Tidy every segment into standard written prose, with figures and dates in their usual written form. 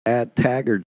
at Taggart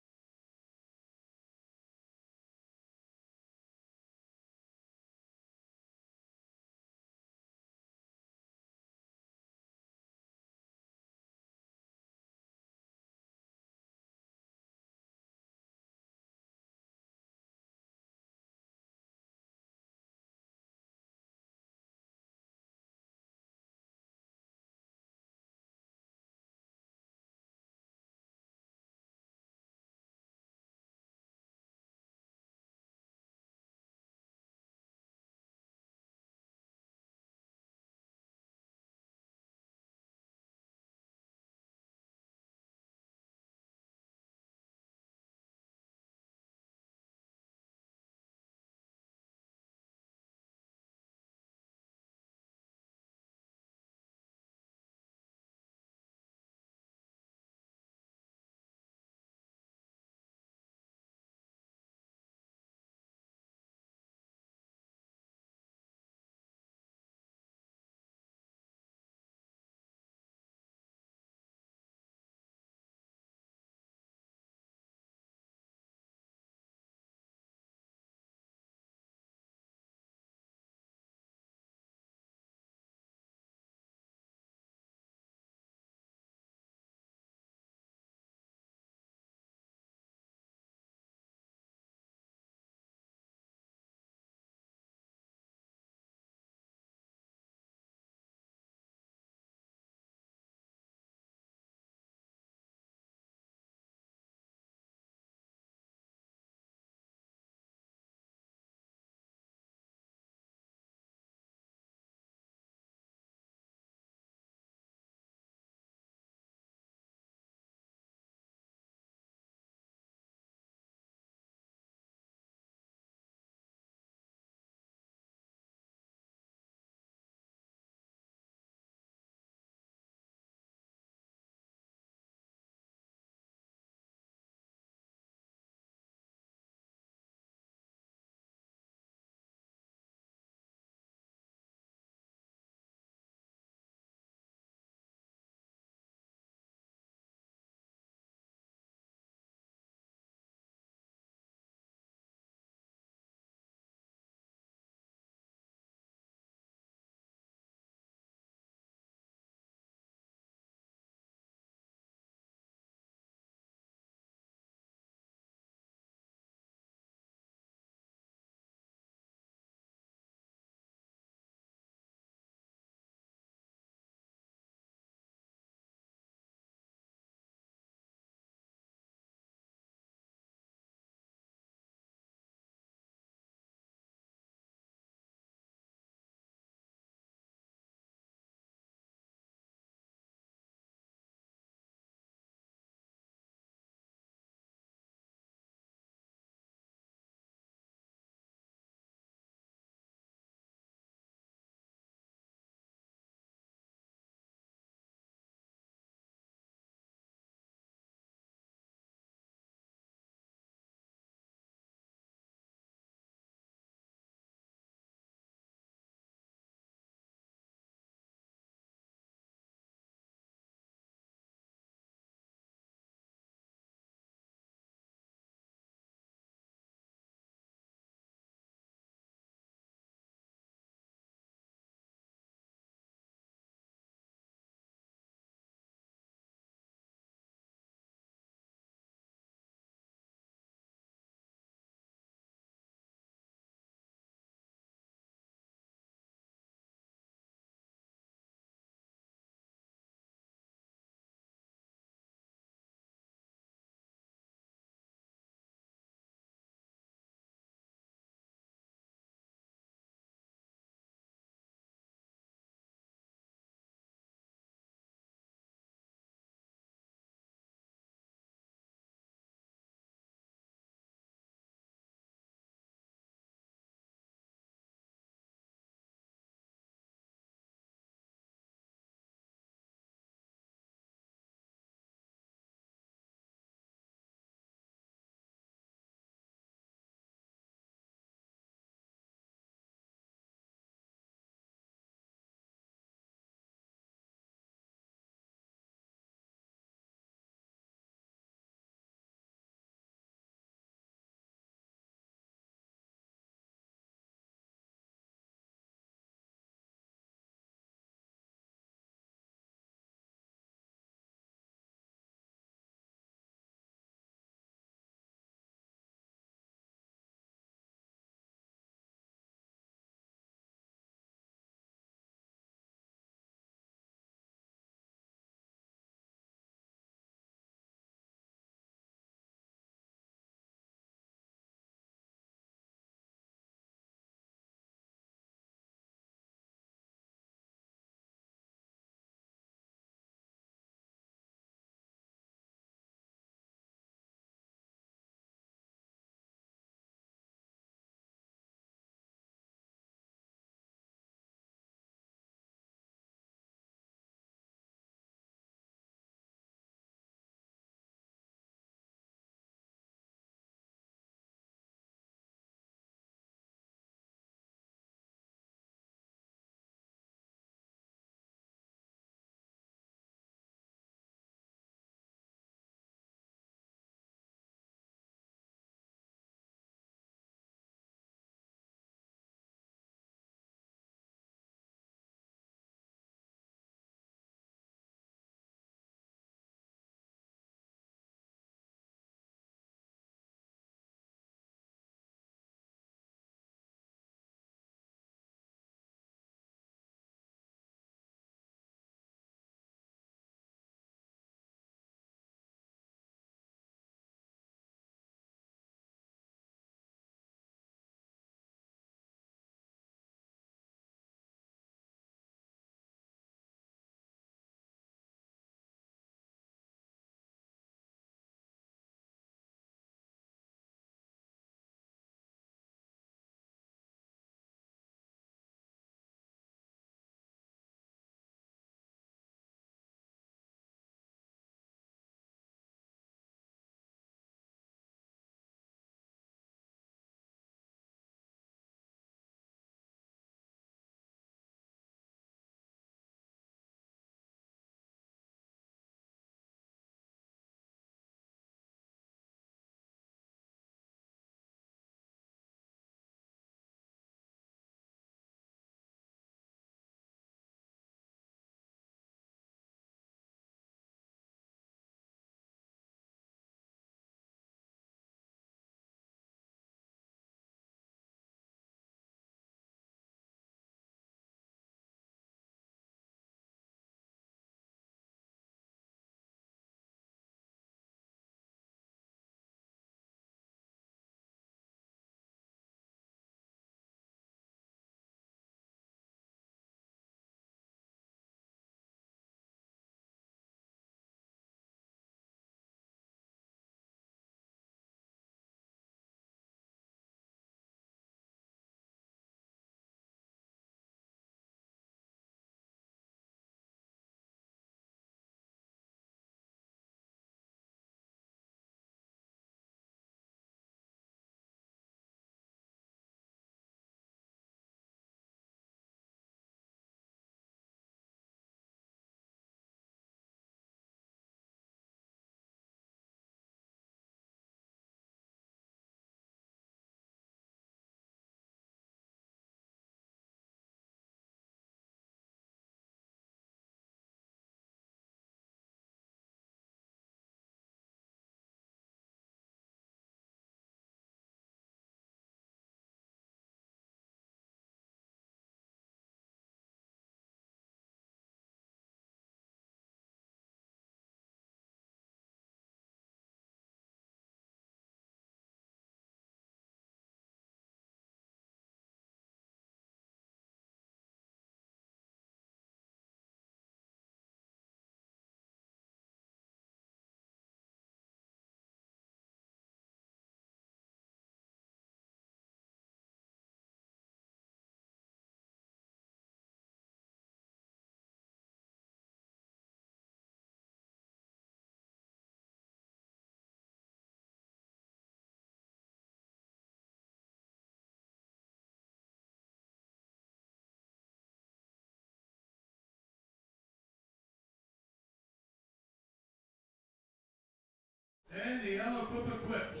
And the ALIQUIPPA quips.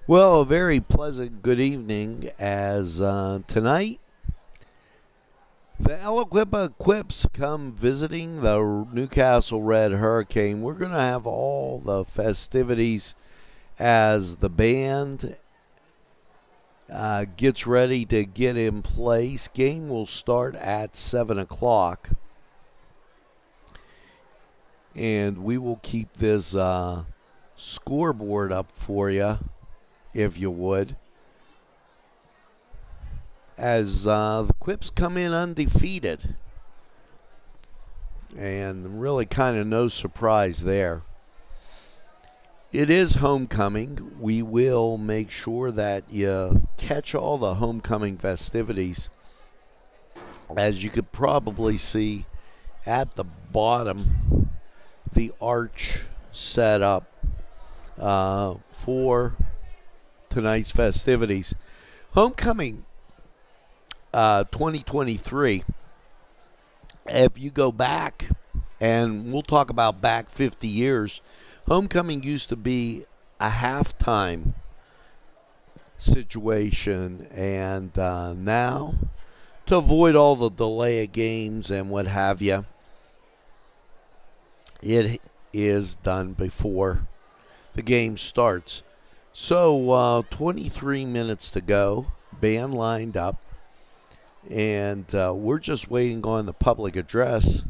Well, a very pleasant good evening as tonight the ALIQUIPPA Quips come visiting the Newcastle Red Hurricane. We're going to have all the festivities as the band gets ready to get in place. Game will start at 7 o'clock. And we will keep this scoreboard up for you, if you would, as the Quips come in undefeated. And really kind of no surprise there. It is homecoming. We will make sure that you catch all the homecoming festivities. As you could probably see at the bottom, the arch set up for tonight's festivities. Homecoming 2023, if you go back, and we'll talk about back 50 years, homecoming used to be a halftime situation, and now, to avoid all the delay of games and what have you, it is done before the game starts. So 23 minutes to go, band lined up, and we're just waiting on the public address,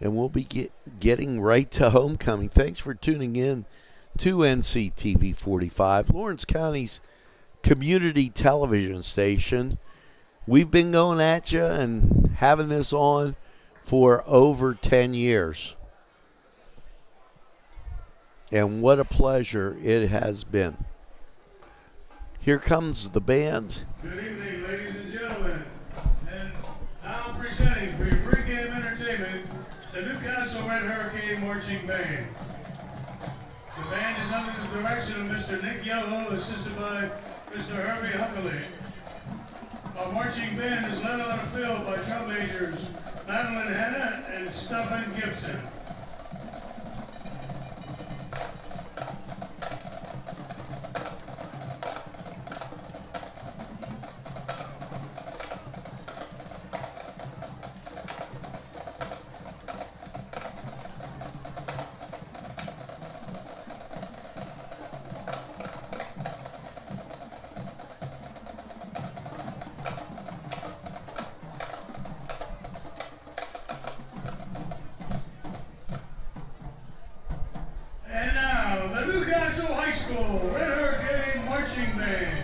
and we'll be getting right to homecoming. Thanks for tuning in to NCTV45, Lawrence County's community television station. We've been going at you and having this on for over 10 years. And what a pleasure it has been. Here comes the band. Good evening, ladies and gentlemen. And now presenting for your pregame entertainment, the Newcastle Red Hurricane Marching Band. The band is under the direction of Mr. Nick Yellow, assisted by Mr. Herbie Huckley. Our marching band is led on the field by drum majors Madeline Hanna and Stephen Gibson. And now, the Newcastle High School Red Hurricane Marching Band.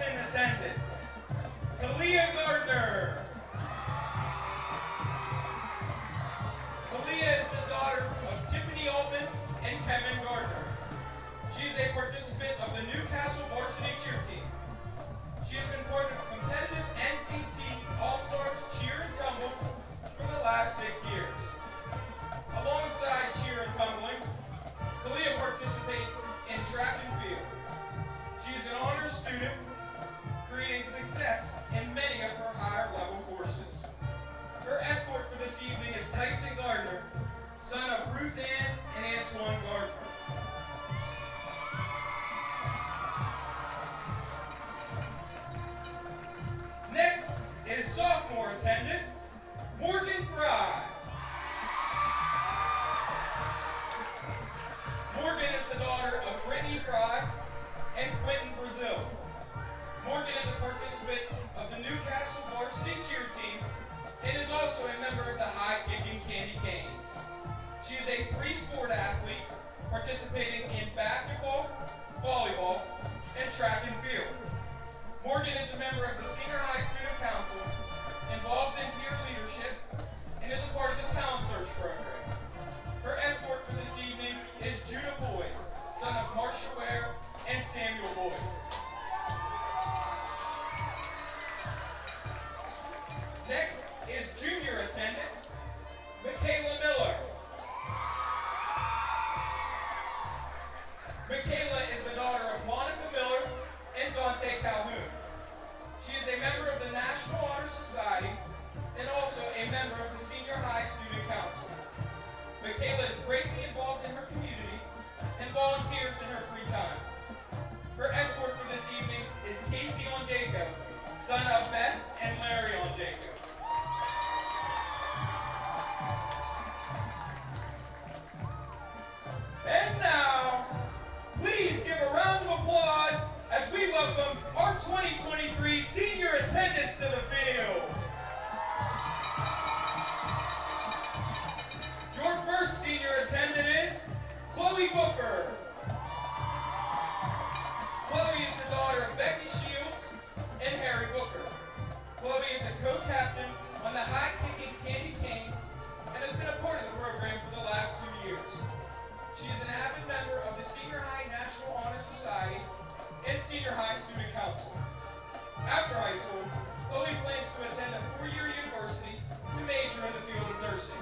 freshman attendant, Kalia Gardner. Kalia is the daughter of Tiffany Altman and Kevin Gardner. She is a participant of the Newcastle varsity cheer team. She has been part of competitive NCT All-Stars cheer and tumble for the last 6 years. Alongside cheer and tumbling, Kalia participates in track and field. She is an honors student, creating success in many of her higher level courses. Her escort for this evening is Tyson Gardner, son of Ruth Ann and Antoine Gardner. Next is sophomore attendant, Morgan Fry. Morgan is the daughter of Brittany Fry and Quentin Brazil. Morgan is a participant of the Newcastle varsity cheer team and is also a member of the high-kicking Candy Canes. She is a three-sport athlete participating in basketball, volleyball, and track and field. Morgan is a member of the Senior High Student Council, involved in peer leadership, and is a part of the Talent Search program. Her escort for this evening is Judah Boyd, son of Marcia Ware and Samuel Boyd. Next is junior attendant, Michaela Miller. Michaela is the daughter of Monica Miller and Dante Calhoun. She is a member of the National Honor Society and also a member of the Senior High Student Council. Michaela is greatly involved in her community and volunteers in her free time. Her escort for this evening is Casey Ondeco, son of Bess and Larry Ondeco. And now, please give a round of applause as we welcome our 2023 senior attendants to the field. Your first senior attendant is Chloe Booker. Chloe is the daughter of Becky Shields and Harry Booker. Chloe is a co-captain on the high-kicking Candy Canes and has been a part of the program for the last 2 years. She is an avid member of the Senior High National Honor Society and Senior High Student Council. After high school, Chloe plans to attend a 4-year university to major in the field of nursing.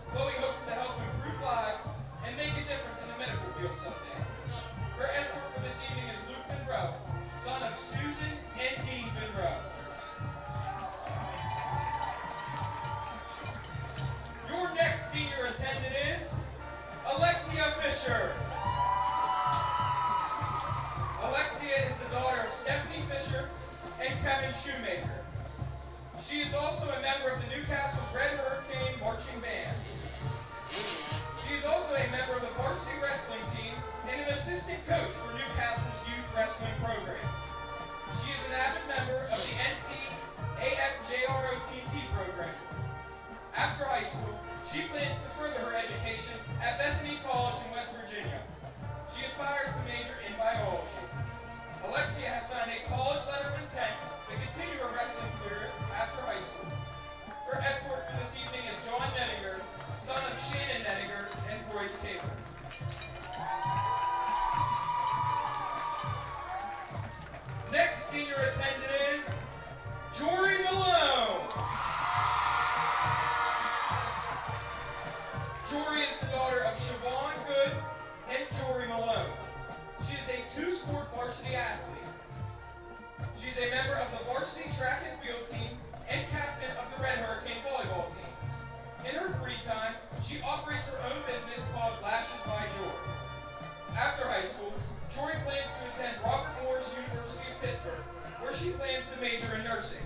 Chloe hopes to help improve lives and make a difference in the medical field someday. Her escort for this evening is Luke Monroe, son of Susan and Dean Monroe. Your next senior attendant is Alexia Fisher. Alexia is the daughter of Stephanie Fisher and Kevin Shoemaker. She is also a member of the Newcastle's Red Hurricane Marching Band. She is also a member of the varsity wrestling team and an assistant coach for Newcastle's youth wrestling program. She is an avid member of the NCTV45 program. After high school, she plans to further her education at Bethany College in West Virginia. She aspires to major in biology. Alexia has signed a college letter of intent to continue her wrestling career after high school. Her escort for this evening is John Nettinger, son of Shannon Nettinger and Royce Taylor. Next senior attendant is Jory Malone. Jory is the daughter of Siobhan Good and Jory Malone. She is a two-sport varsity athlete. She is a member of the varsity track and field team and captain of the Red Hurricane volleyball team. In her free time, she operates her own business called Lashes by Jory. After high school, Jory plans to attend Robert Morris University of Pittsburgh, where she plans to major in nursing.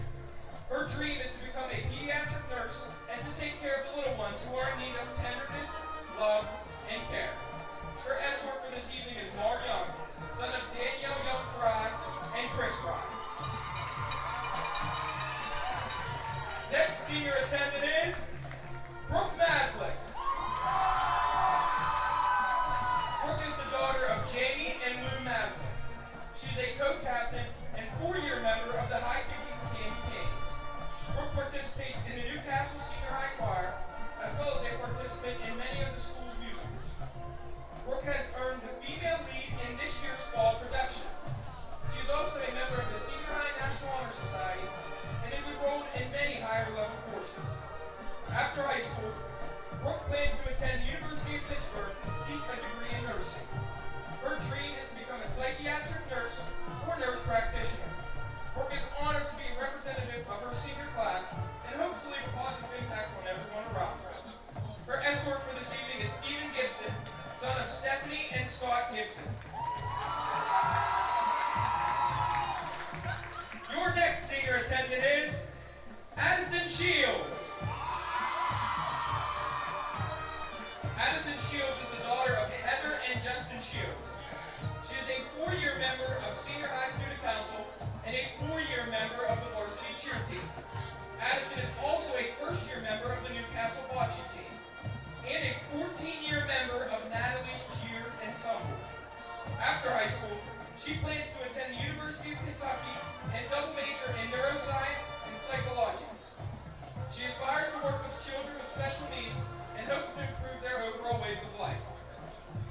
Her dream is to become a pediatric nurse and to take care of the little ones who are in need of tenderness, love, and care. Her escort for this evening is Mar Young, son of Danielle Young Fry and Chris Fry. Next senior attendant is After high school, Brooke plans to attend the University of Pittsburgh to seek a degree in nursing. Her dream is to become a psychiatric nurse or nurse practitioner. Brooke is honored to be a representative of her senior class and hopes to leave a positive impact on everyone around her. Her escort for this evening is Stephen Gibson, son of Stephanie and Scott Gibson. Your next senior attendant is Addison Shields. Addison Shields is the daughter of Heather and Justin Shields. She is a 4-year member of Senior High Student Council and a 4-year member of the varsity cheer team. Addison is also a 1st-year member of the Newcastle bocce team and a 14-year member of Natalie's cheer and tumble. After high school, she plans to attend the University of Kentucky and double major in neuroscience and psychology. She aspires to work with children with special needs and hopes to improve their overall ways of life.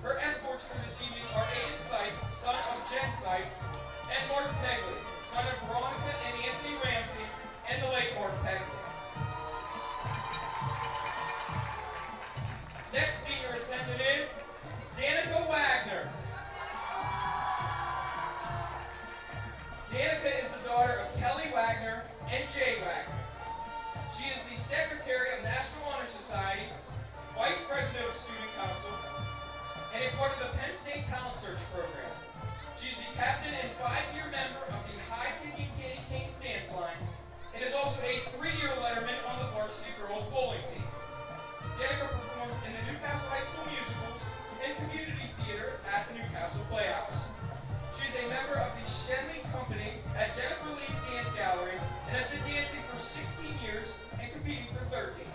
Her escorts for this evening are Aiden Sight, son of Jen Sight, and Mark Pegley, son of Veronica and Anthony Ramsey, and the late Mark Pegley. Next senior attendant is Danica Wagner. Danica is the daughter of Kelly Wagner and Jay Wagner. She is the Secretary of National Honor Society, Vice President of Student Council, and a part of the Penn State Talent Search Program. She's the captain and 5-year member of the High Kicking Candy Cane Stance Line, and is also a 3-year letterman on the varsity girls bowling team. Danica performs in the Newcastle High School musicals and community theater at the Newcastle Playhouse. She's a member of the Shenley Company at Jennifer Lee's Dance Gallery and has been dancing for 16 years and competing for 13.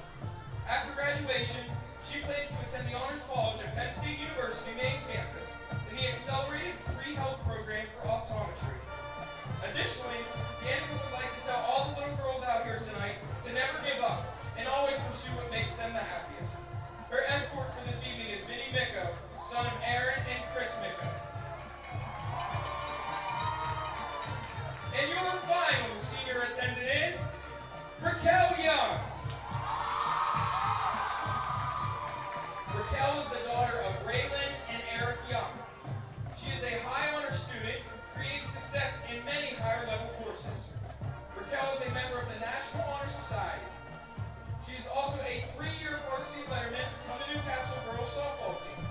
After graduation, she plans to attend the Honors College at Penn State University main campus in the Accelerated Pre-Health Program for Optometry. Additionally, Danica would like to tell all the little girls out here tonight to never give up and always pursue what makes them the happiest. Her escort for this evening is Vinny Micco, son of Aaron and Chris Micco. And your final senior attendant is Raquel Young. Raquel is the daughter of Raylan and Eric Young. She is a high honor student, creating success in many higher level courses. Raquel is a member of the National Honor Society. She is also a 3-year varsity letterman on the Newcastle girls softball team.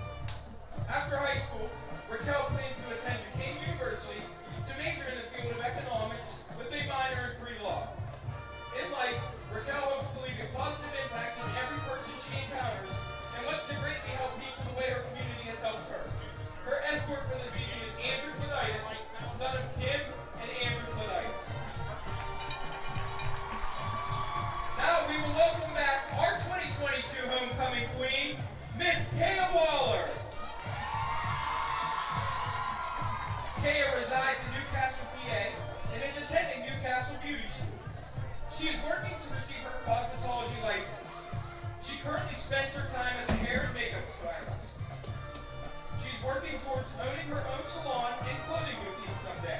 After high school, Raquel plans to attend Duquesne University to major in the field of economics with a minor in pre-law. In life, Raquel hopes to leave a positive impact on every person she encounters and wants to greatly help people the way her community has helped her. Her escort for this evening is Andrew Claditis, son of Kim and Andrew Claditis. Now we will welcome back our 2022 homecoming queen, Miss Kaya Waller. Kaya resides in Newcastle, PA, and is attending Newcastle Beauty School. She is working to receive her cosmetology license. She currently spends her time as a hair and makeup stylist. She's working towards owning her own salon and clothing boutique someday.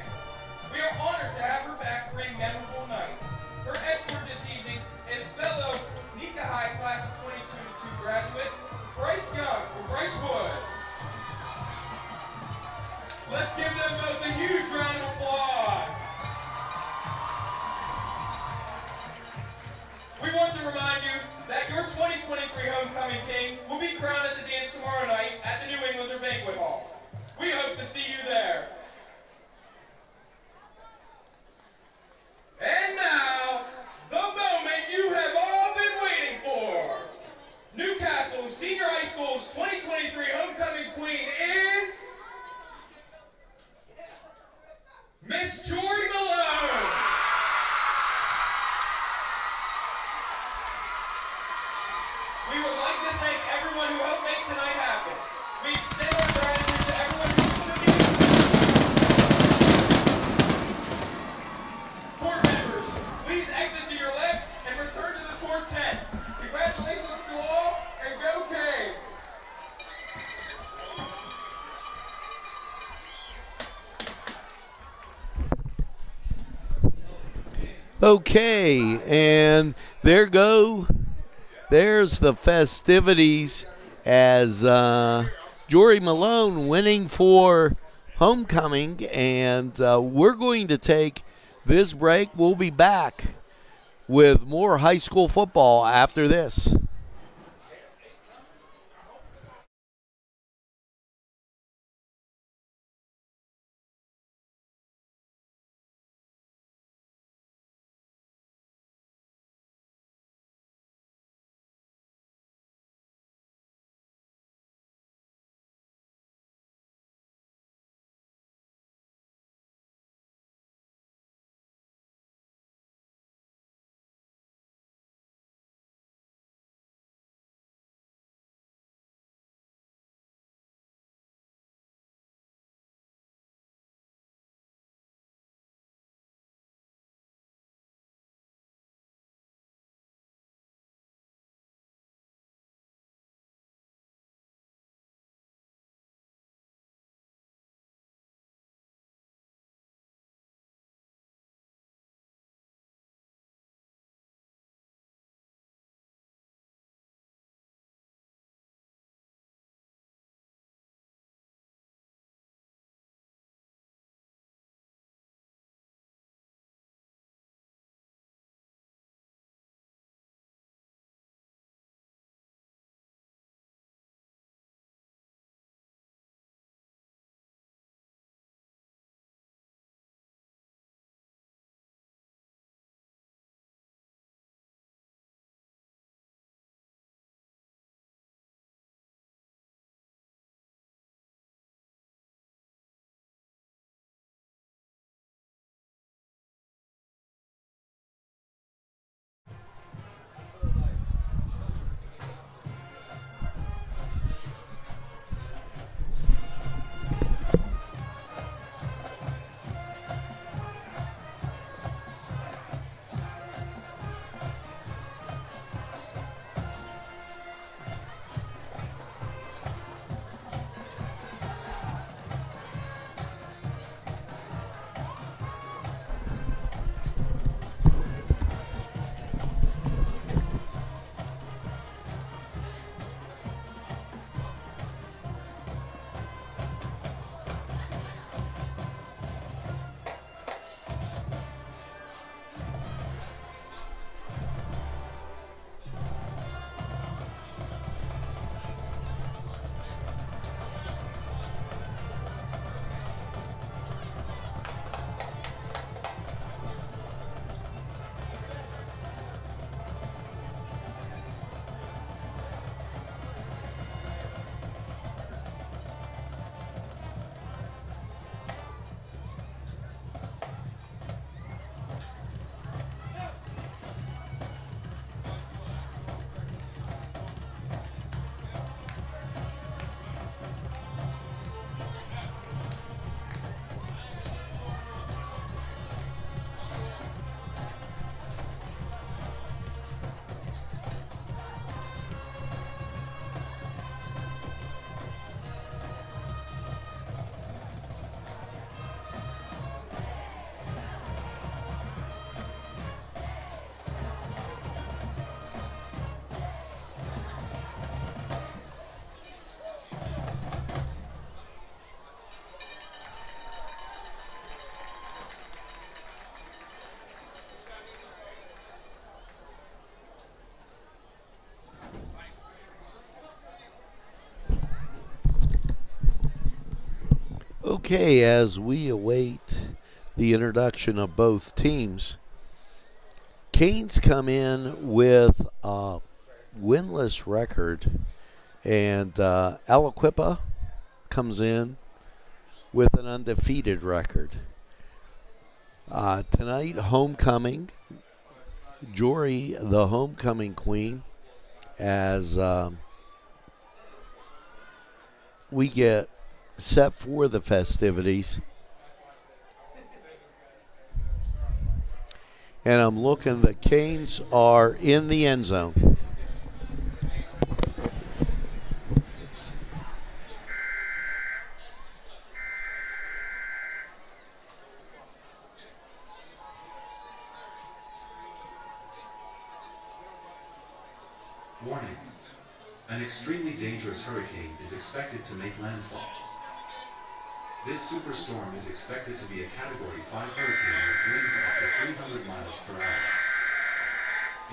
We are honored to have her back for a memorable night. Her escort this evening is fellow Nika High Class of 2022 graduate, Bryce Young, or Bryce Wood. Let's give them both a huge round of applause. We want to remind you that your 2023 Homecoming King will be crowned at the dance tomorrow night at the New Englander Banquet Hall. We hope to see you there. And now, the moment you have all been waiting for. Newcastle Senior High School's 2023 Homecoming Queen is Miss Jory Malone. We would like to thank everyone who helped make tonight happen. We extend our gratitude to everyone who contributed. Court members, please exit to your left and return to the court tent. Congratulations to all, and go Canes! Okay, and there go there's the festivities as Jory Malone winning for homecoming, and we're going to take this break. We'll be back with more high school football after this. Okay, as we await the introduction of both teams, Canes come in with a winless record, and ALIQUIPPA comes in with an undefeated record. Tonight, homecoming. Jory, the homecoming queen, as we get set for the festivities. And I'm looking, the Canes are in the end zone. Warning. An extremely dangerous hurricane is expected to make landfall. This superstorm is expected to be a Category 5 hurricane with winds up to 300 miles per hour.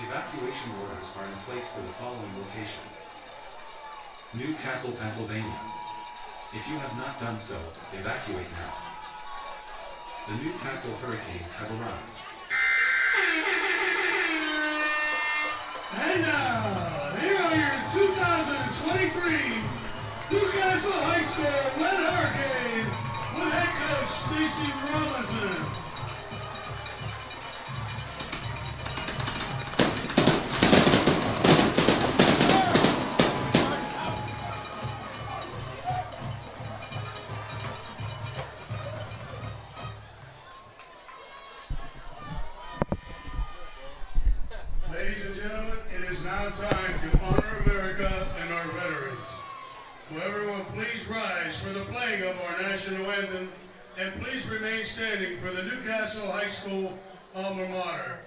Evacuation orders are in place for the following location: Newcastle, Pennsylvania. If you have not done so, evacuate now. The Newcastle Hurricanes have arrived. And now, here are your 2023 Newcastle High School Red Hurricanes with head coach Stacy Robinson. Ladies and gentlemen, it is now time to honor America and our veterans. Will everyone please rise for the playing of our national anthem, and please remain standing for the Newcastle High School alma mater.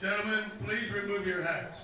Gentlemen, please remove your hats.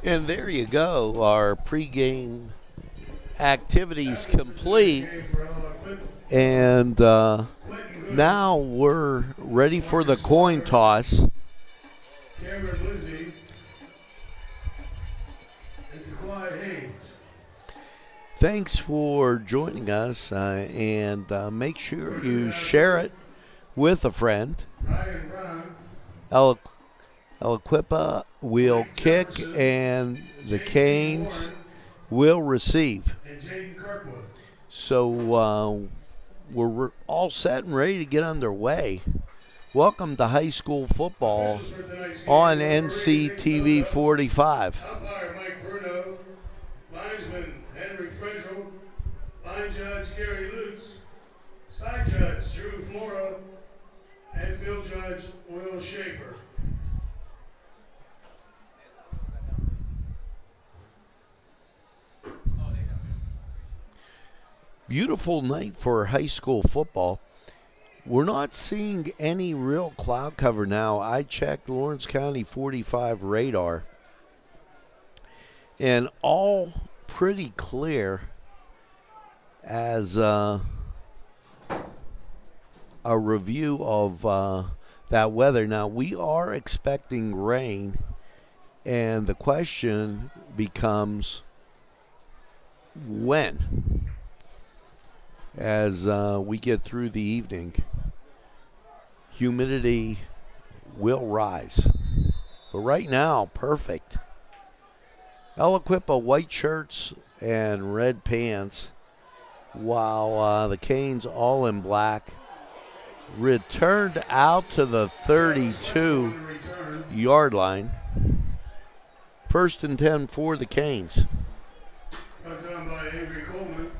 And there you go, our pregame activities complete. And now we're ready for the coin toss. Cameron Lindsay and Kawhi Haynes. Thanks for joining us, and make sure you share it with a friend. Ryan Brown, ALIQUIPPA will kick, and the Canes will receive. and Jaden Kirkwood. So we're all set and ready to get underway. Welcome to high school football Officials for tonight's game, on referee NCTV45. Umpire Mike Bruno, linesman Henry Frindrel, line judge Gary Lutz, side judge Drew Flora, and field judge Will Schaefer. Beautiful night for high school football. We're not seeing any real cloud cover now. I checked Lawrence County 45 radar, and all pretty clear as a review of that weather. Now, we are expecting rain, and the question becomes when, as we get through the evening. Humidity will rise. But right now, perfect. ALIQUIPPA white shirts and red pants, while the Canes all in black. Returned out to the 32-yard line. 1st and 10 for the Canes. Brought down by Avery Coleman.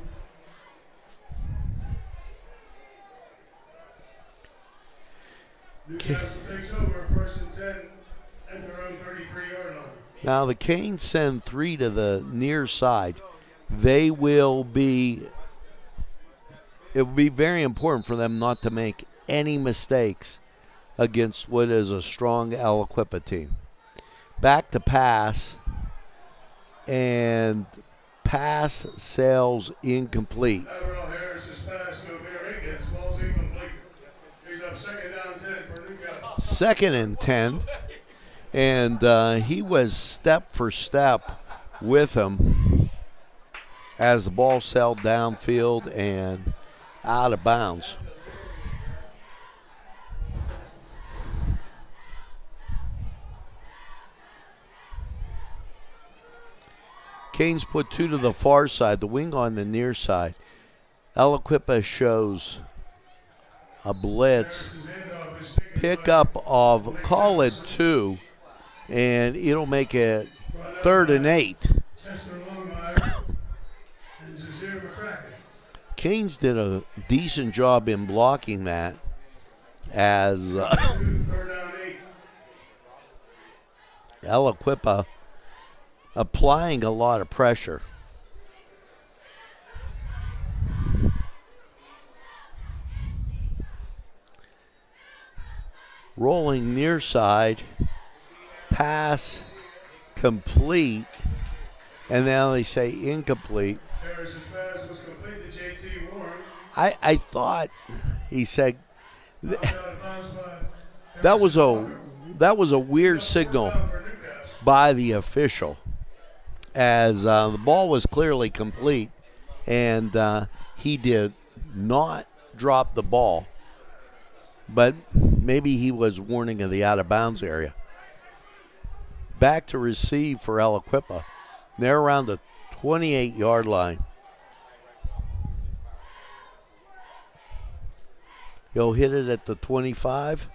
Newcastle takes over 1st and 10 at their own 33-yard line. Now the Canes send 3 to the near side. It will be very important for them not to make any mistakes against what is a strong ALIQUIPPA team. Back to pass, and pass sails incomplete. Averell Harris's pass to Amir Higgins falls incomplete. He's up 2nd down 10 for Newcastle. 2nd and 10, and he was step for step with him as the ball sailed downfield and out of bounds. Canes put 2 to the far side, the wing on the near side. ALIQUIPPA shows a blitz, pickup of, call it 2, and it'll make it 3rd and 8. Chester Longmire and Jazir McCracken. Canes did a decent job in blocking that, as 3rd down 8. ALIQUIPPA applying a lot of pressure. Rolling near side, pass complete, and now they say incomplete. Harris's pass was complete to J.T. Warren. I thought he said Knocked out of bounds by that was a weird signal down for Newcastle. by the official, as the ball was clearly complete, and he did not drop the ball, but maybe he was warning of the out-of-bounds area. Back to receive for ALIQUIPPA. They're around the 28-yard line. He'll hit it at the 25.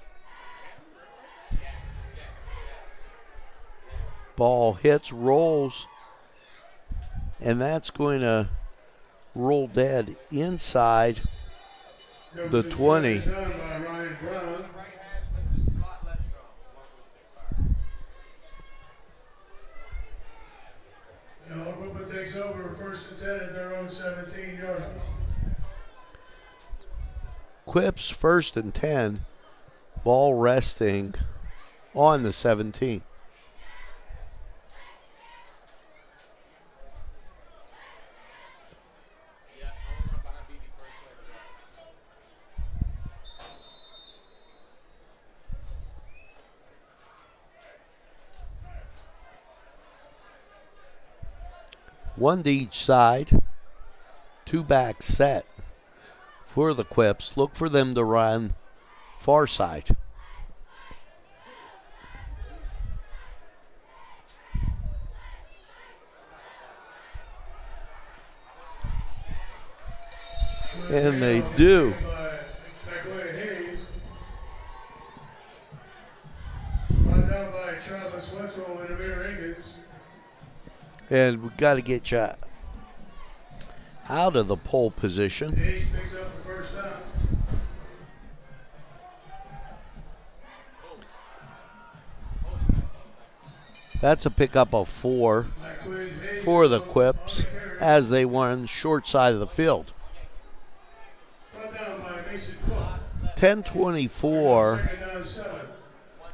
Ball hits, rolls, and that's going to roll dead inside the 20. Down by Ryan Brown. ALIQUIPPA takes over 1st and 10 at their own 17-yard line. Quips 1st and 10. Ball resting on the 17. One to each side. two-back set for the Quips. Look for them to run far side. And they do. And we've got to get you out of the pole position. Hayes picks up the first down. That's a pickup of 4 for the Quips as they run short side of the field. 10:24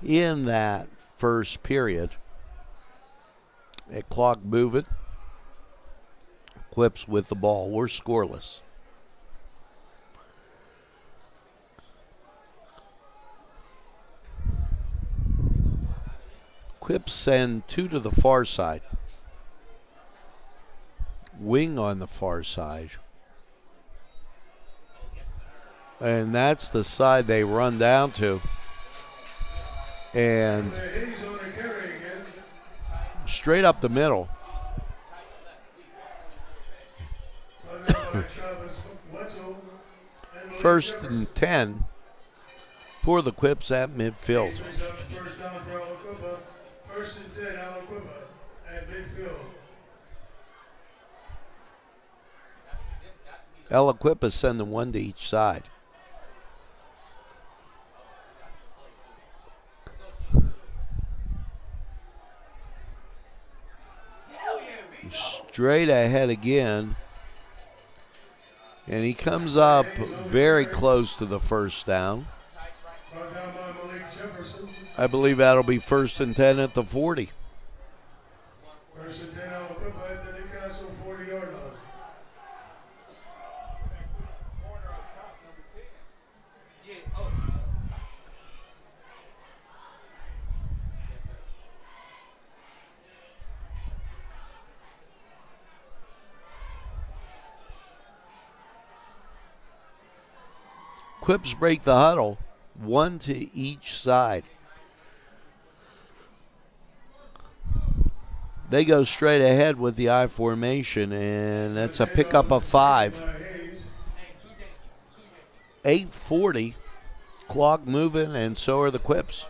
in that first period. A clock moving. Quips with the ball. We're scoreless. Quips send 2 to the far side. Wing on the far side. And that's the side they run down to. And straight up the middle. First and 10 for the Quips at midfield. First and 10, ALIQUIPPA at midfield. ALIQUIPPA sending 1 to each side. Straight ahead again. And he comes up very close to the first down. I believe that'll be first and 10 at the 40. First and 10, ALIQUIPPA at the Newcastle 40-yard line. Quips break the huddle, 1 to each side. They go straight ahead with the I formation, and that's a pickup of 5. 8:40, clock moving, and so are the Quips.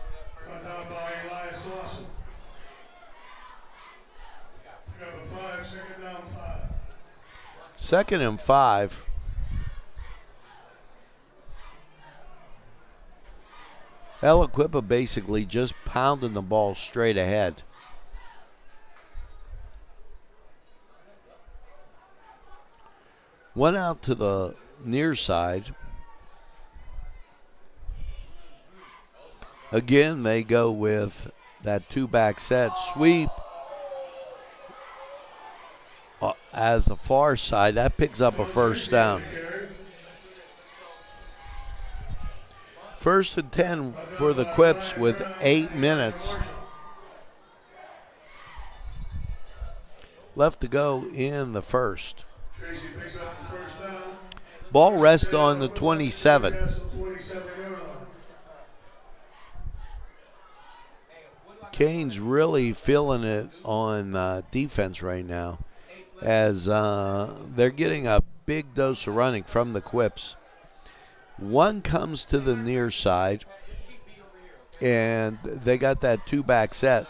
Second and 5. ALIQUIPPA basically just pounding the ball straight ahead. One out to the near side. Again, they go with that 2-back set sweep as the far side. That picks up a first down. First and 10 for the Quips with 8 minutes left to go in the first. Ball rests on the 27. Canes really feeling it on defense right now as they're getting a big dose of running from the Quips. One comes to the near side, and they got that 2-back set.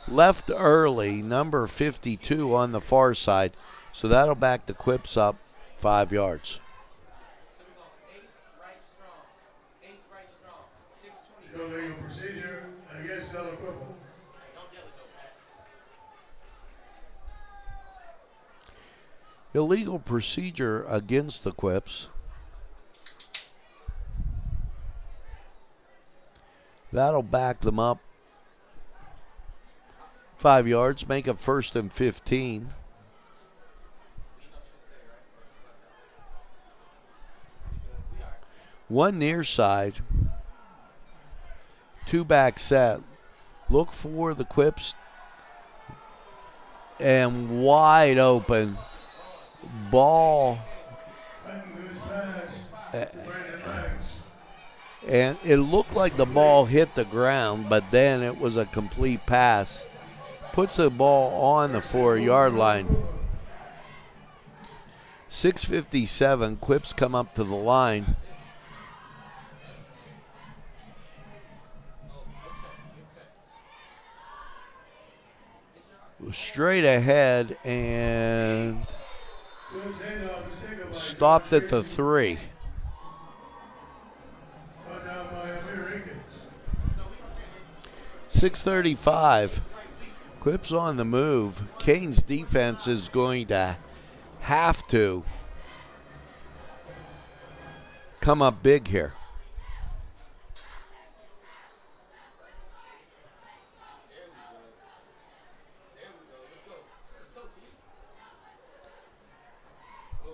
Left early, number 52 on the far side, so that'll back the Quips up 5 yards. Illegal procedure against ALIQUIPPA. Illegal procedure against the Quips. That'll back them up 5 yards, make it first and 15. One near side, 2-back set. Look for the Quips and wide open. Ball Brandon Banks. And it looked like the ball hit the ground, but then it was a complete pass. Puts the ball on the 4-yard line. 6:57, Quips come up to the line. Straight ahead and stopped at the 3. 6:35. Quips on the move. Kane's defense is going to have to come up big here.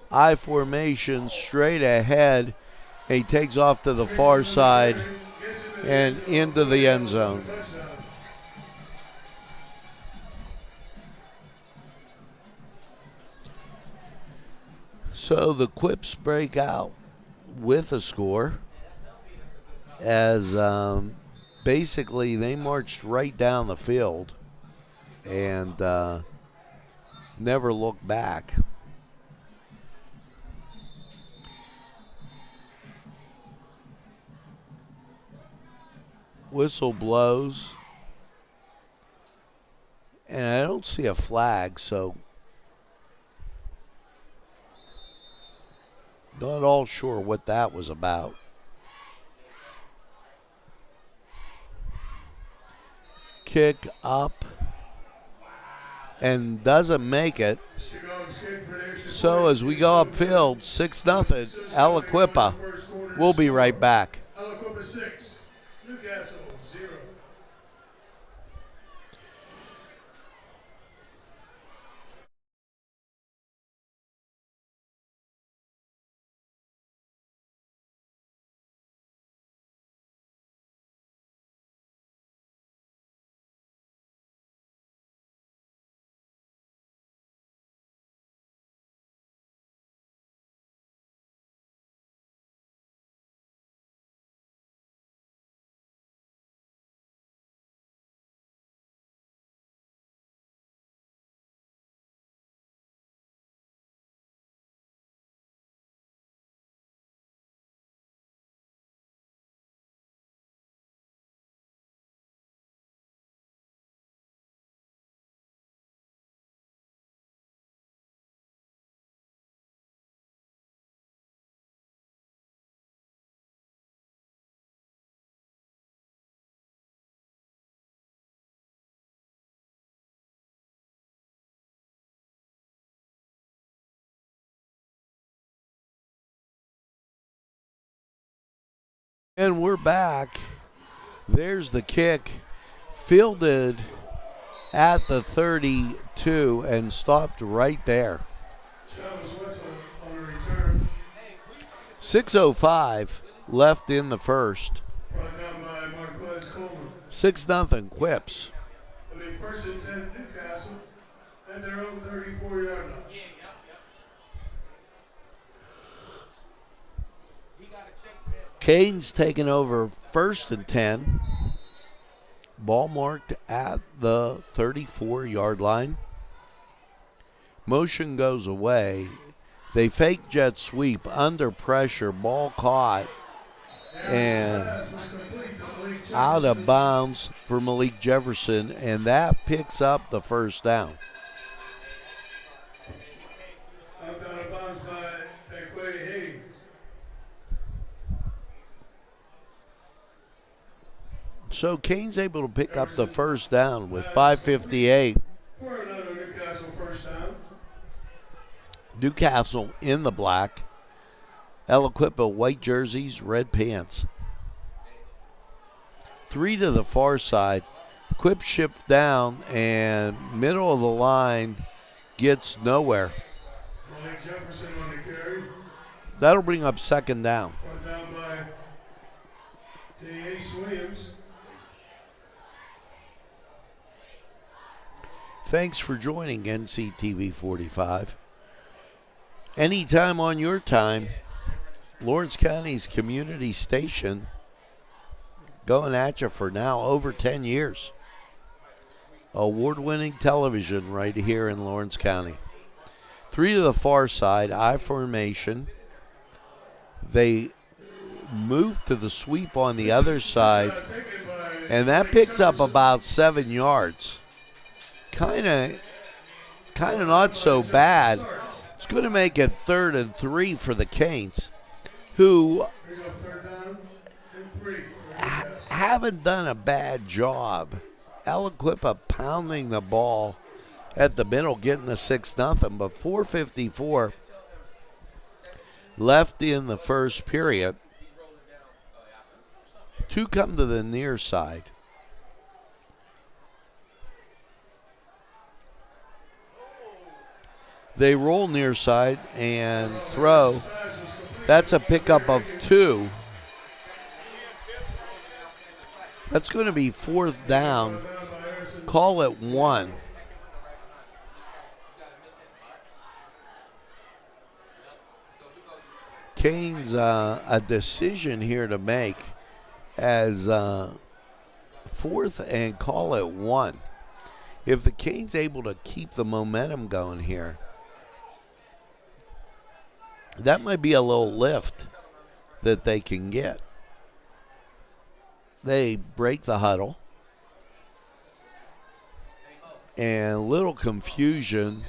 I formation straight ahead. He takes off to the far side and into the end zone. So the Quips break out with a score as basically they marched right down the field and never looked back. Whistle blows, and I don't see a flag, so not all sure what that was about. Kick up and doesn't make it. So as we go upfield, 6-0, ALIQUIPPA. We'll be right back. ALIQUIPPA 6, Newcastle 0. And we're back. There's the kick, fielded at the 32 and stopped right there. 6:05 left in the first. 6-0 Quips. First and 10 Newcastle at their own 34-yard line. Canes taking over 1st and 10. Ball marked at the 34-yard line. Motion goes away. They fake jet sweep under pressure. Ball caught and out of bounds for Malik Jefferson, and that picks up the first down. Out of bounds by Taquay Hayes. So Kane's able to pick up the first down with 5:58. For another Newcastle first down. Newcastle in the black. ALIQUIPPA white jerseys, red pants. 3 to the far side. Quip shift down and middle of the line gets nowhere. Malik Jefferson on the carry. That'll bring up second down. Brought down by Ace Williams. Thanks for joining NCTV45. Anytime on your time, Lawrence County's community station, going at you for now over 10 years. Award-winning television right here in Lawrence County. 3 to the far side, I formation. They move to the sweep on the other side, and that picks up about 7 yards. Kind of not so bad. It's going to make it 3rd and 3 for the Canes, who haven't done a bad job. ALIQUIPPA pounding the ball at the middle, getting the 6-0, but 4:54 left in the first period. 2 come to the near side. They roll near side and throw. That's a pickup of 2. That's going to be 4th down. Call it 1. Canes a decision here to make as 4th and call it 1. If the Canes able to keep the momentum going here, that might be a little lift that they can get. They break the huddle. And little confusion.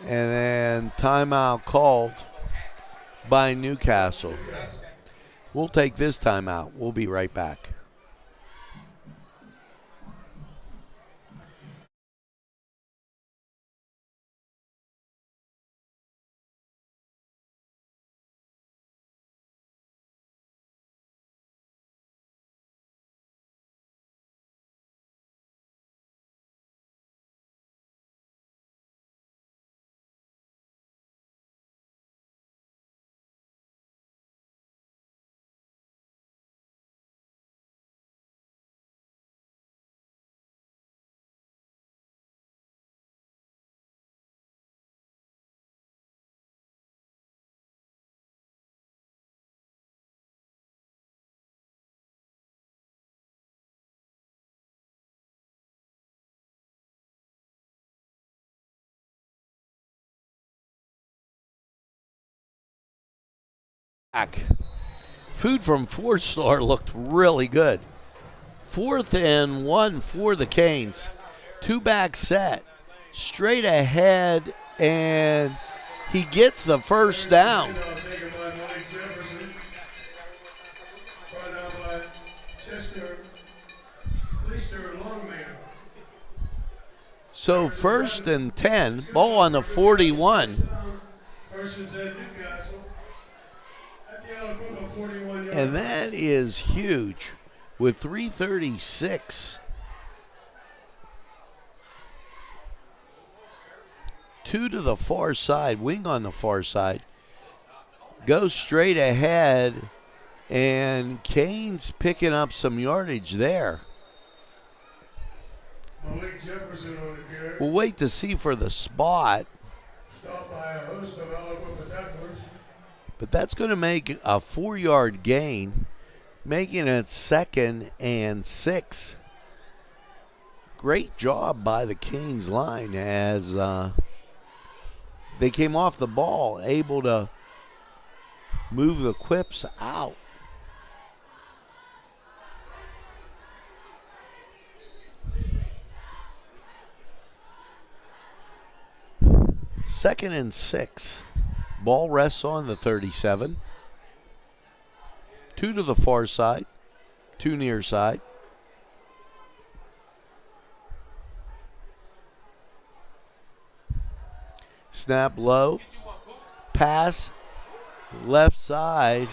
And then timeout called by Newcastle. We'll take this timeout. We'll be right back. Food from 4-Star looked really good. 4th and 1 for the Canes. 2-back set. Straight ahead, and he gets the first down. So 1st and 10, ball on the 41. And that is huge with 3:36. 2 to the far side, wing on the far side. Goes straight ahead, and Canes picking up some yardage there. We'll wait to see for the spot. But that's going to make a 4-yard gain, making it 2nd and 6. Great job by the Canes line as they came off the ball, able to move the Quips out. Second and 6. Ball rests on the 37. 2 to the far side, 2 near side. Snap low. Pass left side.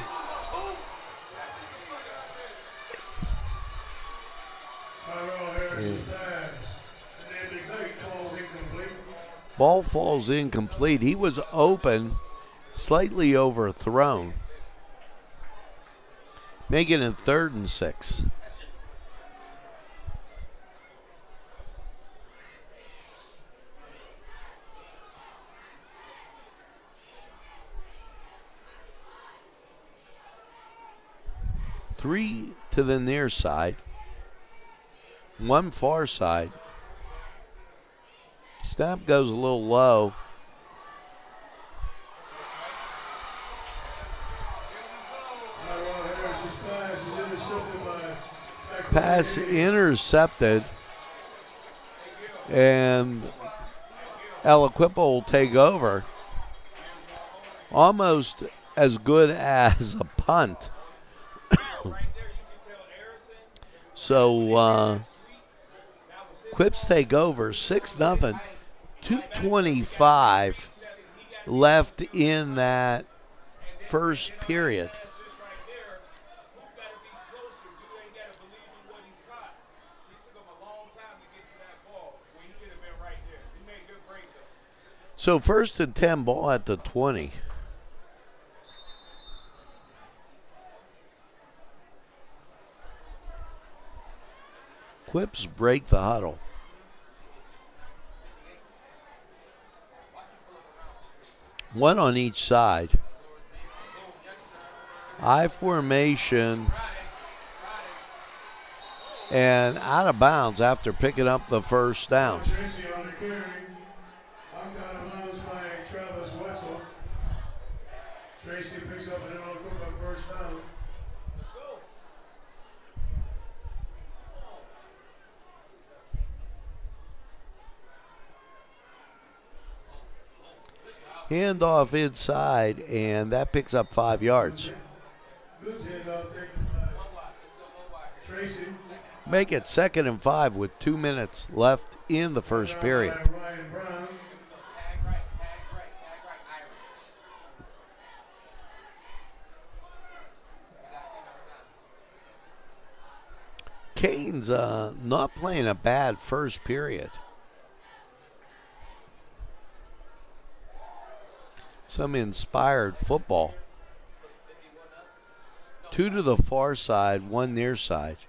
Ball falls incomplete. He was open, slightly overthrown, making it 3rd and 6. 3 to the near side, 1 far side. Snap goes a little low. Pass intercepted, and ALIQUIPPA will take over. Almost as good as a punt. So Quips take over 6-0. 2:25 left in that first period. So 1st and 10, ball at the 20. Quips break the huddle. One on each side. I formation and out of bounds after picking up the first down. Tracy picks up an ALIQUIPPA first down. Let's go. Handoff inside, and that picks up 5 yards. Good handoff taken by Tracy. Make it 2nd and 5 with 2 minutes left in the first period. Ryan Brown. Canes not playing a bad first period. Some inspired football. 2 to the far side, 1 near side.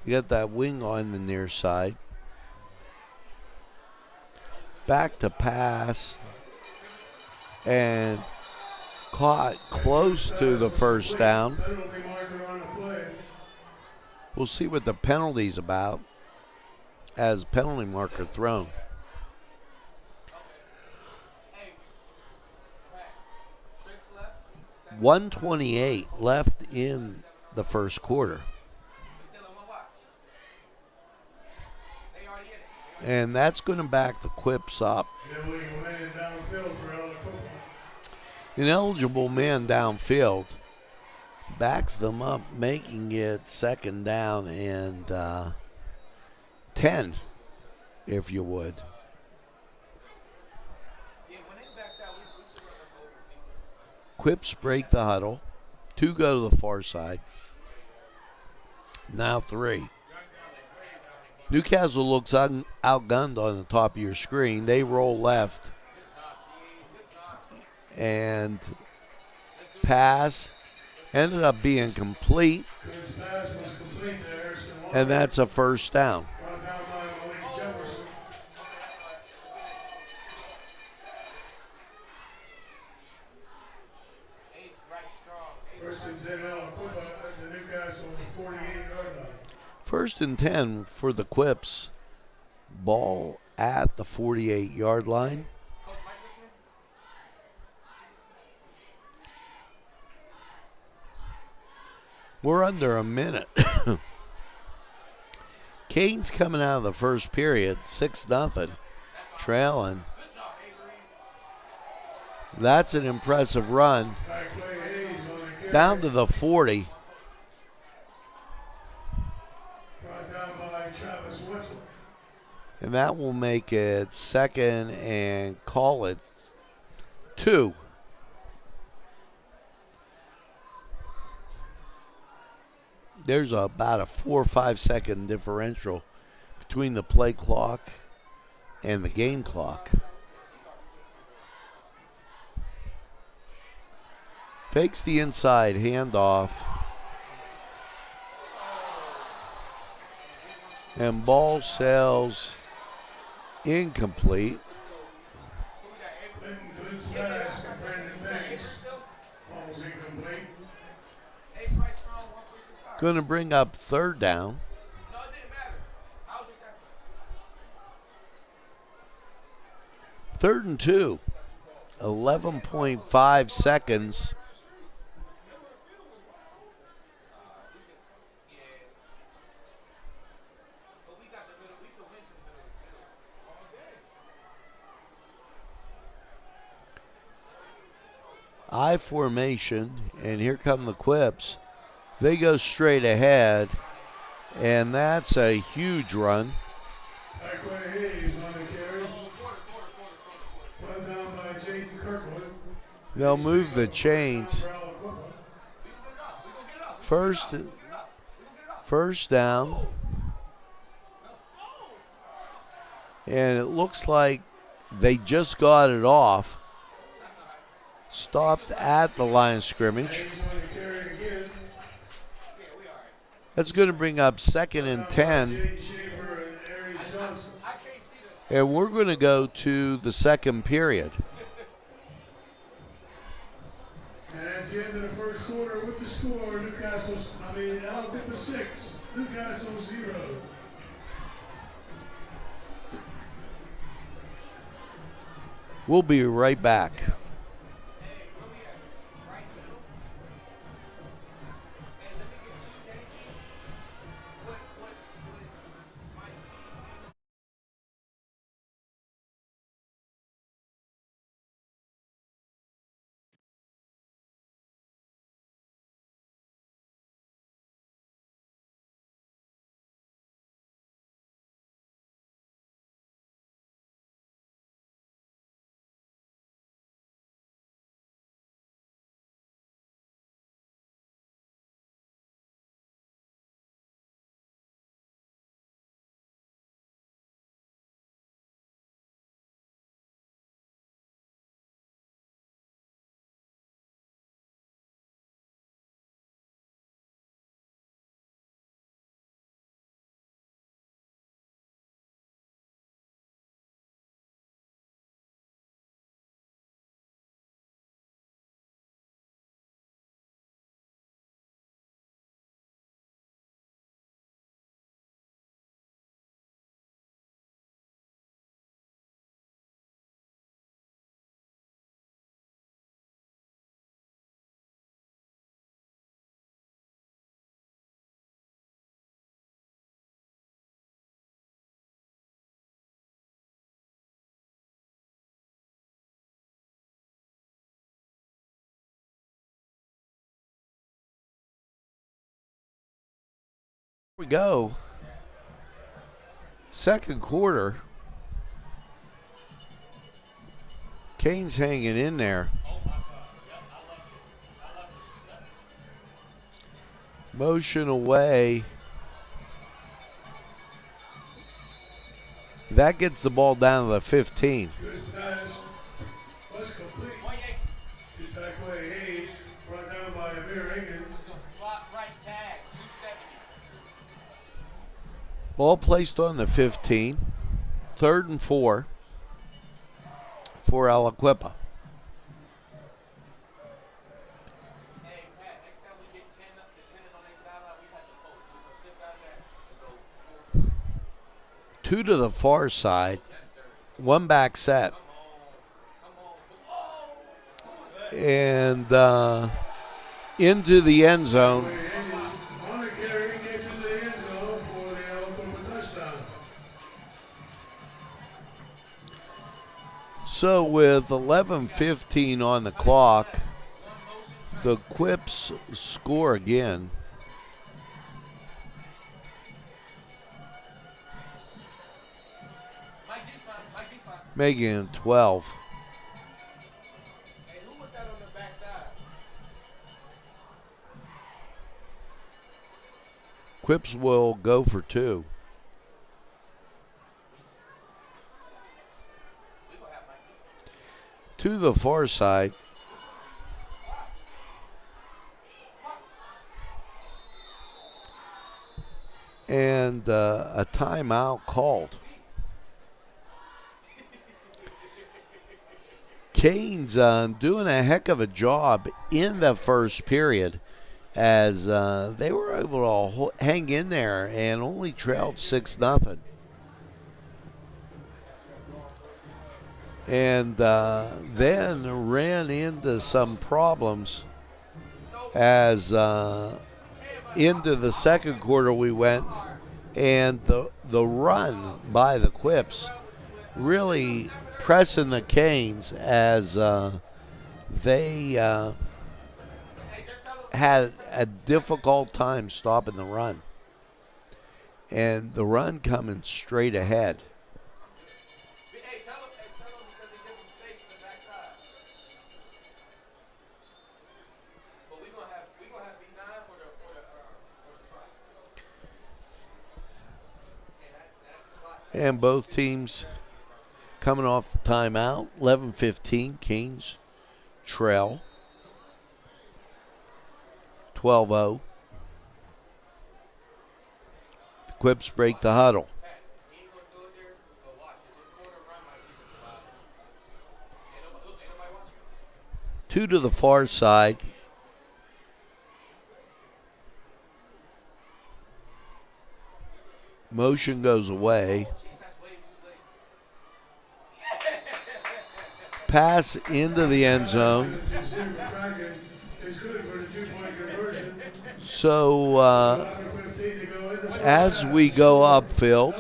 You got that wing on the near side. Back to pass. And caught close to the first down. We'll see what the penalty's about as penalty marker thrown. .128 left in the first quarter. And that's going to back the Quips up. Ineligible man downfield. Backs them up, making it 2nd down and 10, if you would. Quips break the huddle. 2 go to the far side. Now 3. Newcastle looks outgunned on the top of your screen. They roll left. And pass ended up being complete. And that's a first down. First and 10 for the Quips. Ball at the 48-yard line. We're under a minute. Canes coming out of the first period, 6-0, trailing. That's an impressive run. Down to the 40. And that will make it 2nd and call it 2. There's about a 4 or 5 second differential between the play clock and the game clock. Fakes the inside handoff. And ball sails incomplete. Good pass to Brandon Banks. Ball's incomplete. Going to bring up third down. Third and 2. 11.5 seconds. I formation, and here come the Quips. They go straight ahead, and that's a huge run. They'll move the chains. First down. And it looks like they just got it off. Stopped at the line of scrimmage. That's going to bring up 2nd and 10. And we're going to go to the second period. And that's the end of the first quarter with the score. ALIQUIPPA 6, Newcastle 0. We'll be right back. We go. Second quarter. Kane's hanging in there. Motion away. That gets the ball down to the 15. Good pass. Was complete. To Taquay Hayes. Brought down by Amir Higgins. Ball placed on the 15. 3rd and 4 for ALIQUIPPA. Two to the far side. One back set. And into the end zone. So with 11:15 on the clock, the Quips score again. Making it 12. Quips will go for 2. To the far side. And a timeout called. Kane's doing a heck of a job in the first period. as they were able to hang in there and only trailed 6-0. And then ran into some problems as into the second quarter we went, and the run by the Quips really pressing the Canes as they had a difficult time stopping the run. And the run coming straight ahead. And both teams coming off the timeout. 11-15, Canes trail 12-0. The Quips break the huddle. Two to the far side. Motion goes away. Pass into the end zone. So as we go upfield,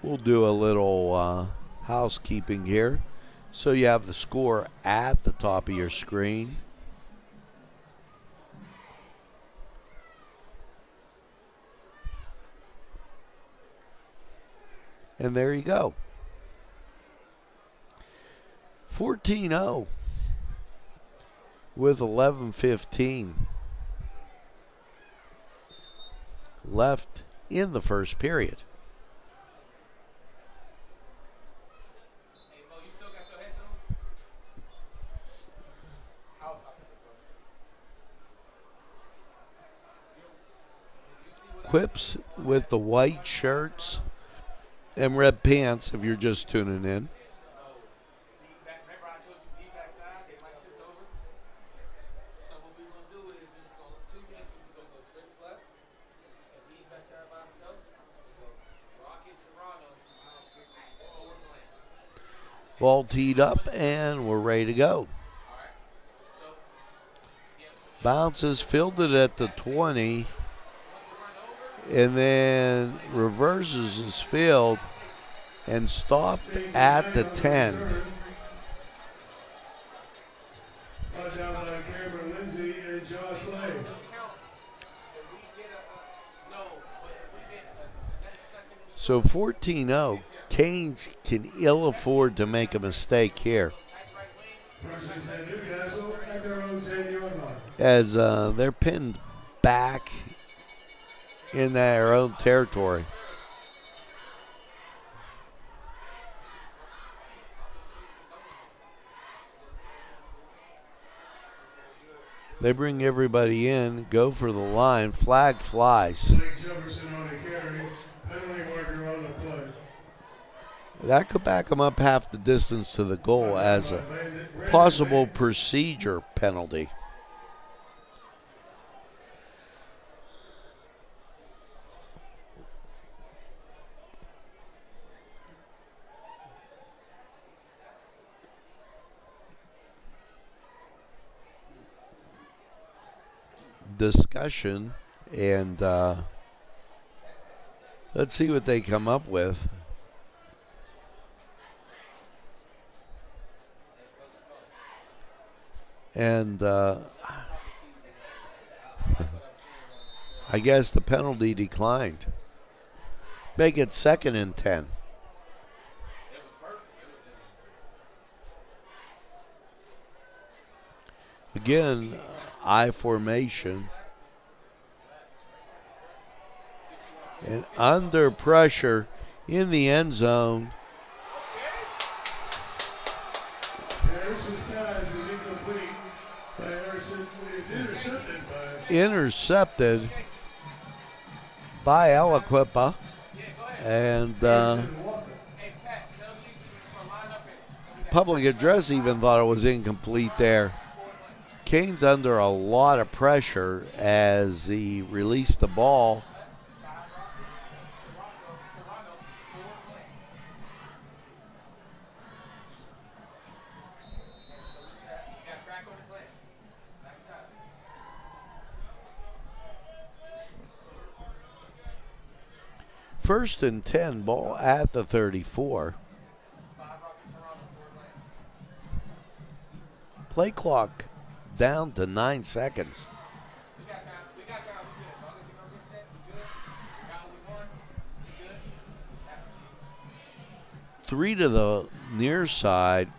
we'll do a little housekeeping here. So you have the score at the top of your screen. And there you go. 14-0 with 11:15 left in the first period. Quips with the white shirts and red pants if you're just tuning in. Ball teed up and we're ready to go. Bounces, fielded at the 20. And then reverses his field and stopped at the 10. So 14-0, Canes can ill afford to make a mistake here, as they're pinned back in their own territory. They bring everybody in, go for the line, flag flies. That could back them up half the distance to the goal as a possible procedure penalty. Discussion, and let's see what they come up with. And I guess the penalty declined. Make it 2nd and 10. Again, I formation. And under pressure in the end zone. Intercepted by ALIQUIPPA. And public address even thought it was incomplete there. Kane's under a lot of pressure as he released the ball. First and 10, ball at the 34. Play clock down to 9 seconds. 3 to the near side.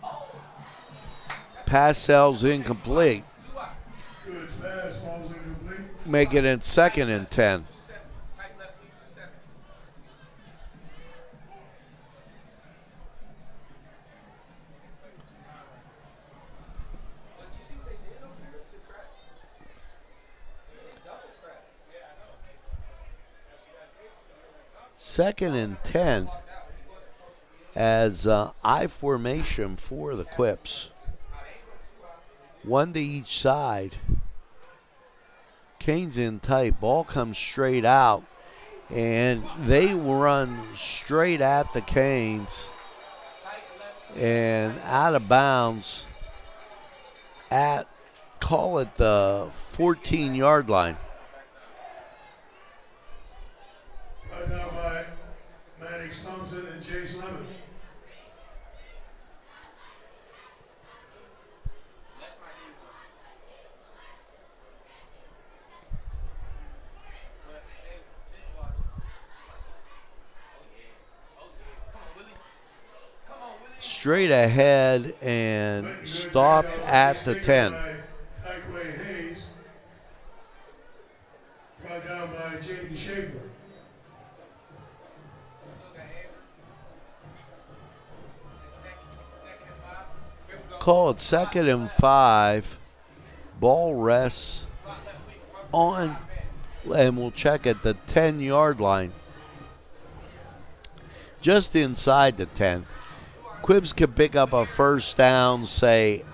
Pass sells incomplete. Good pass, falls incomplete. Making it 2nd and 10. Second and 10 as I formation for the Quips. 1 to each side. Kane's in tight. Ball comes straight out. And they run straight at the Canes. And out of bounds at, call it the 14-yard line. Brought down by Maddox Thompson and Chase Lemon. Straight ahead and stopped at the 10. Hayes. Brought down by Jaden Schaefer. Call it 2nd and 5. Ball rests on, and we'll check at the 10-yard line. Just inside the 10. Quibs could pick up a first down, say,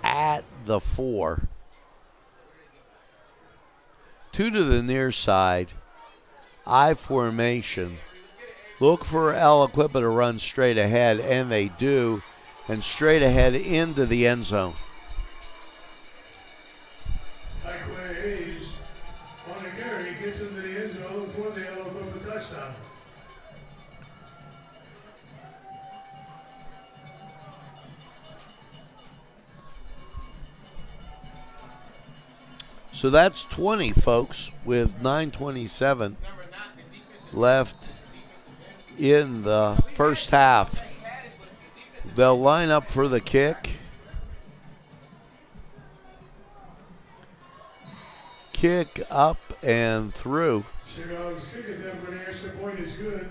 at the 4. 2 to the near side. I formation. Look for ALIQUIPPA to run straight ahead, and they do. And straight ahead into the end zone. Hayes on a carry gets into the end zone for the ALIQUIPPA touchdown. So that's 20, folks, with 9:27 left in the first half. They'll line up for the kick. Kick up and through. Chicago's kick attempt for the extra point is good.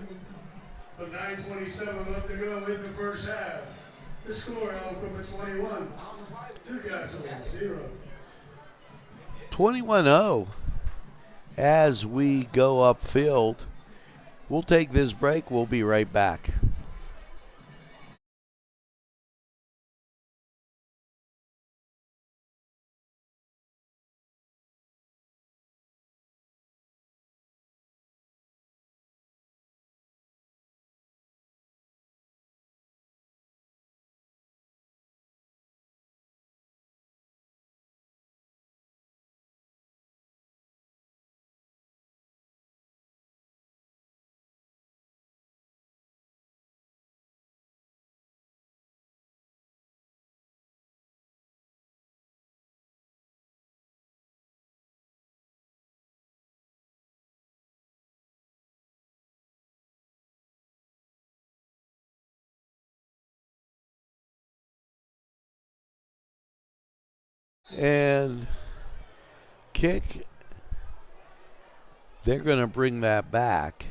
But 9:27 left to go in the first half. The score, ALIQUIPPA 21, Newcastle 0. 21-0 as we go upfield. We'll take this break. We'll be right back. And kick. They're going to bring that back.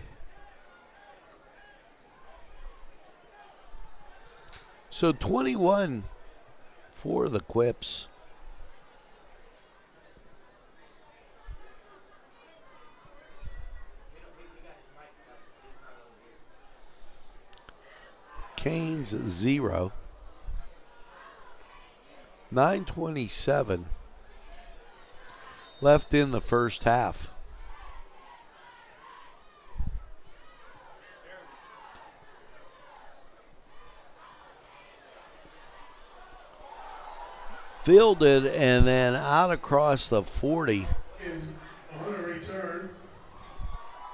So 21 for the Quips. Canes 0. 9:27 left in the first half. Fielded and then out across the 40. Is on a return.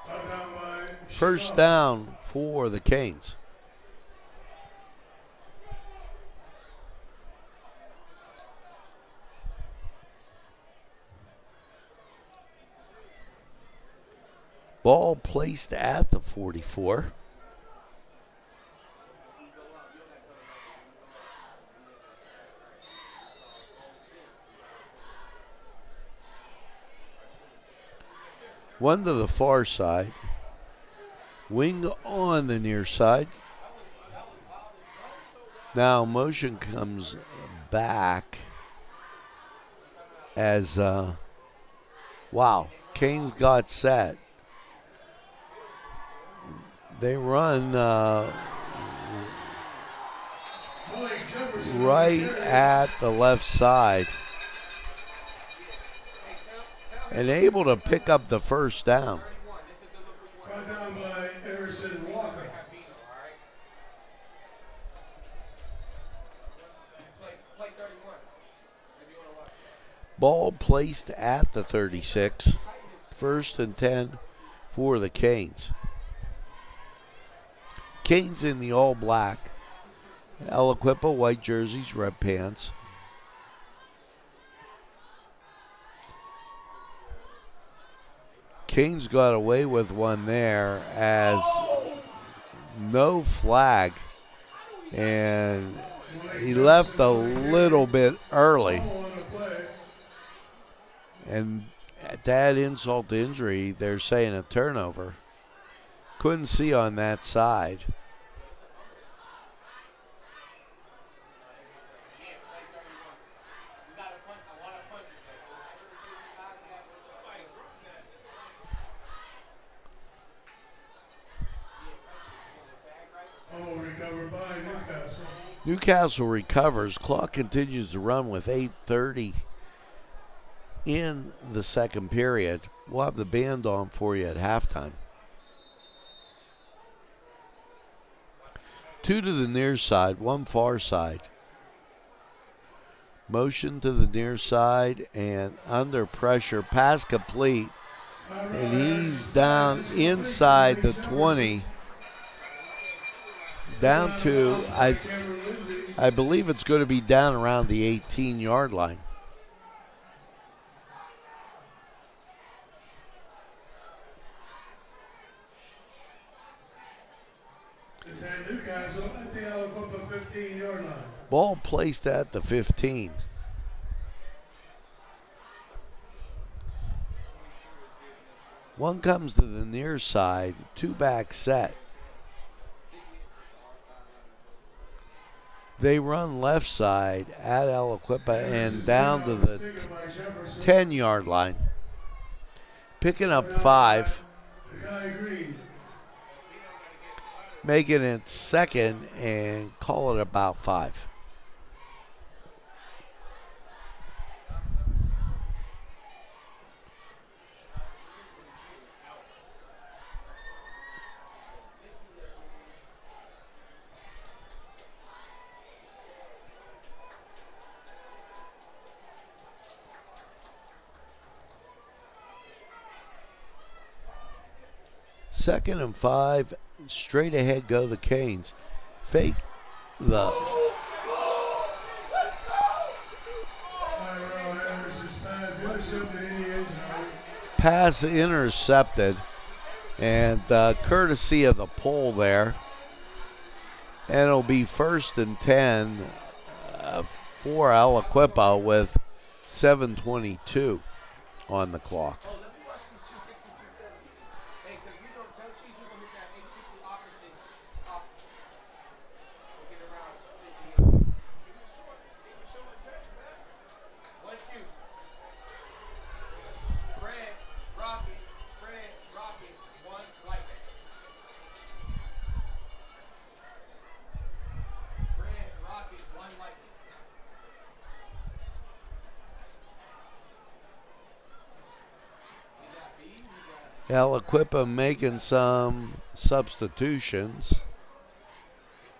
Brought down by First Chicago. down for the Canes. Ball placed at the 44. One to the far side. Wing on the near side. Now motion comes back as, wow, Canes got set. They run right at the left side and able to pick up the first down. Brought down by Emerson Walker. Ball placed at the 36. First and 10 for the Canes. Canes in the all black. ALIQUIPPA white jerseys, red pants. Canes got away with one there as no flag, and he left a little bit early. And to add insult to injury, they're saying a turnover. Couldn't see on that side. Recovered by Newcastle. Newcastle recovers. Clock continues to run with 8:30 in the second period. We'll have the band on for you at halftime. 2 to the near side, 1 far side. Motion to the near side and under pressure. Pass complete. And he's down inside the 20. Down to, I believe it's going to be down around the 18-yard line. It's at Newcastle at the ALIQUIPPA 15-yard line. Ball placed at the 15. One comes to the near side, 2-back set. They run left side at ALIQUIPPA and down to the 10-yard line. Picking up 5. Making it second and call it about 5. Second and 5, straight ahead go the Canes. Fake the pass intercepted, and courtesy of the pole there. And it'll be first and 10 for ALIQUIPPA with 7:22 on the clock. ALIQUIPPA making some substitutions.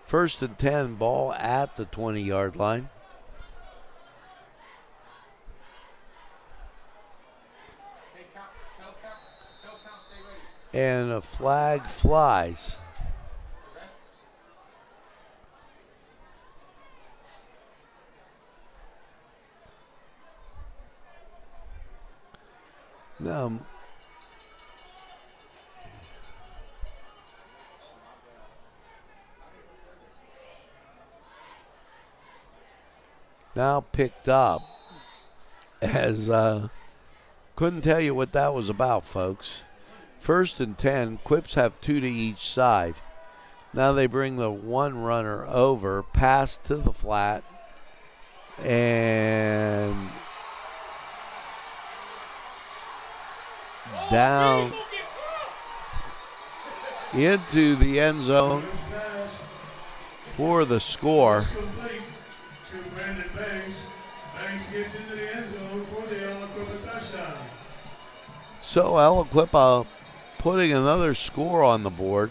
1st and 10, ball at the 20-yard line. And a flag flies. Now picked up as couldn't tell you what that was about, folks. 1st and 10, Quips have 2 to each side. Now they bring the one runner over, pass to the flat, and down into the end zone for the score. Banks gets into the end zone for the ALIQUIPPA touchdown. So ALIQUIPPA putting another score on the board.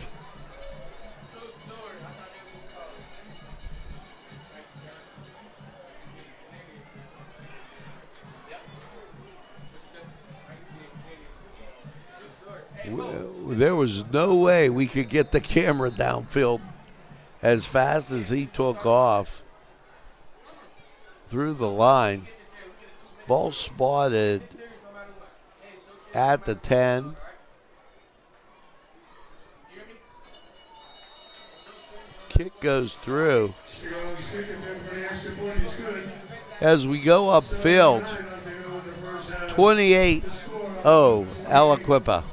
There was no way we could get the camera downfield as fast as he took off through the line. Ball spotted at the 10. Kick goes through. As we go upfield, 28-0 ALIQUIPPA.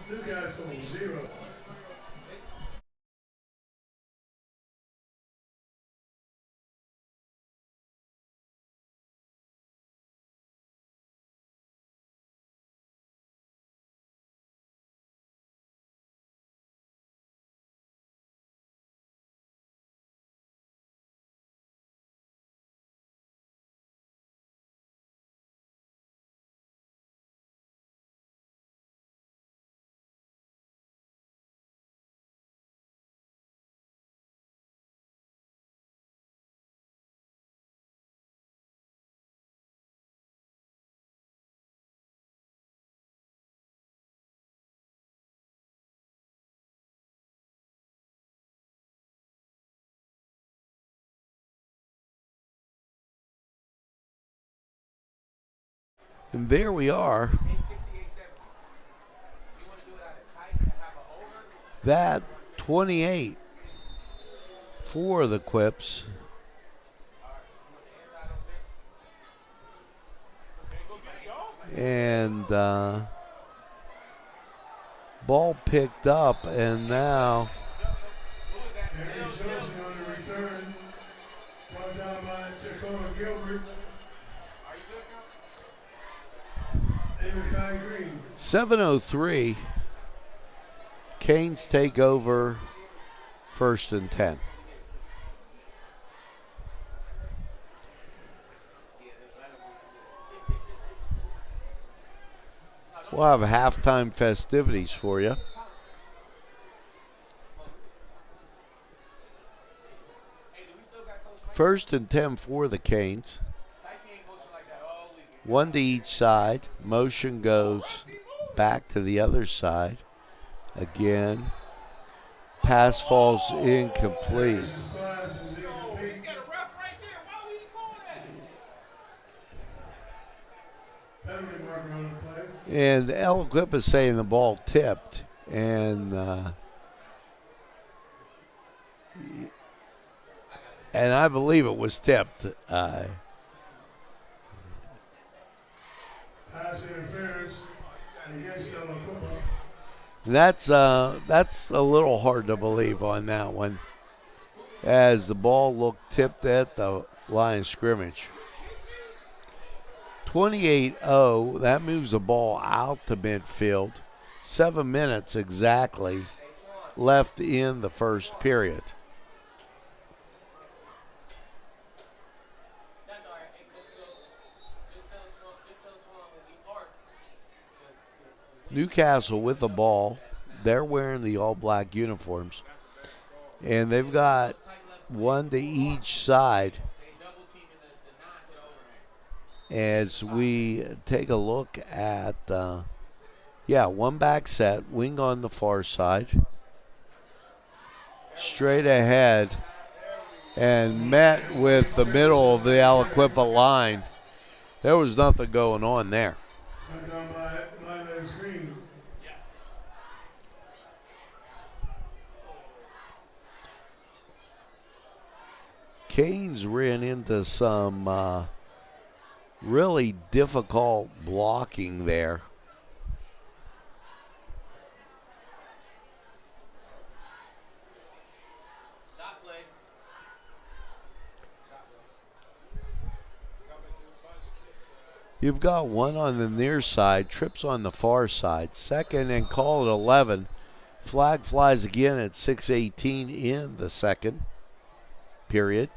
And there we are. That 28 for the Quips. And ball picked up, and now on the return. Brought down by Tacoma Gilbert. 7:03. Canes take over 1st and 10. We'll have halftime festivities for you. First and 10 for the Canes. 1 to each side. Motion goes back to the other side. Again. Pass falls incomplete. And ALIQUIPPA is saying the ball tipped. And I believe it was tipped. Pass interference against ALIQUIPPA. That's a little hard to believe on that one, as the ball looked tipped at the line of scrimmage. 28-0, that moves the ball out to midfield. 7 minutes exactly left in the first period. Newcastle with the ball. They're wearing the all-black uniforms. And they've got one to each side. As we take a look at, one back set, wing on the far side. Straight ahead and met with the middle of the ALIQUIPPA line. There was nothing going on there. Canes ran into some really difficult blocking there. You've got one on the near side, trips on the far side. Second and call at 11. Flag flies again at 6:18 in the second period.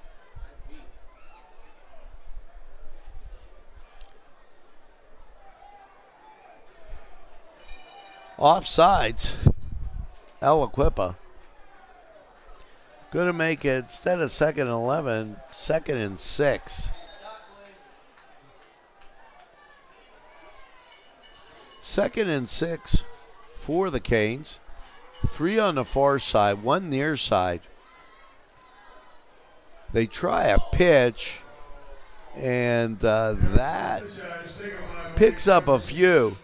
Offsides, ALIQUIPPA. Going to make it, instead of second and 11, second and 6. Second and 6 for the Canes. 3 on the far side, 1 near side. They try a pitch, and that picks up a few.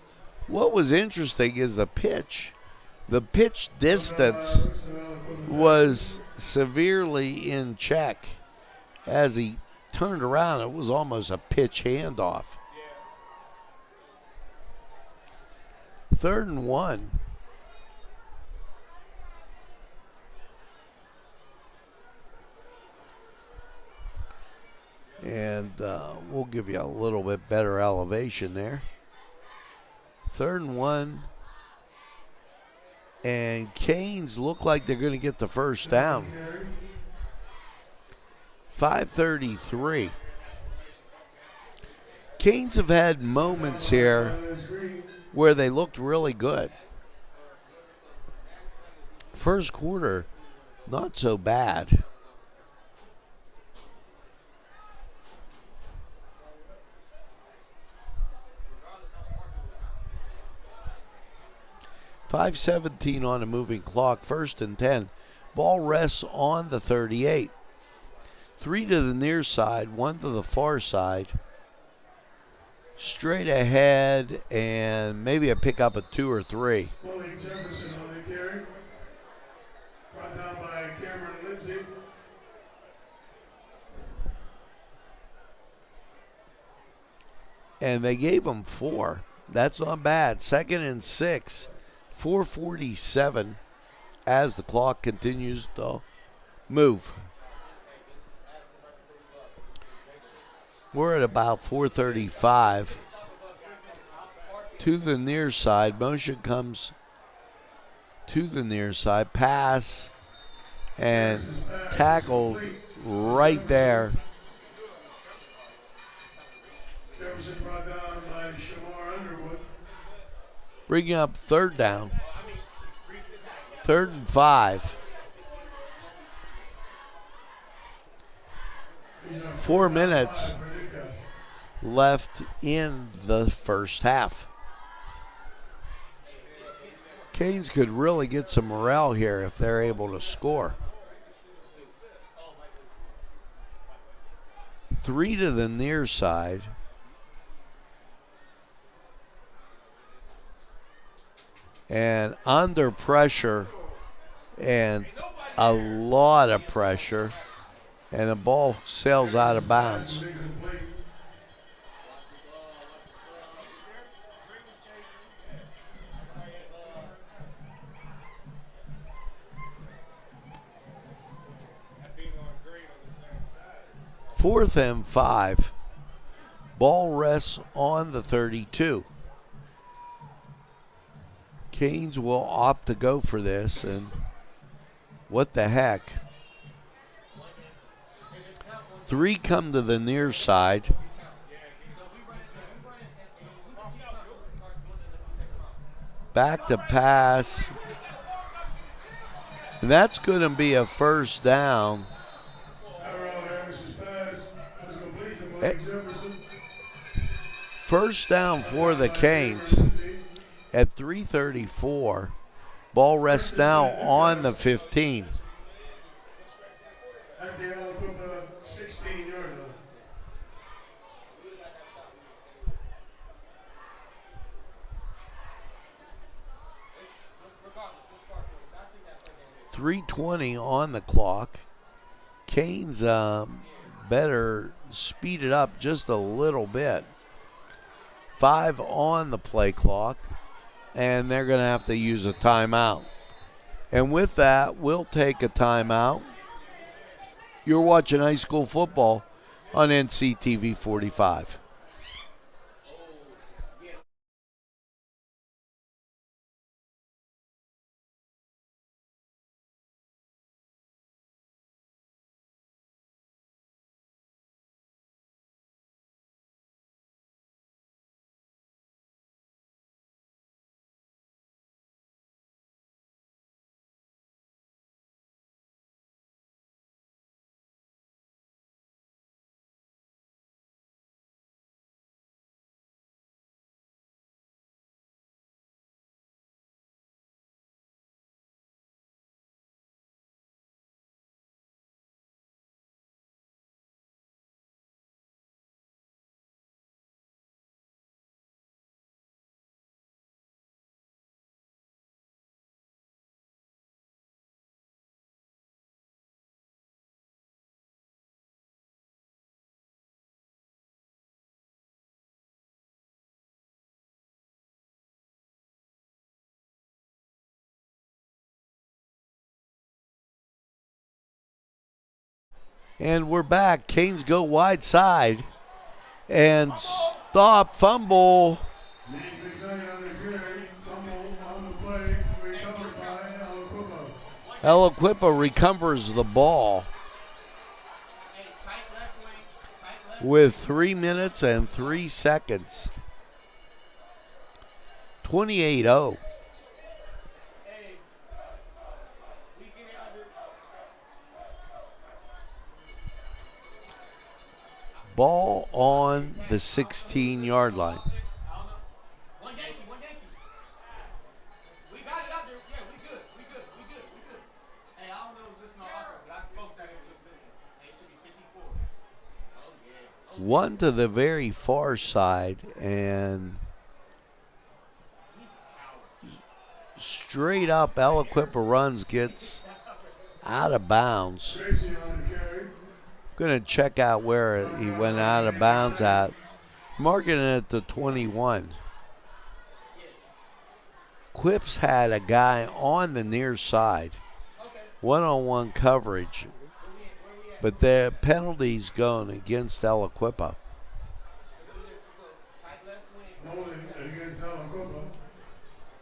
What was interesting is the pitch. The pitch distance was severely in check. As he turned around, it was almost a pitch handoff. 3rd and 1. And we'll give you a little bit better elevation there. 3rd and 1. And Canes look like they're going to get the first down. 5:33. Canes have had moments here where they looked really good. First quarter, not so bad. .5:17 on a moving clock, 1st and 10. Ball rests on the 38. 3 to the near side, 1 to the far side. Straight ahead, and maybe a pickup of 2 or 3. Willie Jefferson on the carry. Brought down by Cameron Lindsay. And they gave him 4. That's not bad. 2nd and 6. 4:47 as the clock continues to move. We're at about 4:35. To the near side. Motion comes to the near side. Pass and tackled right there. Jefferson brought down by Shamar Underwood. Bringing up 3rd down. 3rd and 5. 4 minutes left in the first half. Canes could really get some morale here if they're able to score. 3 to the near side. And under pressure, and a lot of pressure, and the ball sails out of bounds. Fourth and 5. Ball rests on the 32. Canes will opt to go for this, and what the heck. 3 come to the near side. Back to pass. And that's going to be a first down. First down for the Canes at 3:34. Ball rests now on the 15. At the ALIQUIPPA 16-yard line. 3:20 on the clock. Canes better speed it up just a little bit. 5 on the play clock, and they're going to have to use a timeout. And with that, we'll take a timeout. You're watching high school football on NCTV45. And we're back. Canes go wide side and stop, fumble. ALIQUIPPA recovers the ball with 3 minutes and 3 seconds. 28-0. Ball on the 16-yard line. One to the very far side, and straight up ALIQUIPPA runs, gets out of bounds. Going to check out where he went out of bounds at. Marking it at the 21. Quips had a guy on the near side. One-on-one coverage. But the penalty's going against ALIQUIPPA.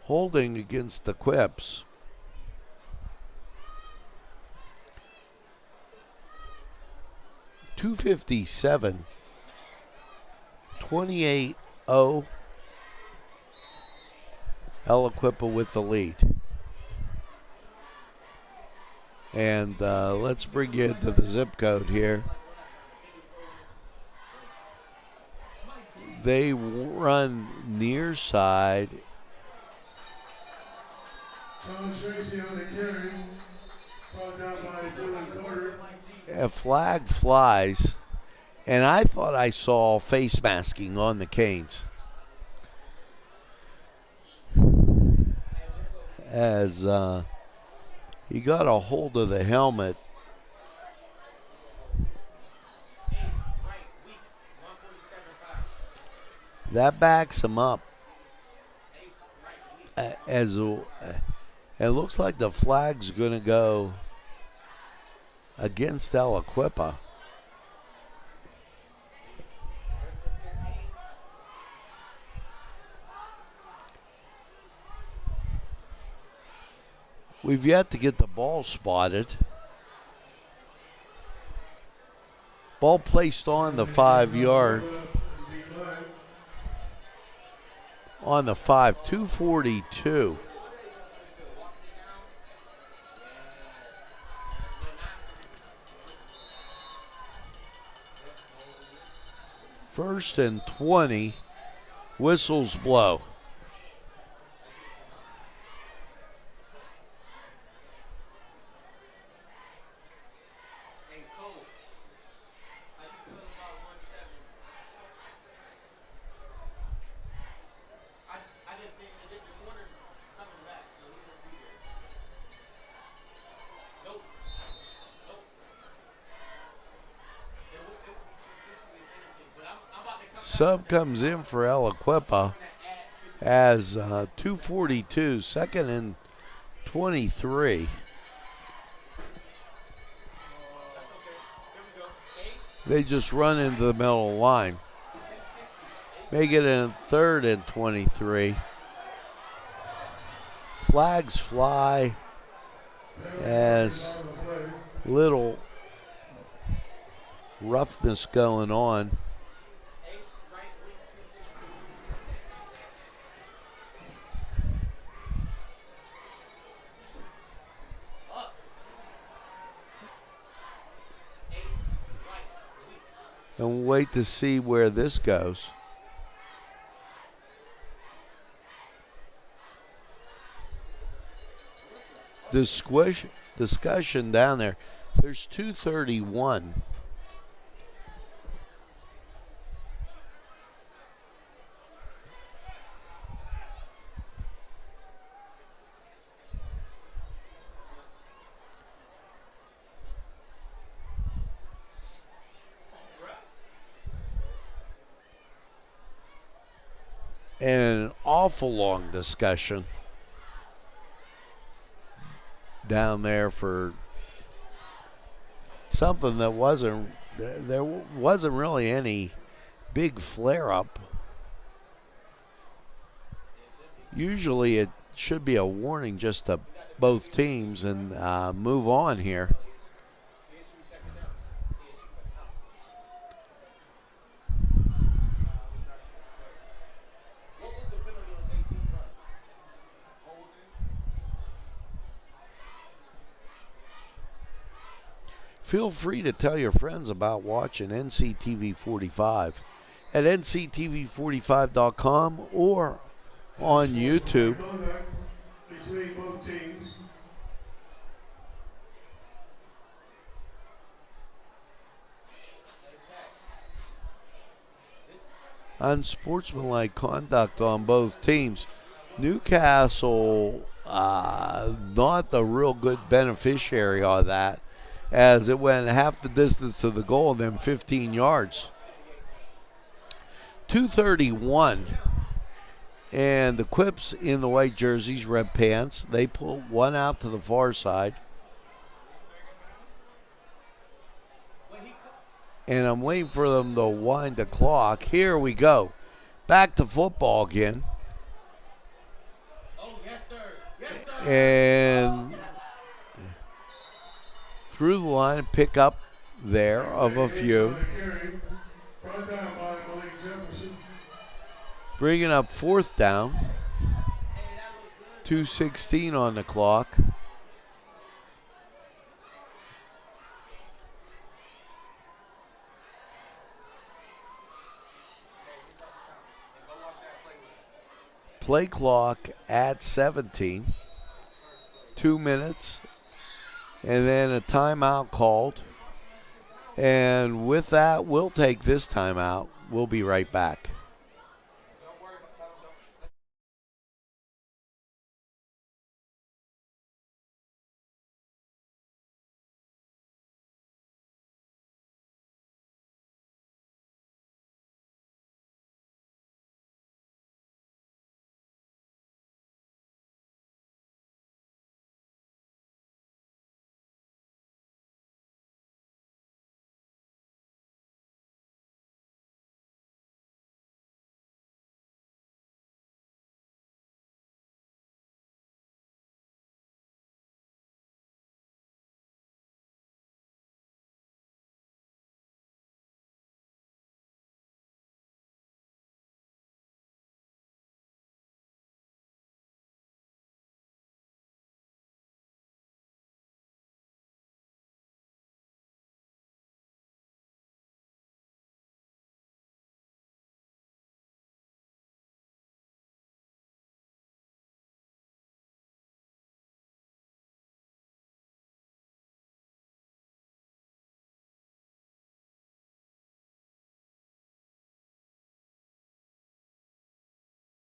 Holding against the Quips. .257, 28-0. ALIQUIPPA with the lead. And let's bring you into the zip code here. They run near side. A flag flies, and I thought I saw face masking on the Canes as he got a hold of the helmet. That backs him up. As it looks like the flag's going to go against ALIQUIPPA. We've yet to get the ball spotted. Ball placed on the 5-yard. on the 5, 2:42. First and 20, whistles blow. Sub comes in for ALIQUIPPA as 2:42, second and 23. They just run into the middle of the line. Make it in third and 23. Flags fly as little roughness going on. And we'll wait to see where this goes. The discussion down there. There's 2:31. And an awful long discussion down there for something that there wasn't really any big flare up. Usually it should be a warning just to both teams and move on here. Feel free to tell your friends about watching NCTV45 at nctv45.com or on YouTube. Between both teams. Unsportsmanlike conduct on both teams. Newcastle not the real good beneficiary of that, as it went half the distance to the goal and then 15 yards. 2:31, and the Quips in the white jerseys, red pants, they pull one out to the far side. And I'm waiting for them to wind the clock. Here we go. Back to football again. And through the line, pick up there of a few. Bringing up fourth down. 2:16 on the clock. Play clock at 17. 2 minutes. And then a timeout called. And with that, we'll take this timeout. We'll be right back.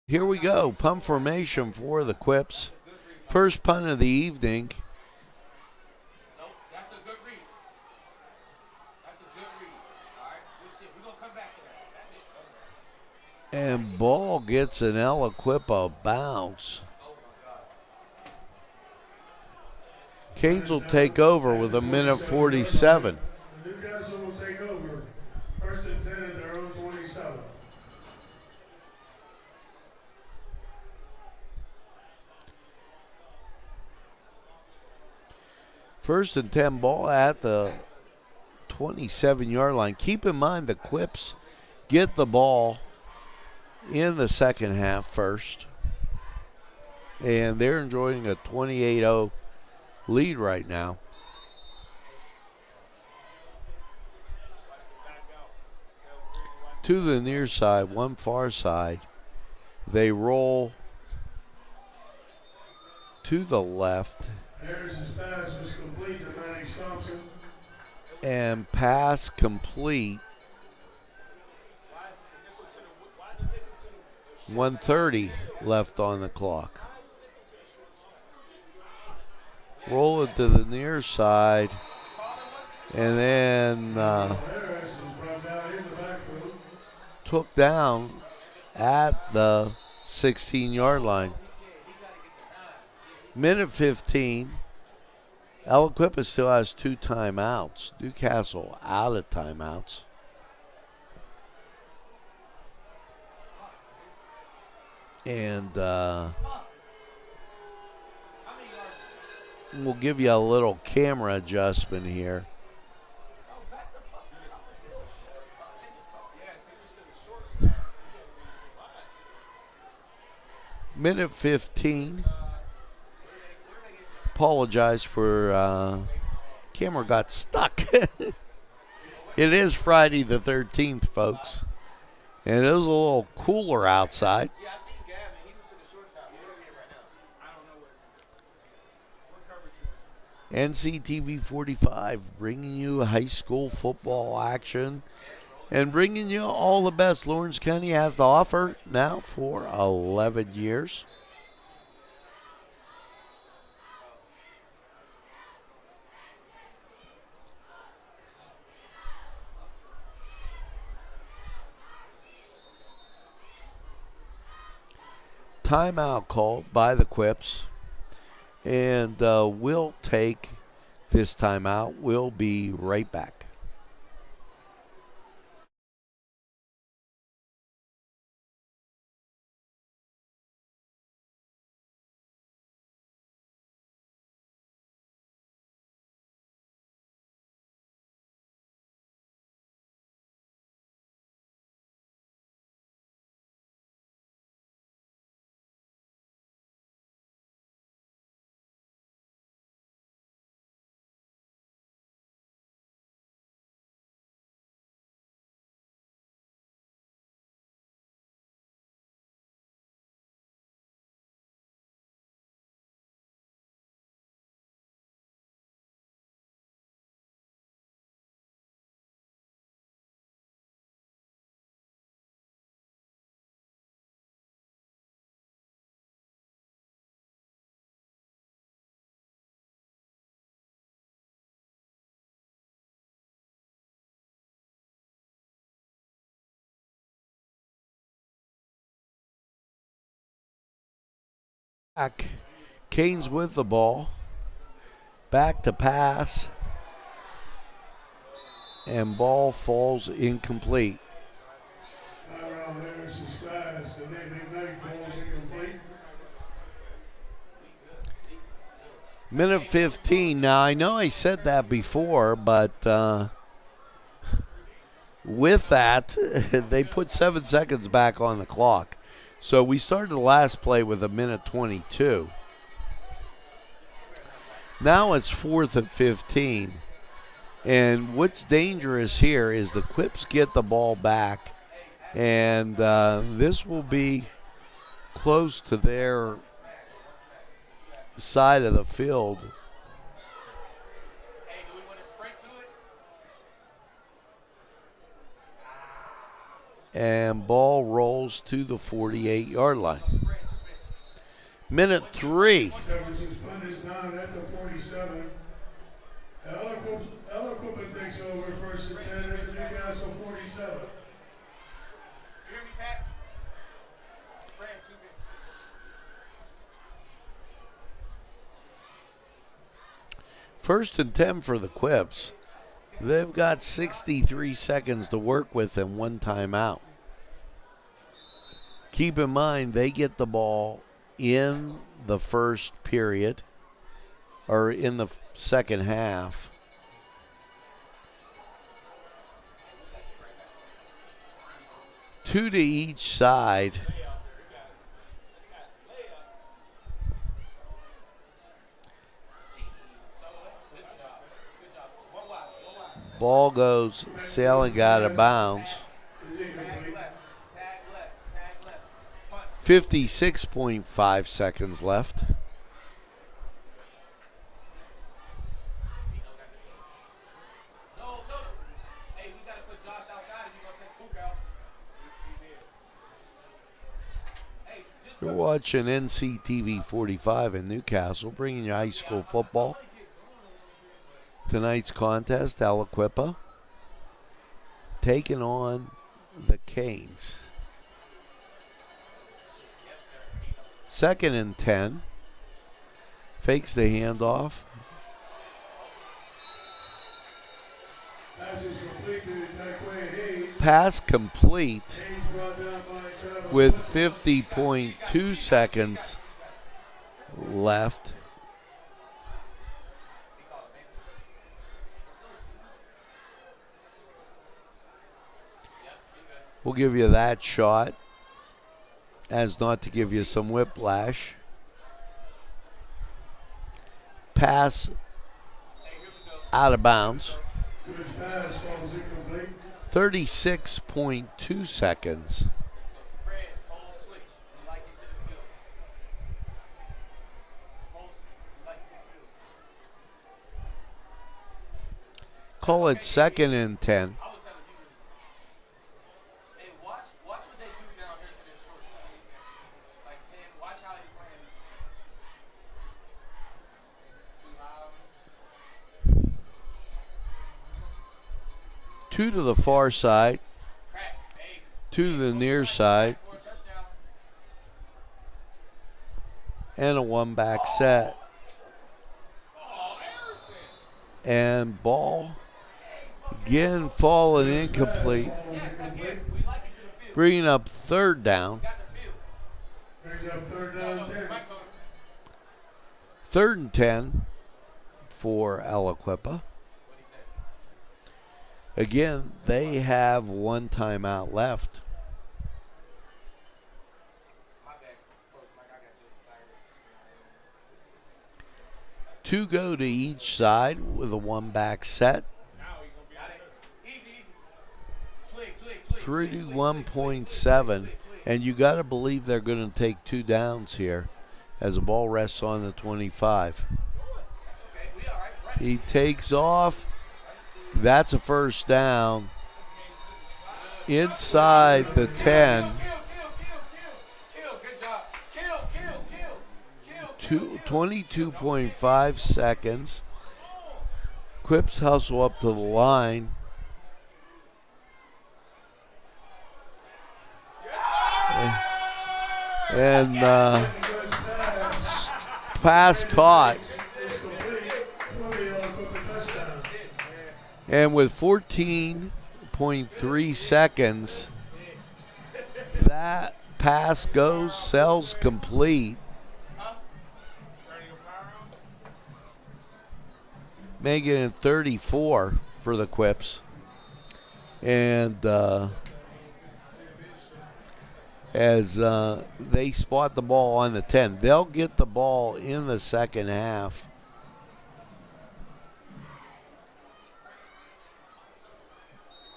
Here we go. Punt formation for the Quips. First punt of the evening. That's a good read. That's a good read. All right, good shit. We're going to come back to that. And ball gets an ALIQUIPPA bounce. Canes will take over with 1:47. Newcastle will take over. First and 10 at their own 27. First and 10, ball at the 27-yard line. Keep in mind the Quips get the ball in the second half first. And they're enjoying a 28-0 lead right now. To the near side, one far side. They roll to the left. Harris's pass was complete to Manny Thompson. And pass complete. 1:30 left on the clock. Roll it to the near side. And then Harris was brought down in the backfield. took down at the 16-yard line. Minute 15. ALIQUIPPA still has 2 timeouts. Newcastle out of timeouts. And we'll give you a little camera adjustment here. Minute 15. Apologize for camera got stuck. It is Friday the 13th, folks. And it is a little cooler outside. Yeah, I seen Gavin. He was to the short side. Where are we at right now? I don't know what NCTV45 bringing you high school football action and bringing you all the best Lawrence County has to offer now for 11 years. Timeout called by the Quips, and we'll take this timeout. We'll be right back. Back. Canes with the ball. Back to pass. And ball falls incomplete. Around Harris's pass, the big falls incomplete. Minute 15. Now, I know I said that before, but with that, they put 7 seconds back on the clock. So we started the last play with 1:22. Now it's 4th and 15. And what's dangerous here is the Quips get the ball back, and this will be close to their side of the field. Hey, do we want to sprint to it? And ball rolls to the 48-yard line. Minute 3. Jefferson's punt is down at the 47. ALIQUIPPA takes over first and 10 at the Newcastle 47. You hear me, Pat? Brand, 2 minutes. First and 10 for the Quips. They've got 63 seconds to work with and 1 timeout. Keep in mind, they get the ball in the first period, or in the second half. Two to each side. Ball goes sailing out of bounds. 56.5 seconds left. Hey, we gotta put Josh outside if you're gonna take Book out. Hey, just You're watching NCTV45 in Newcastle, bringing you high school football. Tonight's contest, ALIQUIPPA taking on the Canes. Second and 10. Fakes the handoff. Pass complete with 50.2 seconds left. We'll give you that shot as not to give you some whiplash. Pass out of bounds. 36.2 seconds. Call it second and 10. Two to the far side, two to the near side, and a 1-back set. And ball again falling incomplete, bringing up third down. Third and 10 for ALIQUIPPA. Again, they have 1 timeout left. Two go to each side with a 1-back set. 31.7, and you got to believe they're going to take 2 downs here as the ball rests on the 25. He takes off. That's a first down inside the 10. 22.5 seconds. Quips hustle up to the line. And pass caught. And with 14.3 seconds, that pass sails complete. Making it 34 for the Quips. And as they spot the ball on the 10, they'll get the ball in the second half.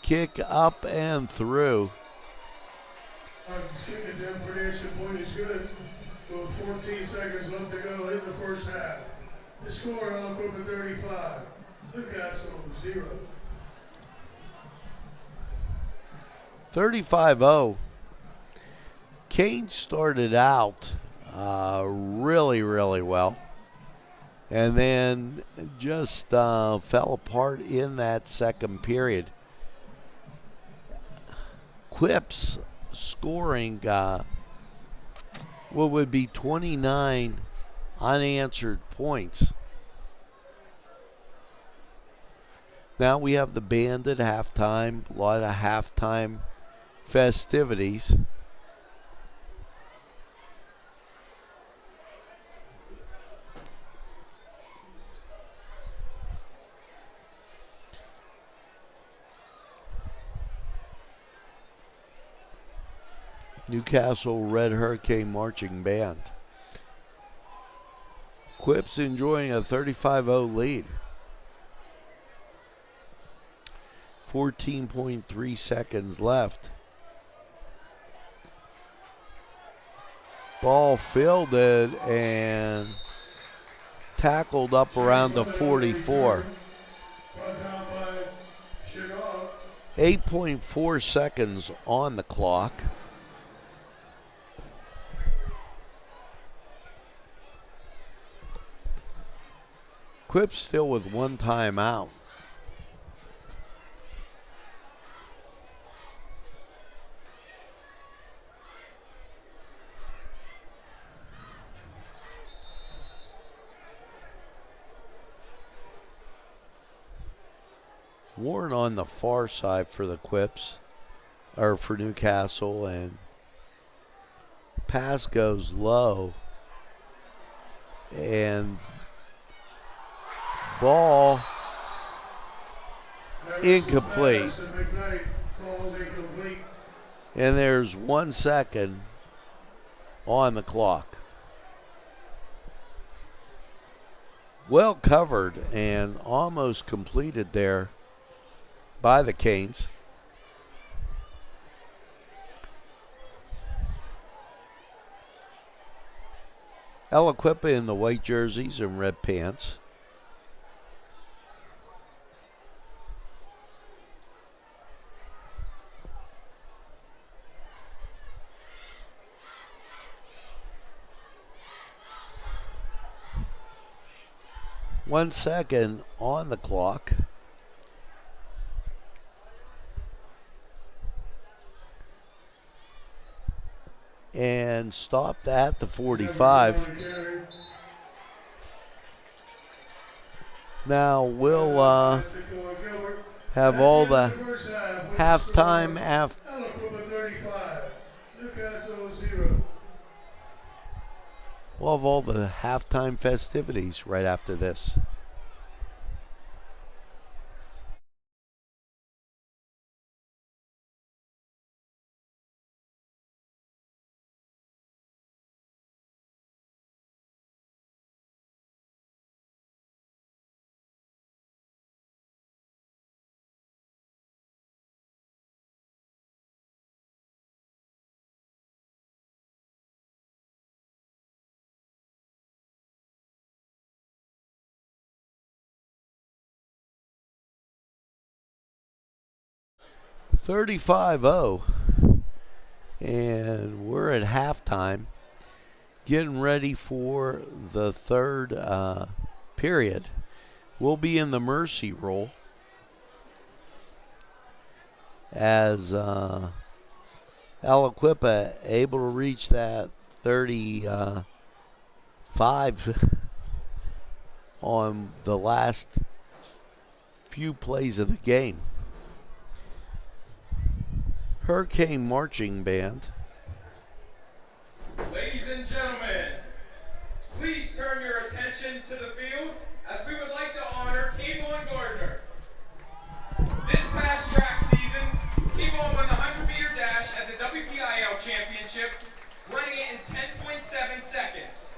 Kick up and through. Skipping down prediction point is good. With 14 seconds left to go in the first half. The score, ALIQUIPPA 35, Newcastle 0. 35-0. Kane started out really, really well, and then just fell apart in that second period. Quips scoring what would be 29 unanswered points. Now we have the band at halftime, a lot of halftime festivities. Newcastle Red Hurricane Marching Band. Quips enjoying a 35-0 lead. 14.3 seconds left. Ball fielded and tackled up around the 44. 8.4 seconds on the clock. Quips still with one timeout. Warren on the far side for the Quips, or for Newcastle, and pass goes low, and ball incomplete. And there's 1 second on the clock. Well covered and almost completed there by the Canes. ALIQUIPPA in the white jerseys and red pants. One second on the clock. And stopped at the 45. Now we'll have all the halftime after. We'll have all the halftime festivities right after this. $35-0, and we're at halftime, getting ready for the third period. We'll be in the mercy roll as ALIQUIPPA able to reach that 35 on the last few plays of the game. Hurricane Marching Band. Ladies and gentlemen, please turn your attention to the field as we would like to honor Kayvon Gardner. This past track season, Kayvon won the 100-meter dash at the WPIL Championship, running it in 10.7 seconds.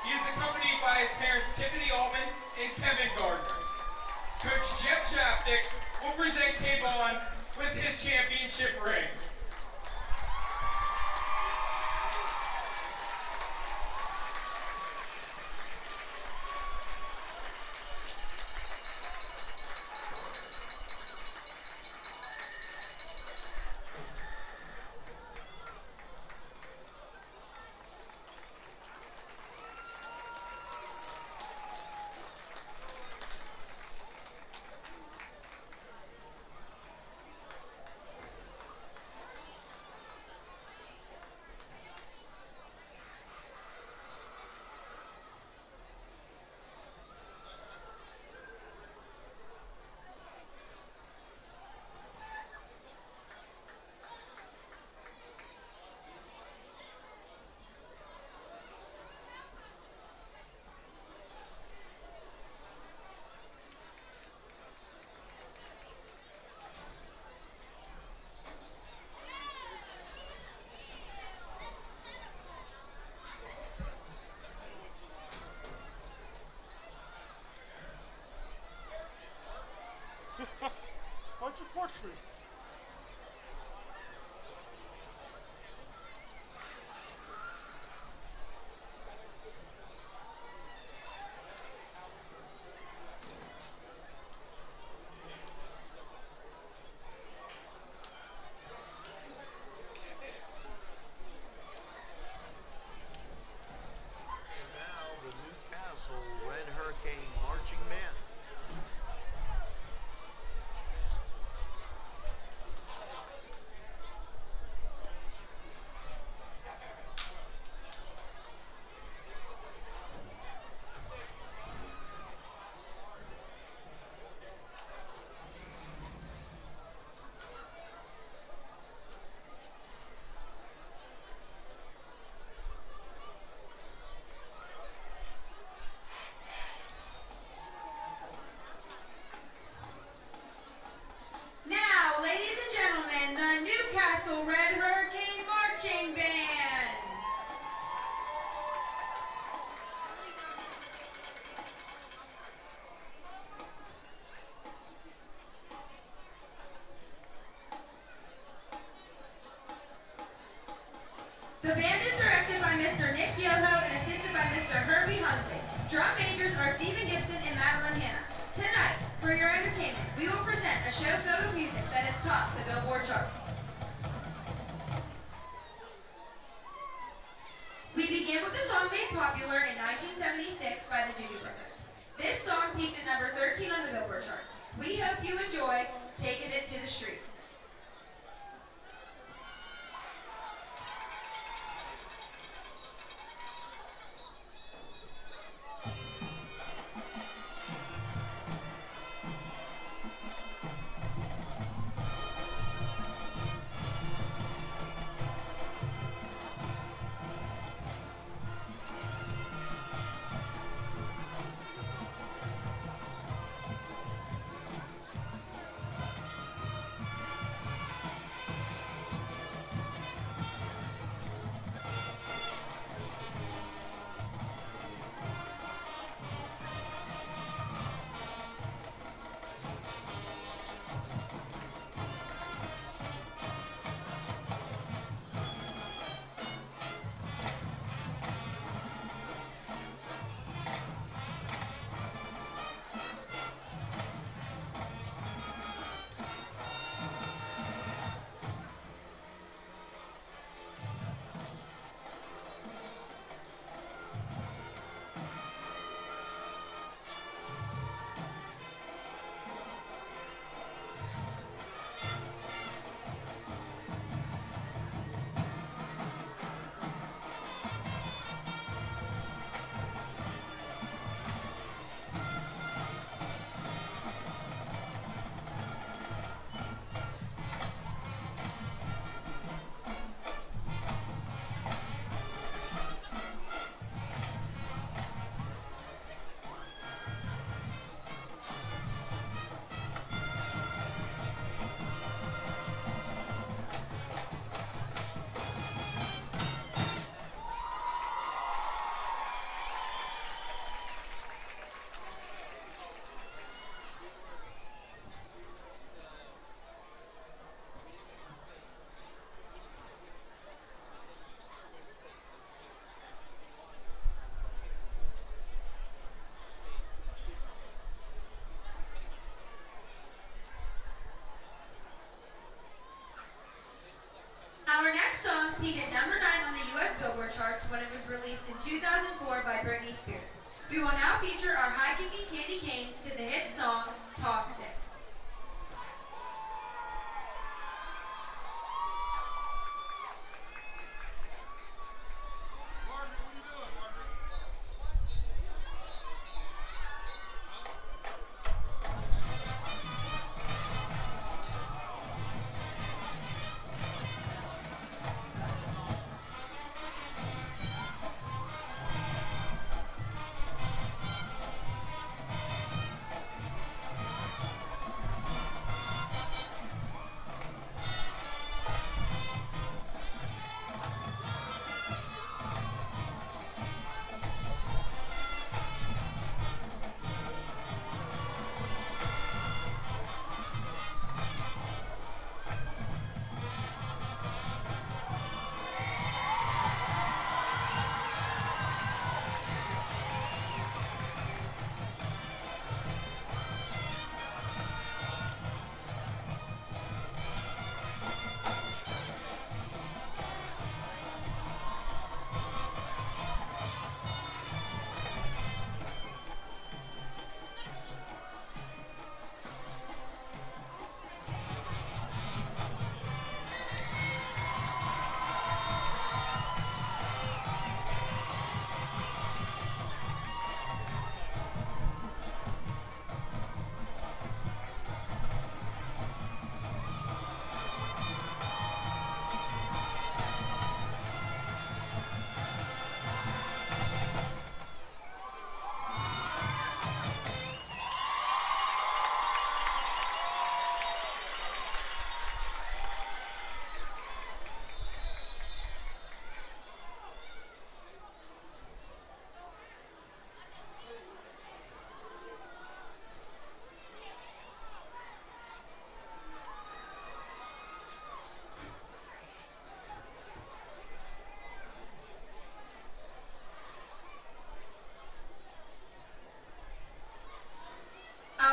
He is accompanied by his parents Tiffany Altman and Kevin Gardner. Coach Jeff Shaftick will present Kayvon with his championship ring. Fourth Street. And now the Newcastle Red Hurricane Marching Band. Now, ladies and gentlemen, the Newcastle Red Hurricane Marching Band. The band is directed by Mr. Nick Yoho and assisted by Mr. Herbie Huntley. Drum majors are Stephen Gibson and Madeline Hanna. Tonight, for your entertainment, we will present a show filled with music that has topped the Billboard charts. We begin with a song made popular in 1976 by the Doobie Brothers. This song peaked at number 13 on the Billboard charts. We hope you enjoy Taking It to the Streets. Our next song peaked at number 9 on the U.S. Billboard charts when it was released in 2004 by Britney Spears. We will now feature our high-kicking candy canes to the hit song, Toxic.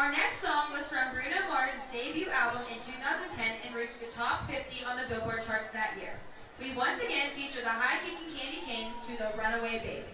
Our next song was from Bruno Mars' debut album in 2010 and reached the top 50 on the Billboard charts that year. We once again feature the high-kicking Candy Canes to the Runaway Baby.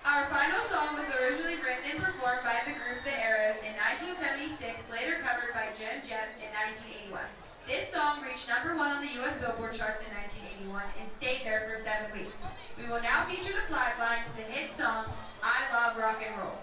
Our final song was originally written and performed by the group The Arrows in 1976, later covered by Joan Jett in 1981. This song reached #1 on the U.S. Billboard charts in 1981 and stayed there for 7 weeks. We will now feature the flag line to the hit song, I Love Rock and Roll.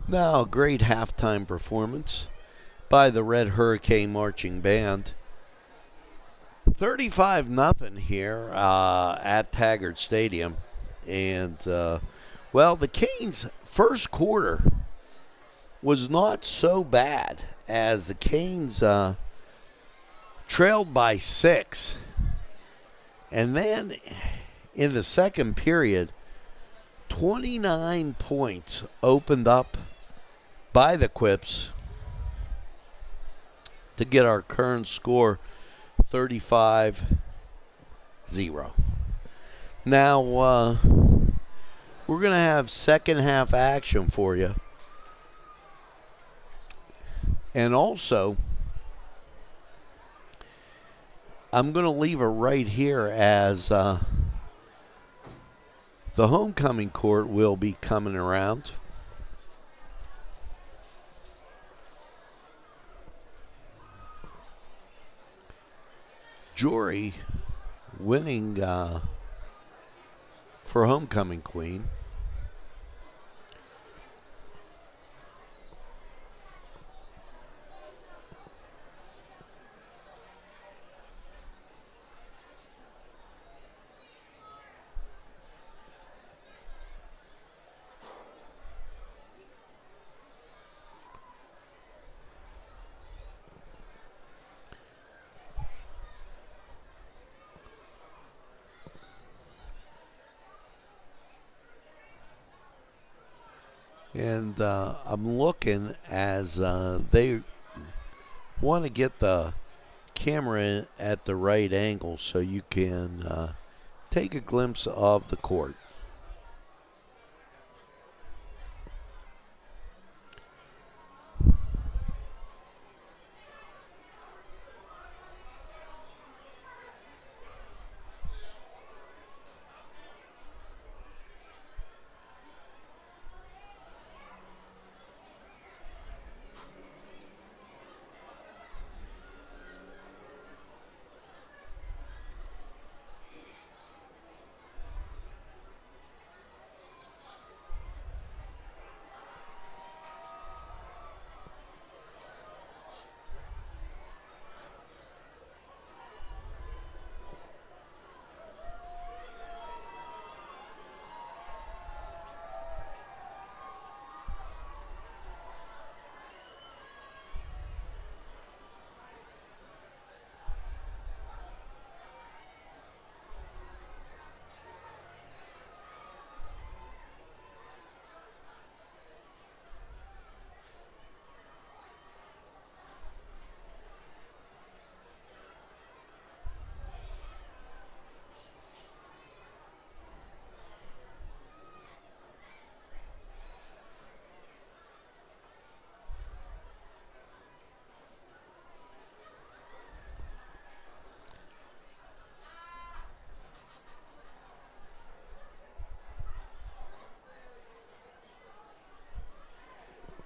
Now, a great halftime performance by the Red Hurricane Marching Band. 35-0 here at Taggart Stadium. And, well, the Canes' first quarter was not so bad, as the Canes trailed by 6. And then in the second period, 29 points opened up by the Quips to get our current score 35-0. Now, we're going to have second half action for you. And also, I'm going to leave it right here, as the homecoming court will be coming around. Jory winning for homecoming queen. And I'm looking as they want to get the camera at the right angle so you can take a glimpse of the court.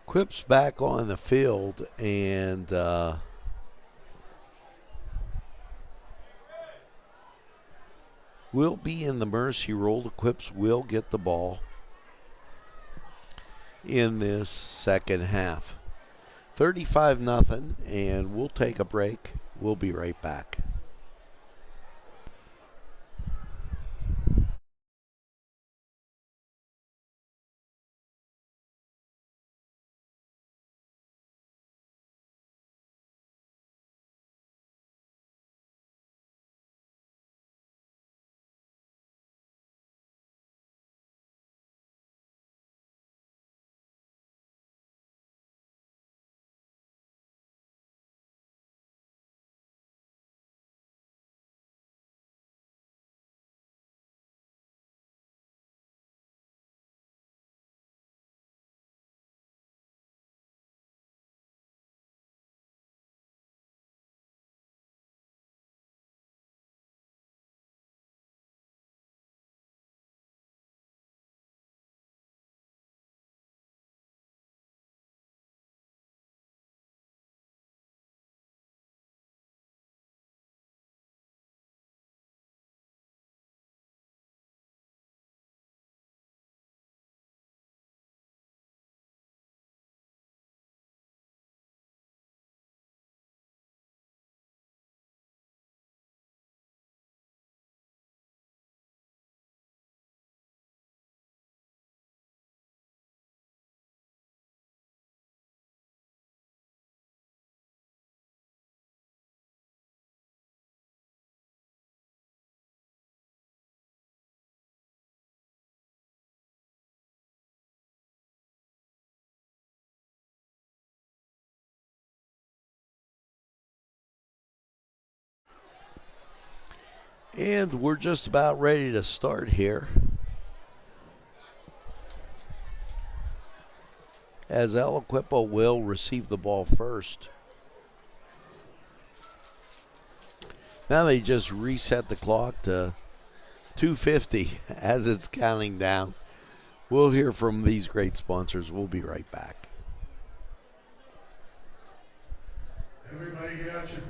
Quip's back on the field, and will be in the mercy roll. The Quips will get the ball in this second half. 35-0, and we'll take a break. We'll be right back. And we're just about ready to start here, as ALIQUIPPA will receive the ball first. Now they just reset the clock to 2:50 as it's counting down. We'll hear from these great sponsors. We'll be right back. Everybody get out your...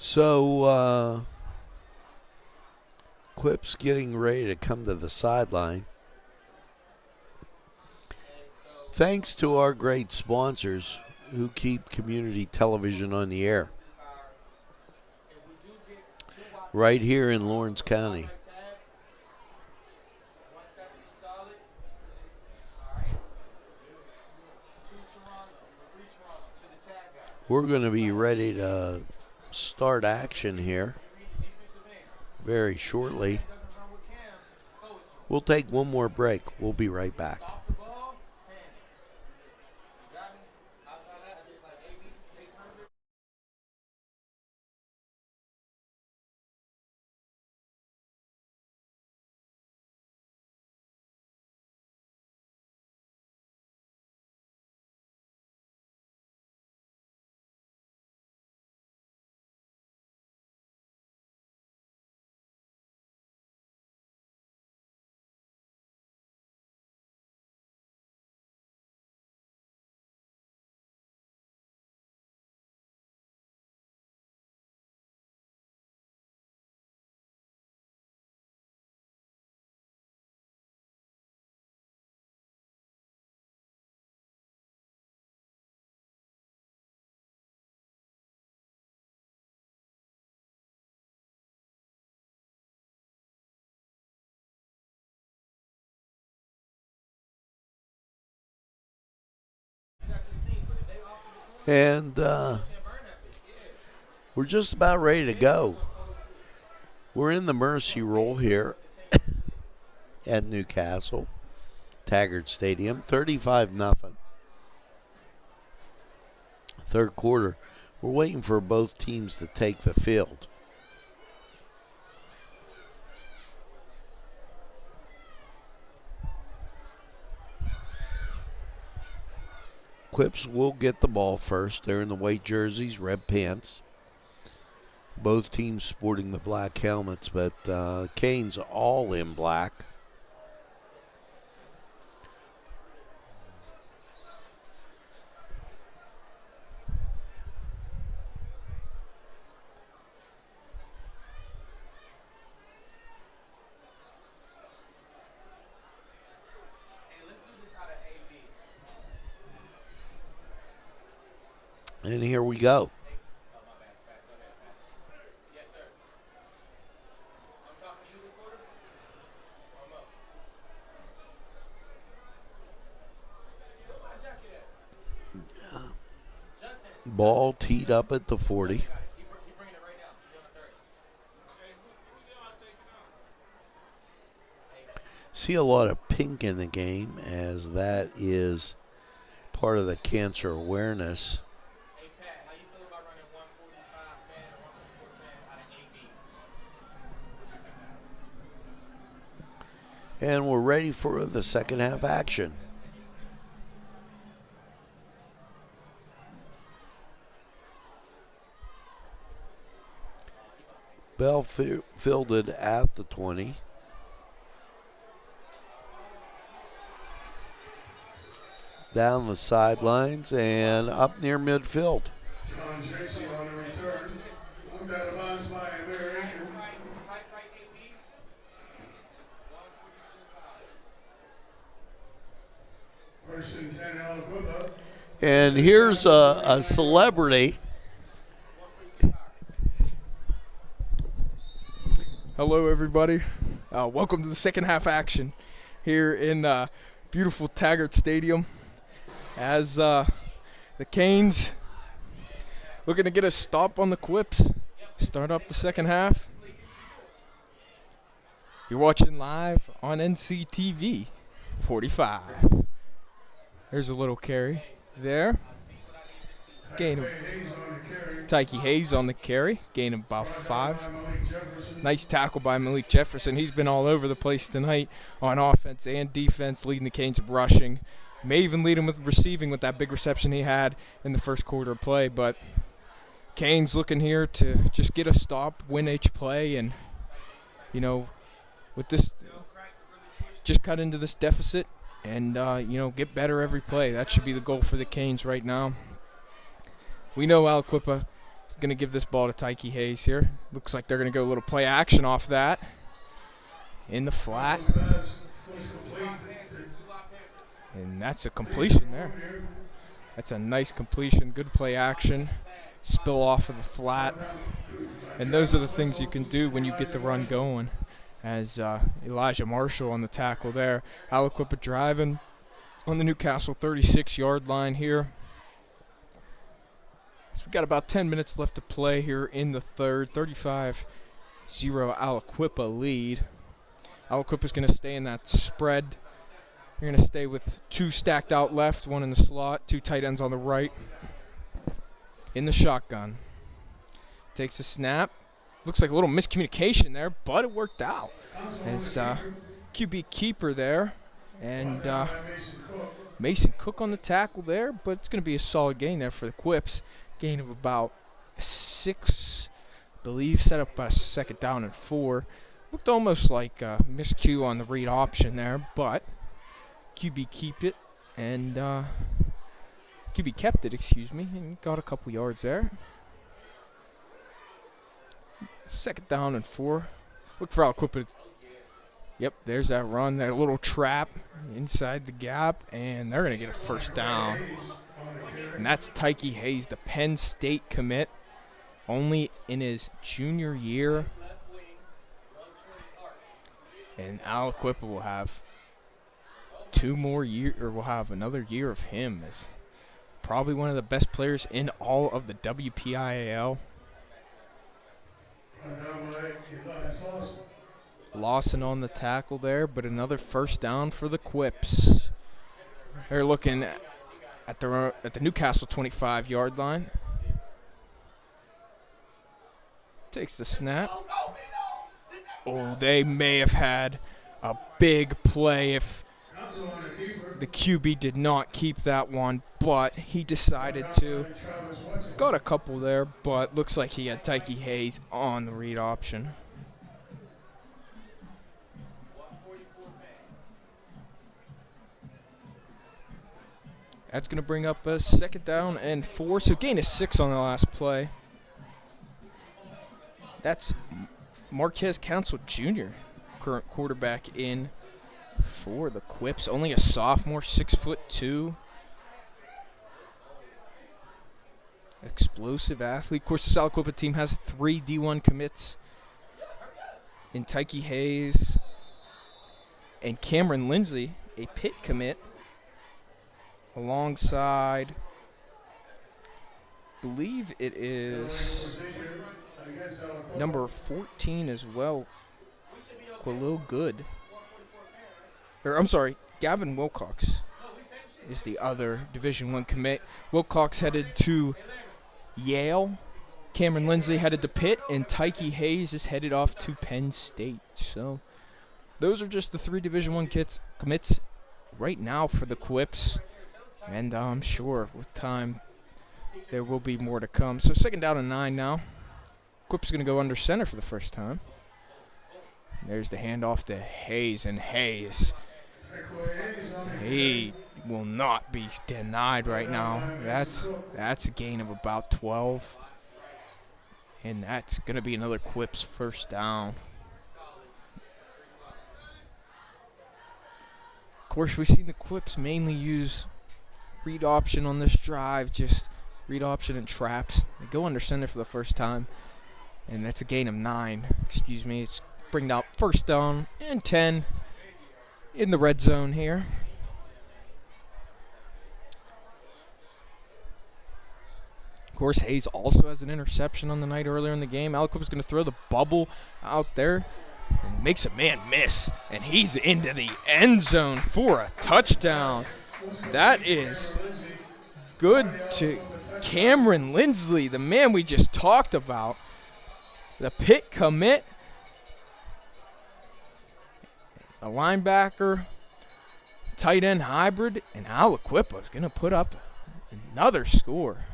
So, Quip's getting ready to come to the sideline. Thanks to our great sponsors who keep community television on the air right here in Lawrence County. We're going to be ready to start action here very shortly. We'll take one more break. We'll be right back. And we're just about ready to go. We're in the Mercy Roll here at Newcastle Taggart Stadium, 35-0. Third quarter. We're waiting for both teams to take the field. Quips will get the ball first. They're in the white jerseys, red pants. Both teams sporting the black helmets, but Kane's all in black. And here we go. Ball teed up at the 40. See a lot of pink in the game, as that is part of the cancer awareness. And we're ready for the second half action. Bell fielded at the 20. Down the sidelines and up near midfield. John Tracy on the return. Looked out of bounds by Mary. Person 10, ALIQUIPPA. And here's a celebrity. Hello, everybody. Welcome to the second half action here in beautiful Taggart Stadium. As the Canes looking to get a stop on the Quips, start up the second half. You're watching live on NCTV45. There's a little carry there. Gain of Tyke Hayes on the carry, gain of about 5. Nice tackle by Malik Jefferson. He's been all over the place tonight on offense and defense, leading the Canes rushing. May even lead him with receiving with that big reception he had in the first quarter of play. But Canes looking here to just get a stop, win each play, and, you know, with this, just cut into this deficit and, you know, get better every play. That should be the goal for the Canes right now. We know ALIQUIPPA is going to give this ball to Tyke Hayes here. Looks like they're going to go a little play action off that in the flat. And that's a completion there. That's a nice completion. Good play action. Spill off of the flat. And those are the things you can do when you get the run going. As Elijah Marshall on the tackle there. ALIQUIPPA driving on the Newcastle 36-yard line here. So we've got about 10 minutes left to play here in the third. 35-0 ALIQUIPPA lead. ALIQUIPPA's going to stay in that spread. You're going to stay with 2 stacked out left, 1 in the slot, 2 tight ends on the right. In the shotgun. Takes a snap. Looks like a little miscommunication there, but it worked out. As QB keeper there. And Mason Cook on the tackle there, but it's going to be a solid gain there for the Quips. Gain of about 6, I believe, set up by a second down and 4. Looked almost like a miscue on the read option there, but QB keep it, and QB kept it, excuse me, and got a couple yards there. Second down and 4. Look for ALIQUIPPA. Yep, there's that run, that little trap inside the gap, and they're going to get a first down. And that's Tyke Hayes, the Penn State commit, only in his junior year. And ALIQUIPPA will have 2 more years, or will have another year of him as probably one of the best players in all of the WPIAL. Lawson on the tackle there, but another first down for the Quips. They're looking at the Newcastle 25-yard line. Takes the snap. Oh, they may have had a big play if the QB did not keep that one, but he decided to. Got a couple there, but looks like he had Tyke Hayes on the read option. That's going to bring up a second down and 4, so gain of 6 on the last play. That's Marquez Council Jr., current quarterback in for the Quips. Only a sophomore, 6'2". Explosive athlete. Of course, this ALIQUIPPA team has 3 D1 commits in Tyke Hayes and Cameron Lindsley, a Pitt commit, alongside, I believe it is number 14 as well, Quilil Good. Or I'm sorry, Gavin Wilcox is the other Division I commit. Wilcox headed to Yale, Cameron Lindsley headed to Pitt, and Tyke Hayes is headed off to Penn State. So those are just the 3 Division I commits right now for the Quips. And I'm sure with time there will be more to come. So 2nd down and 9 now. Quips going to go under center for the first time. There's the handoff to Hayes, and Hayes, he will not be denied right now. That's a gain of about 12. And that's going to be another Quips first down. Of course, we've seen the Quips mainly use read option on this drive, just read option and traps. They go under center for the first time, and that's a gain of 9. Excuse me. It's bring out first down and 10 in the red zone here. Of course, Hayes also has an interception on the night earlier in the game. ALIQUIPPA is going to throw the bubble out there and makes a man miss, and he's into the end zone for a touchdown. That is good to Cameron Lindsley, the man we just talked about. The Pitt commit, a linebacker, tight end hybrid, and ALIQUIPPA is going to put up another score.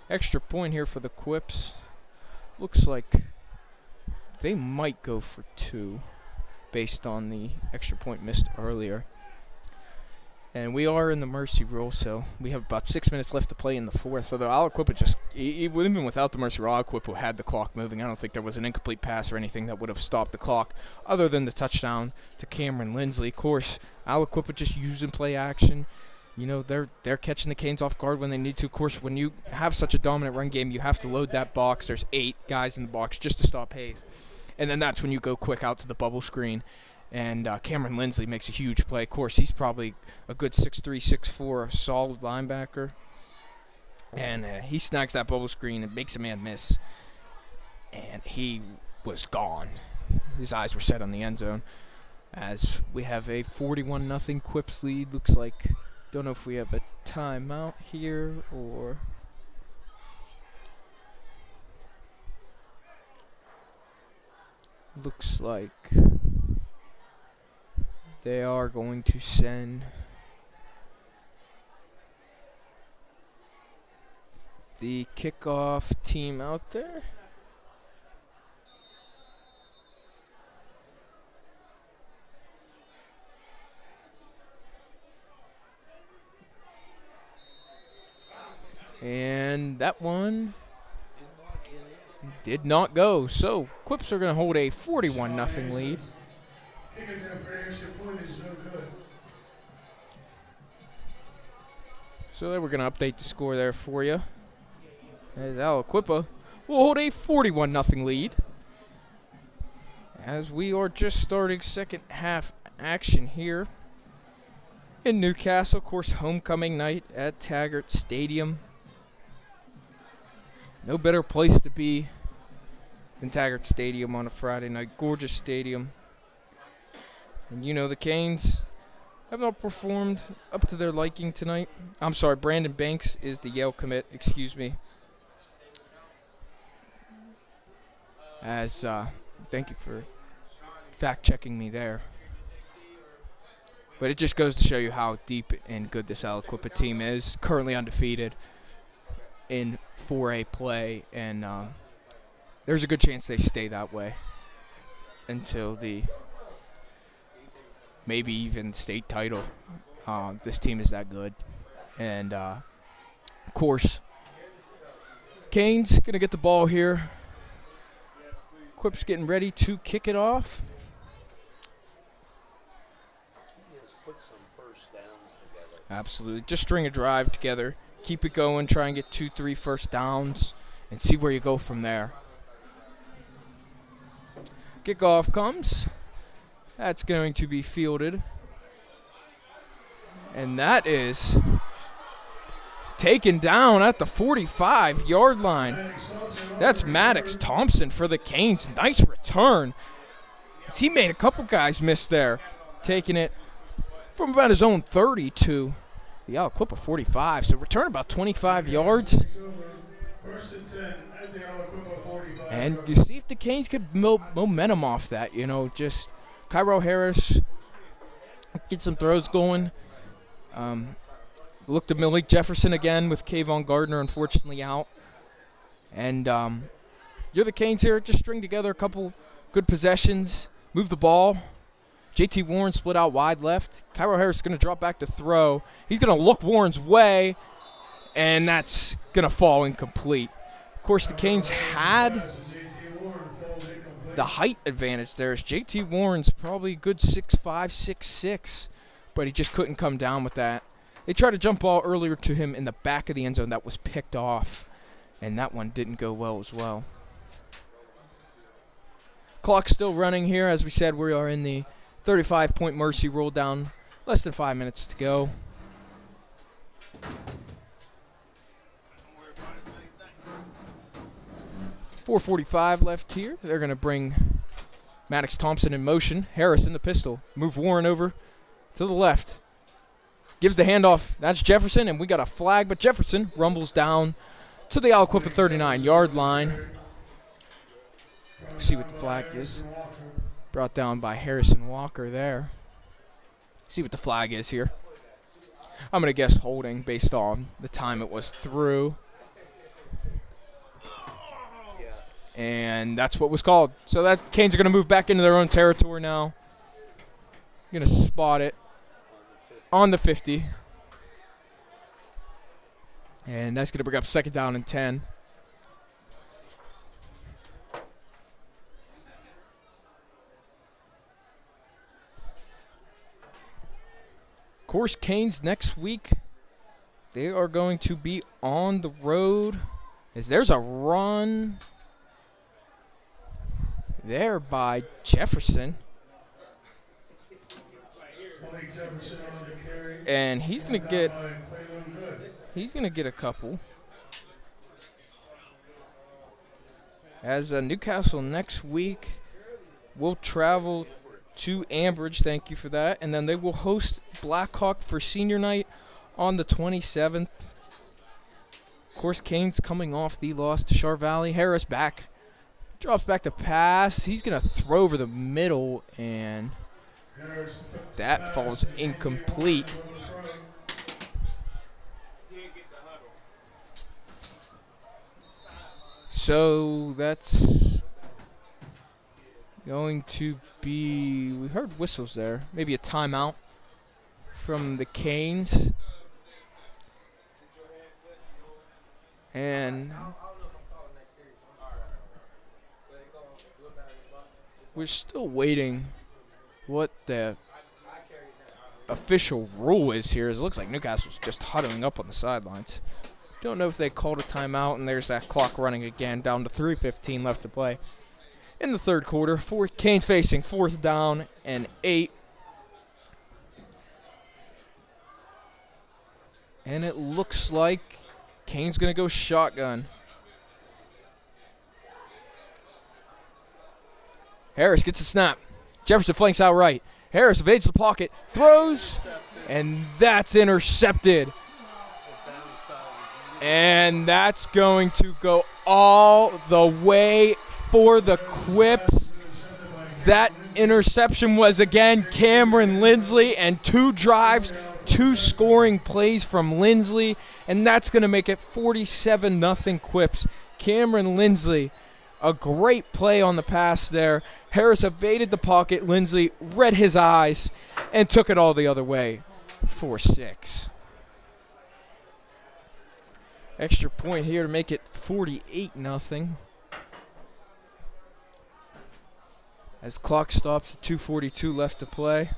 Extra point here for the Quips. Looks like they might go for 2 based on the extra point missed earlier. And we are in the mercy rule, so we have about 6 minutes left to play in the 4th. Although ALIQUIPPA just, even without the mercy rule, ALIQUIPPA had the clock moving. I don't think there was an incomplete pass or anything that would have stopped the clock other than the touchdown to Cameron Lindsley. Of course, ALIQUIPPA just using play action. You know, they're catching the Canes off guard when they need to. Of course, when you have such a dominant run game, you have to load that box. There's 8 guys in the box just to stop Hayes. And then that's when you go quick out to the bubble screen. And Cameron Lindsley makes a huge play. Of course, he's probably a good 6'3", 6'4", a solid linebacker. And he snags that bubble screen and makes a man miss. And he was gone. His eyes were set on the end zone. As we have a 41-0 Quips lead. Looks like... Don't know if we have a timeout here or... Looks like they are going to send the kickoff team out there. And that one did not go. So Quips are going to hold a 41-0 lead. So then we're going to update the score there for you. As ALIQUIPPA will hold a 41-0 lead. As we are just starting second half action here in Newcastle. Of course, homecoming night at Taggart Stadium. No better place to be than Taggart Stadium on a Friday night. Gorgeous stadium. And you know the Canes have not performed up to their liking tonight. I'm sorry, Brandon Banks is the Yale commit. Excuse me. As, thank you for fact-checking me there. But it just goes to show you how deep and good this ALIQUIPPA team is. Currently undefeated in 4A play, and there's a good chance they stay that way until the maybe even state title. This team is that good. And, of course, Canes going to get the ball here. Quips getting ready to kick it off. Absolutely. Just string a drive together. Keep it going. Try and get 2-3 first downs and see where you go from there. Kickoff comes. That's going to be fielded. And that is taken down at the 45-yard line. That's Maddox Thompson for the Canes. Nice return. He made a couple guys miss there. Taking it from about his own 30 to the ALIQUIPPA 45. So return about 25 yards. First and 10 at the ALIQUIPPA 45. And you see if the Canes could momentum off that, you know, just Cairo Harris get some throws going. Look to Malik Jefferson again with Kayvon Gardner unfortunately out. And you're the Canes here, just string together a couple good possessions, move the ball. JT Warren split out wide left. Cairo Harris is going to drop back to throw. He's going to look Warren's way, and that's going to fall incomplete. Of course, the Canes had the height advantage there. As JT Warren's probably a good 6'5", 6'6", but he just couldn't come down with that. They tried a jump ball earlier to him in the back of the end zone that was picked off, and that one didn't go well as well. Clock's still running here. As we said, we are in the 35-point Mercy roll down. Less than 5 minutes to go. .445 left here. They're going to bring Maddox Thompson in motion. Harris in the pistol. Move Warren over to the left. Gives the handoff. That's Jefferson, and we got a flag, but Jefferson rumbles down to the ALIQUIPPA 39-yard line. See what the flag is. Brought down by Harrison Walker there. See what the flag is here. I'm going to guess holding based on the time it was through. And that's what was called. So that Canes are going to move back into their own territory now. Going to spot it on the 50. And that's going to bring up 2nd down and 10. Of course, Canes next week, they are going to be on the road. As there's a run there by Jefferson. And he's going to get a couple. As Newcastle next week will travel to Ambridge, thank you for that. And then they will host Blackhawk for senior night on the 27th. Of course, Canes coming off the loss to Char Valley. Harris back. Drops back to pass. He's going to throw over the middle, and that falls incomplete. So that's going to be, we heard whistles there, maybe a timeout from the Canes. And we're still waiting what the official rule is here. It looks like Newcastle's just huddling up on the sidelines. Don't know if they called a timeout, and there's that clock running again, down to 3:15 left to play in the third quarter. Canes facing 4th down and 8. And it looks like Canes going to go shotgun. Harris gets a snap. Jefferson flanks out right. Harris evades the pocket, throws, and that's intercepted. And that's going to go all the way for the Quips. That interception was, again, Cameron Lindsley, and 2 drives, 2 scoring plays from Lindsley, and that's going to make it 47-0 Quips. Cameron Lindsley, a great play on the pass there. Harris evaded the pocket. Lindsley read his eyes and took it all the other way. 4-6. Extra point here to make it 48-0. As clock stops at 2:42 left to play.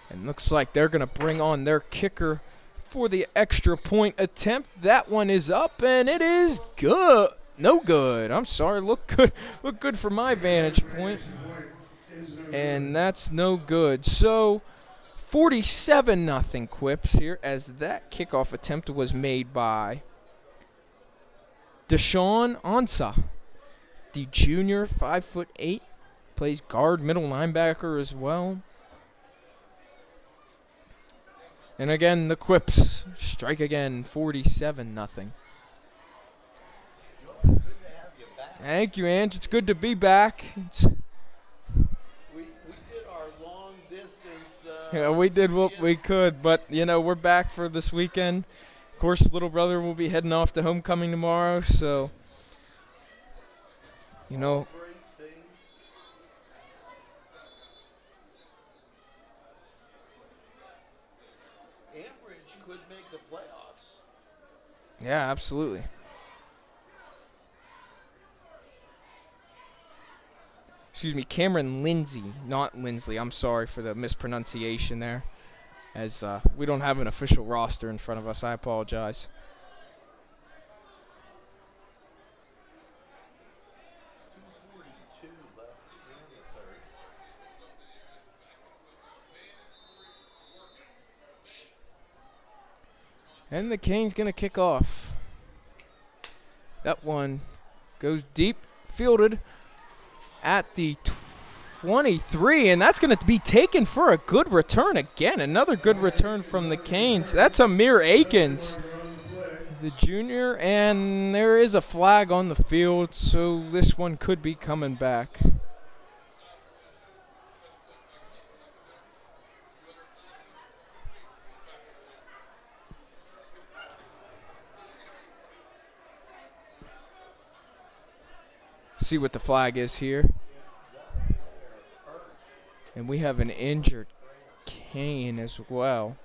And looks like they're going to bring on their kicker for the extra point attempt. That one is up, and it is good. No good. I'm sorry. Look good from my vantage point. And that's no good. So 47-0 Quips here, as that kickoff attempt was made by Deshaun Ansah, the junior, 5'8", plays guard, middle linebacker as well. And again, the Quips strike again, 47-0. Thank you, Ange. It's good to be back. We did our long distance. Yeah, we did what we could, but you know, we're back for this weekend. Of course, little brother will be heading off to homecoming tomorrow, so you know. Ambridge could make the playoffs. Yeah, absolutely. Excuse me, Cameron Lindsay, not Lindsley. I'm sorry for the mispronunciation there, as we don't have an official roster in front of us. I apologize. And the Canes going to kick off. That one goes deep, fielded at the 23, and that's going to be taken for a good return again. Another good return from the Canes. That's Amir Akins, the junior, and there is a flag on the field, so this one could be coming back. See what the flag is here. And we have an injured Cane as well.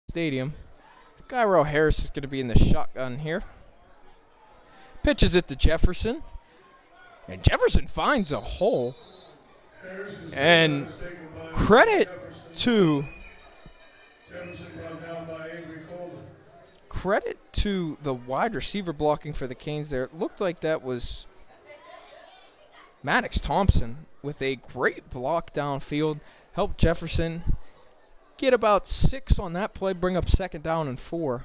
Stadium. Gyro Harris is going to be in the shotgun here. Pitches it to Jefferson. And Jefferson finds a hole. And credit to the wide receiver blocking for the Canes there. It looked like that was Maddox Thompson with a great block downfield. Helped Jefferson get about 6 on that play, bring up 2nd down and 4.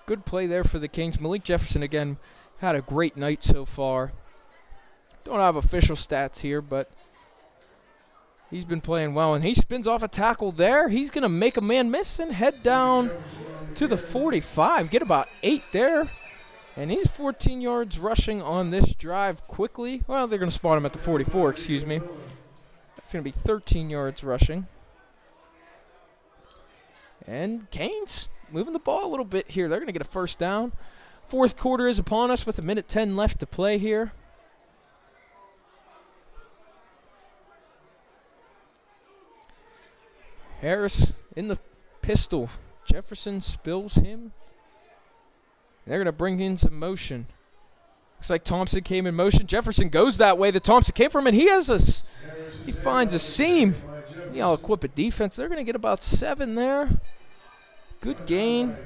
Good play there for the Kings. Malik Jefferson, again, had a great night so far. Don't have official stats here, but he's been playing well. And he spins off a tackle there. He's going to make a man miss and head down to the 45. Get about 8 there. And he's 14 yards rushing on this drive quickly. Well, they're going to spot him at the 44, excuse me. It's going to be 13 yards rushing. And Canes moving the ball a little bit here. They're going to get a 1st down. 4th quarter is upon us with 1:10 left to play here. Harris in the pistol. Jefferson spills him. They're going to bring in some motion. Looks like Thompson came in motion. Jefferson goes that way that Thompson came from, and he finds a seam. The ALIQUIPPA defense, they're going to get about 7 there. Good gain.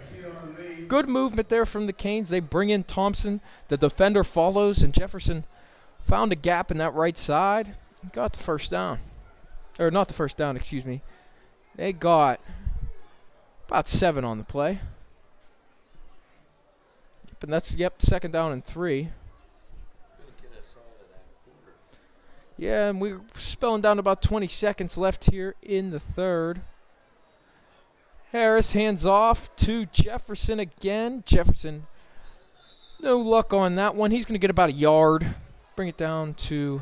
Good movement there from the Canes. They bring in Thompson. The defender follows, and Jefferson found a gap in that right side. Got the 1st down. Or not the 1st down, excuse me. They got about 7 on the play. But that's, 2nd down and 3. Yeah, and we're spelling down about 20 seconds left here in the 3rd. Harris hands off to Jefferson again. Jefferson, no luck on that one. He's going to get about a yard. Bring it down to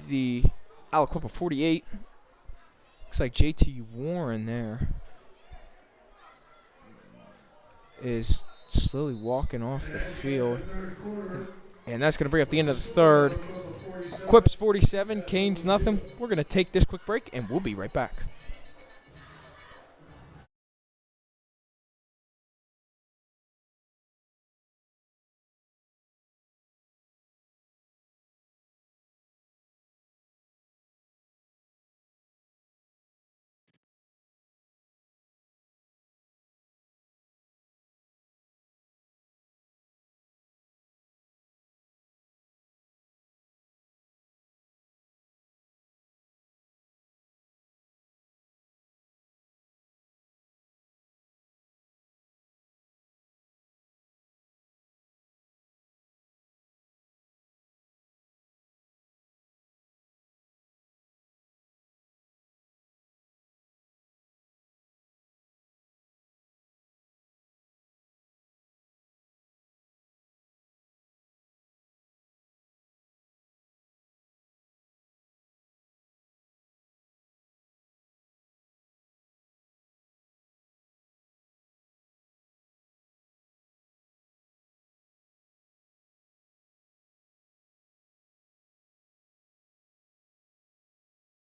the ALIQUIPPA 48. Looks like JT Warren there is slowly walking off the field. And that's going to bring up the end of the third. Quips 47, Canes nothing. We're going to take this quick break, and we'll be right back.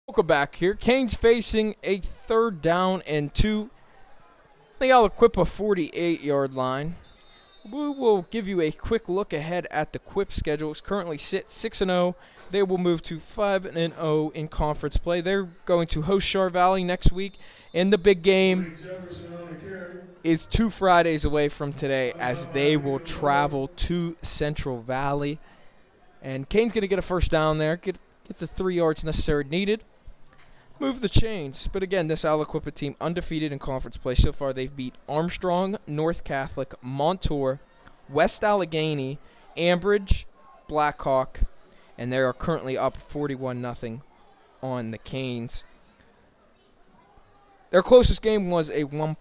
Welcome back here. Canes facing a 3rd down and 2. The ALIQUIPPA 48-yard line. We will give you a quick look ahead at the Quip schedule. It's currently sit 6-0. They will move to 5-0 in conference play. They're going to host Char Valley next week, and the big game is 2 Fridays away from today as they will travel to Central Valley. And Canes going to get a first down there, get the 3 yards necessary needed. Move the chains. But again, this ALIQUIPPA team undefeated in conference play. So far, they've beat Armstrong, North Catholic, Montour, West Allegheny, Ambridge, Blackhawk, and they are currently up 41-0 on the Canes. Their closest game was a 1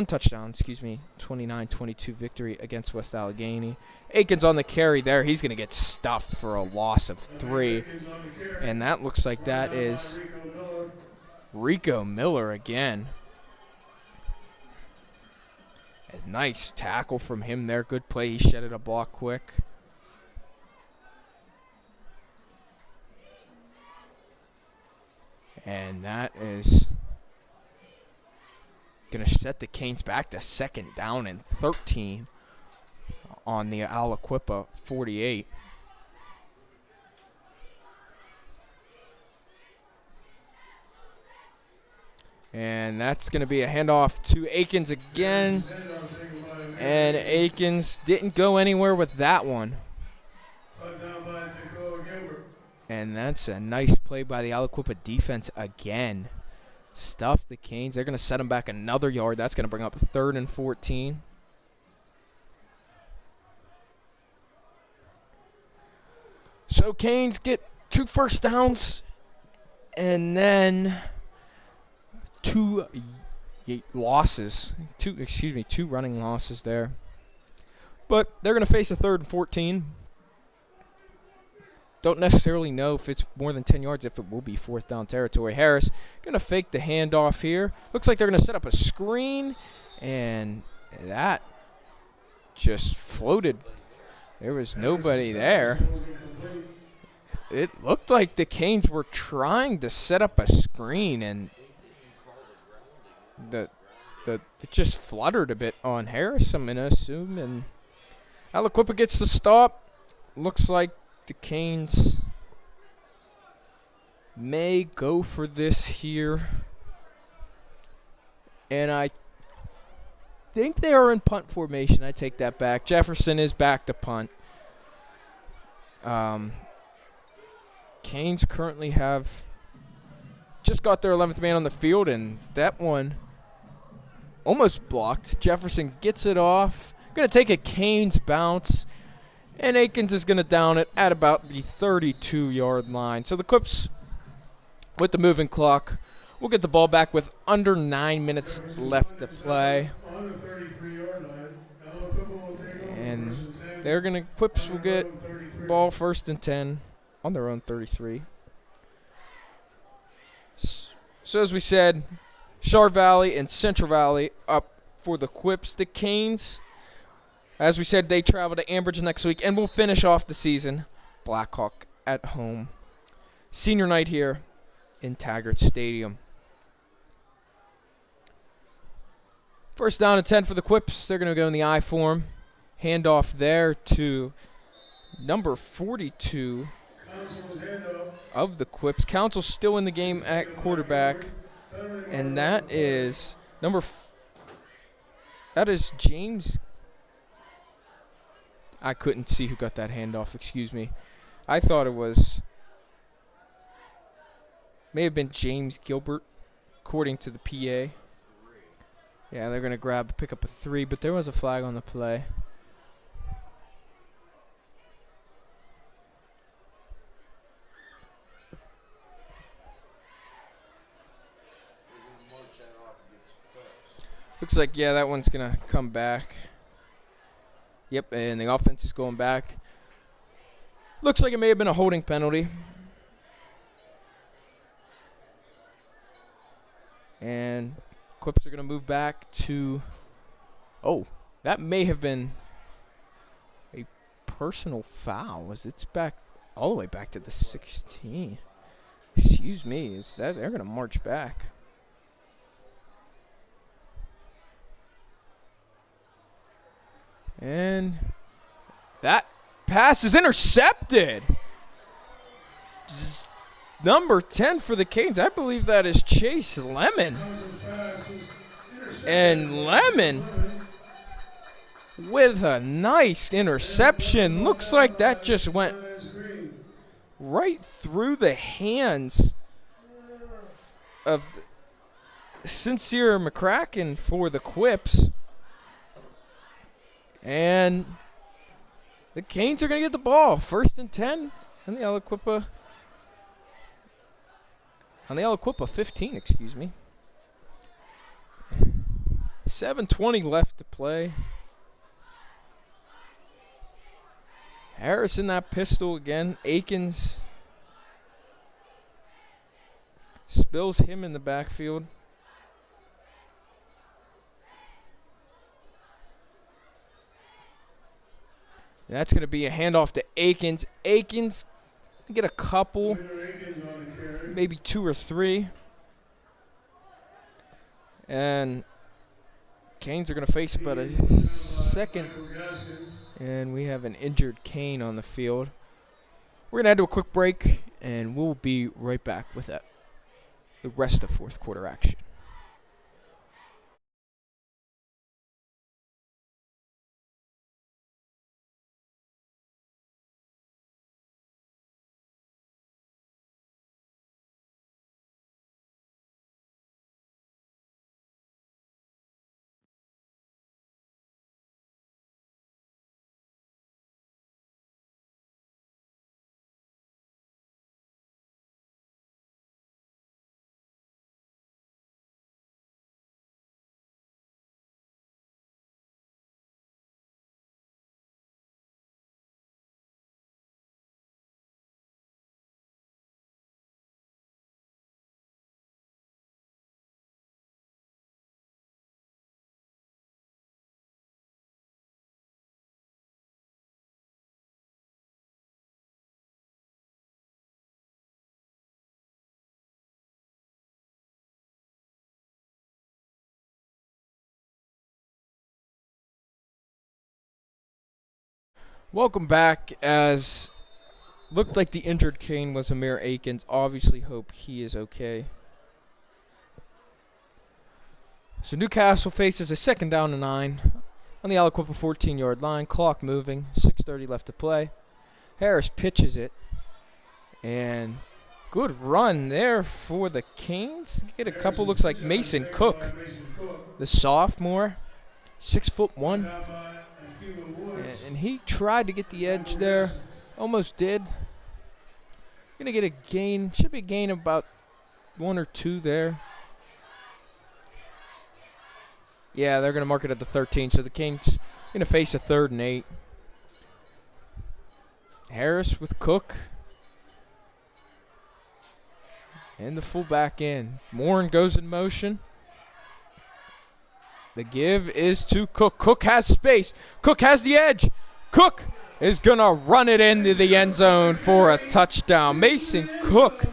touchdown, 29-22 victory against West Allegheny. Aikens on the carry there. He's going to get stuffed for a loss of 3. And that looks like that is Rico Miller again. A nice tackle from him there. Good play. He shedded a block quick. And that is going to set the Canes back to 2nd down and 13 on the ALIQUIPPA 48. And that's going to be a handoff to Aikens again. And Aikens didn't go anywhere with that one. And that's a nice play by the ALIQUIPPA defense again. Stuff the Canes. They're going to set them back another yard. That's going to bring up 3rd and 14. So Canes get 2 first downs and then 2 losses. 2 running losses there. But they're going to face a 3rd and 14. Don't necessarily know if it's more than 10 yards, if it will be 4th down territory. Harris going to fake the handoff here. Looks like they're going to set up a screen, and that just floated. There was nobody there. It looked like the Canes were trying to set up a screen, and it just fluttered a bit on Harris, I'm going to assume. And ALIQUIPPA gets the stop. Looks like the Canes may go for this here. And I think they are in punt formation. I take that back. Jefferson is back to punt. Canes currently have just got their 11th man on the field, and that one almost blocked. Jefferson gets it off. Going to take a Canes bounce. And Aikens is going to down it at about the 32-yard line. So the Quips, with the moving clock, will get the ball back with under 9 minutes left to play. And they're going to, Quips will get ball 1st and 10 on their own 33. So as we said, Char Valley and Central Valley up for the Quips. The Canes, as we said, they travel to Ambridge next week, and we'll finish off the season Blackhawk at home. Senior night here in Taggart Stadium. First down and 10 for the Quips. They're going to go in the I form. Handoff there to number 42 of the Quips. Council's still in the game at quarterback, and that is that is James. I couldn't see who got that handoff, excuse me. I thought it was, may have been James Gilbert, according to the PA. Yeah, they're going to pick up a 3, but there was a flag on the play. Looks like, yeah, that one's going to come back. Yep, and the offense is going back. Looks like it may have been a holding penalty. And Quips are going to move back to, oh, that may have been a personal foul. It's back all the way back to the 16. Excuse me, they're going to march back. And that pass is intercepted. Number 10 for the Canes. I believe that is Chase Lemon. And Lemon with a nice interception. Looks like that just went right through the hands of Sincere McCracken for the Quips. And the Canes are going to get the ball. 1st and 10 on the ALIQUIPPA. On the ALIQUIPPA 15, excuse me. 7:20 left to play. Harris in that pistol again. Akins spills him in the backfield. That's going to be a handoff to Akins. Akins get a couple, maybe 2 or 3. And Canes are going to face about a second. And we have an injured Cane on the field. We're going to head to a quick break, and we'll be right back with that. The rest of 4th quarter action. Welcome back. As looked like the injured Cane was Amir Akins. Obviously hope he is okay. So Newcastle faces a 2nd down and 9 on the ALIQUIPPA 14-yard line. Clock moving. 6:30 left to play. Harris pitches it. And good run there for the Canes. Get a couple. Looks like Mason Cook, the sophomore, 6'1". And he tried to get the edge there. Almost did. Going to get a gain. Should be a gain of about 1 or 2 there. Yeah, they're going to mark it at the 13. So the Canes going to face a 3rd and 8. Harris with Cook. And the fullback in. Morin goes in motion. The give is to Cook. Cook has space. Cook has the edge. Cook is going to run it into the end zone for a touchdown. Mason Cook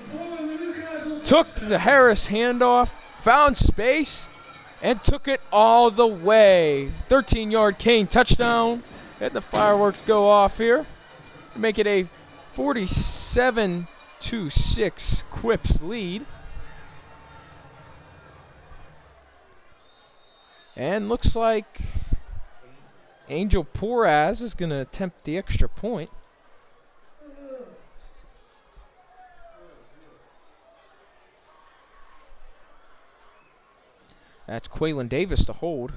took the Harris handoff, found space, and took it all the way. 13-yard Kane touchdown. And the fireworks go off here to make it a 47-6 Quips lead. And looks like Angel Porras is going to attempt the extra point. That's Quaylen Davis to hold.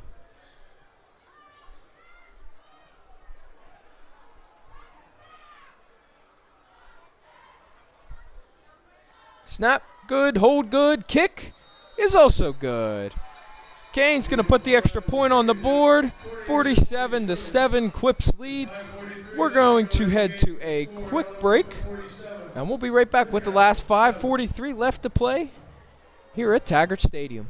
Snap, good, hold good, kick is also good. Kane's going to put the extra point on the board. 47-7 Quips lead. We're going to head to a quick break, and we'll be right back with the last 5:43 left to play here at Taggart Stadium.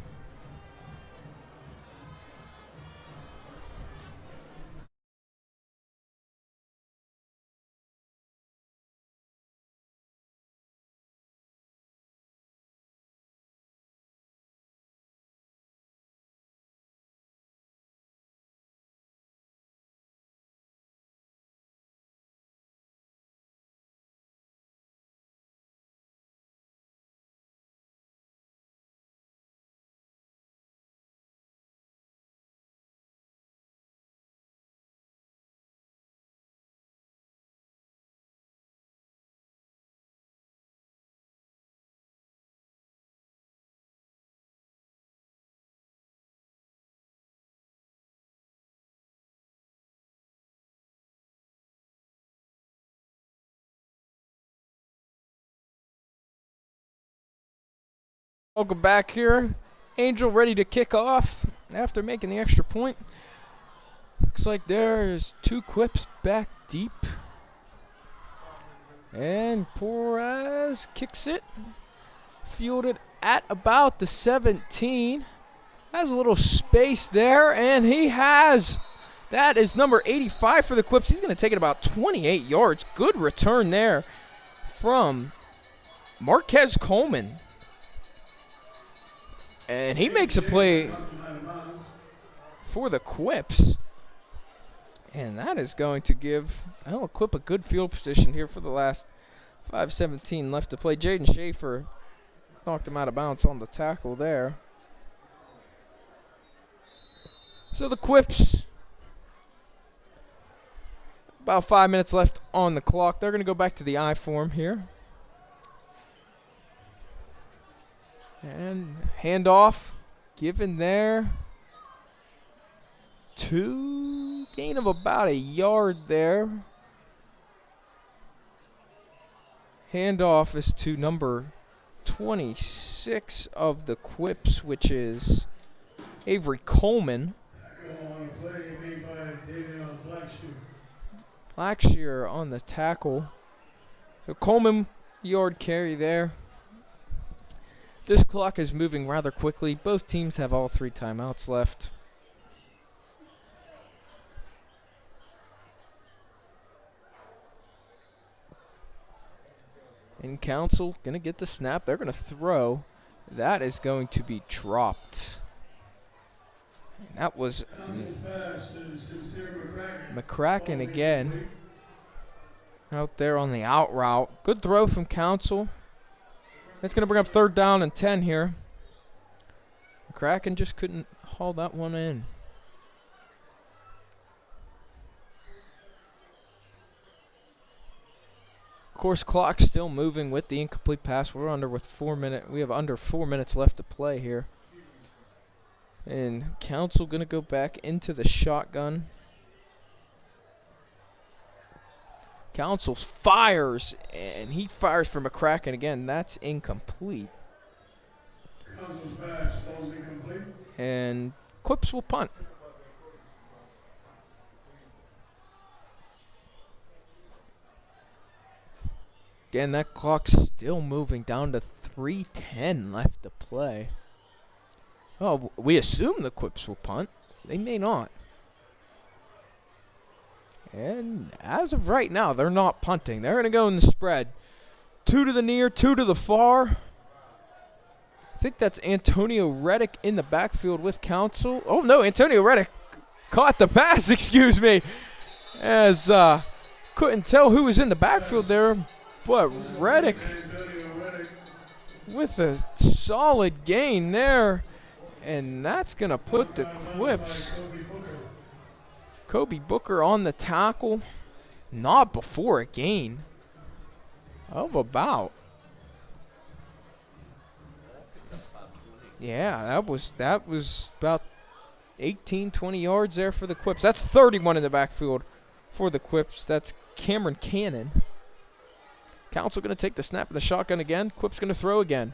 Welcome back here. Angel ready to kick off after making the extra point. Looks like there's two Quips back deep. And Porras kicks it. Fielded at about the 17. Has a little space there, and he has. That is number 85 for the Quips. He's going to take it about 28 yards. Good return there from Marquez Coleman. And he makes a play for the Quips. And that is going to give Quip a good field position here for the last 5:17 left to play. Jaden Schaefer knocked him out of bounds on the tackle there. So the Quips, about 5 minutes left on the clock. They're going to go back to the I form here. And handoff given there. Gain of about a yard there. Handoff is to number 26 of the Quips, which is Avery Coleman. Blackshear on the tackle. So Coleman, yard carry there. This clock is moving rather quickly. Both teams have all 3 timeouts left. In council, going to get the snap. They're going to throw. That is going to be dropped. And that was McCracken again. Out there on the out route. Good throw from council. That's going to bring up 3rd down and 10 here. McCracken just couldn't haul that one in. Of course, clock's still moving with the incomplete pass. We're under with 4 minutes. We have under 4 minutes left to play here. And council going to go back into the shotgun. Council fires, and he fires for McCracken again. That's incomplete. Council's pass falls incomplete. And Quips will punt. Again, that clock's still moving down to 3:10 left to play. Oh, we assume the Quips will punt. They may not. And as of right now, they're not punting. They're going to go in the spread. 2 to the near, 2 to the far. I think that's Antonio Reddick in the backfield with Council. Oh, no, Antonio Reddick caught the pass, excuse me. As couldn't tell who was in the backfield there, but Reddick with a solid gain there. And that's going to put the Quips. Kobe Booker on the tackle. Not before a gain of about. Yeah, that was about 18, 20 yards there for the Quips. That's 31 in the backfield for the Quips. That's Cameron Cannon. Council going to take the snap of the shotgun again. Quips going to throw again.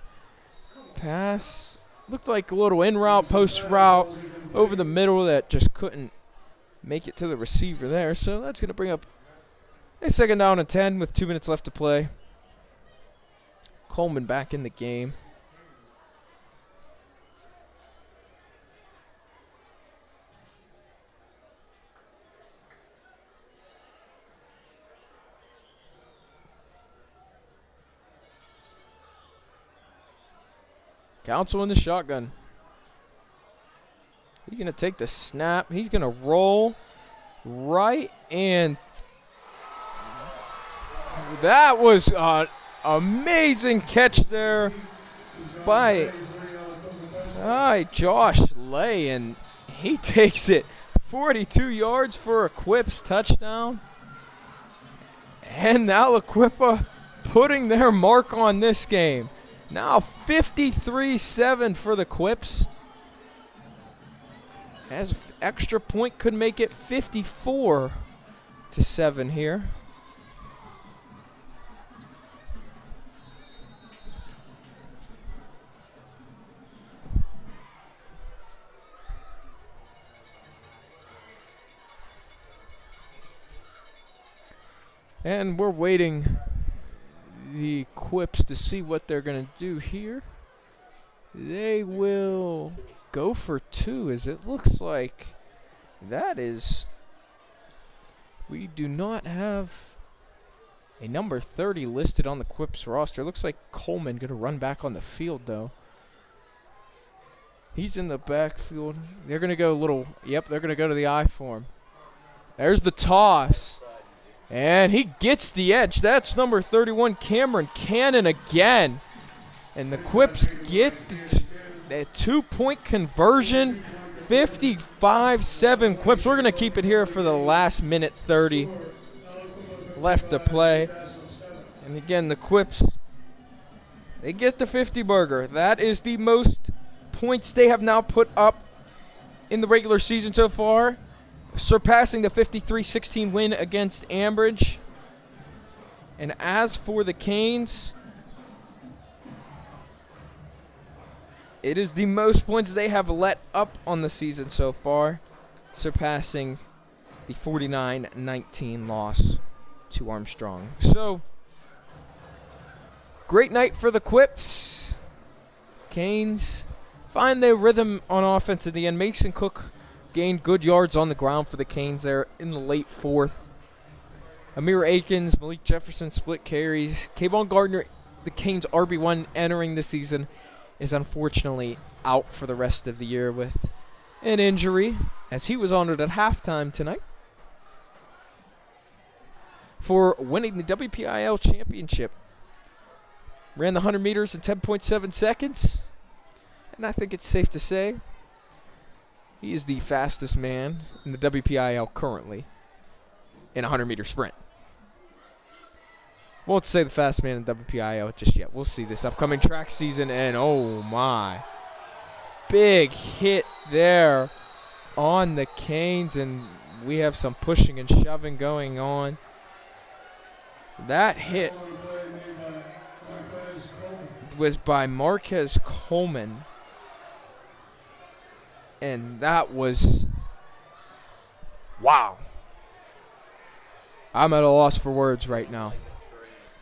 Pass. Looked like a little in route, post route over the middle that just couldn't make it to the receiver there. So that's going to bring up a 2nd down and 10 with 2 minutes left to play. Coleman back in the game. Council in the shotgun. He's going to take the snap. He's going to roll right, and that was an amazing catch there by Josh Lay, and he takes it 42 yards for a Quips touchdown. And ALIQUIPPA putting their mark on this game. Now 53-7 for the Quips. As extra point could make it 54-7 here. And we're waiting the Quips to see what they're going to do here. They will go for 2, as it looks like that is. We do not have a number 30 listed on the Quips roster. Looks like Coleman going to run back on the field, though. He's in the backfield. They're going to go a little, they're going to go to the I form. There's the toss. And he gets the edge. That's number 31, Cameron Cannon again. And the Quips get the 2-point conversion, 55-7 Quips. We're going to keep it here for the last minute 30 left to play. And again, the Quips, they get the 50 burger. That is the most points they have now put up in the regular season so far, surpassing the 53-16 win against Ambridge. And as for the Canes, it is the most points they have let up on the season so far, surpassing the 49-19 loss to Armstrong. So, great night for the Quips. Canes find their rhythm on offense at the end. Mason Cook gained good yards on the ground for the Canes there in the late 4th. Amir Akins, Malik Jefferson split carries. Kayvon Gardner, the Canes RB1 entering the season, is unfortunately out for the rest of the year with an injury, as he was honored at halftime tonight for winning the WPIL championship. Ran the 100 meters in 10.7 seconds, and I think it's safe to say he is the fastest man in the WPIL currently in a 100-meter sprint. Won't say the fastest man in WPIL just yet. We'll see this upcoming track season, and oh my. Big hit there on the Canes, and we have some pushing and shoving going on. That hit was by Marquez Coleman. And that was, wow. I'm at a loss for words right now.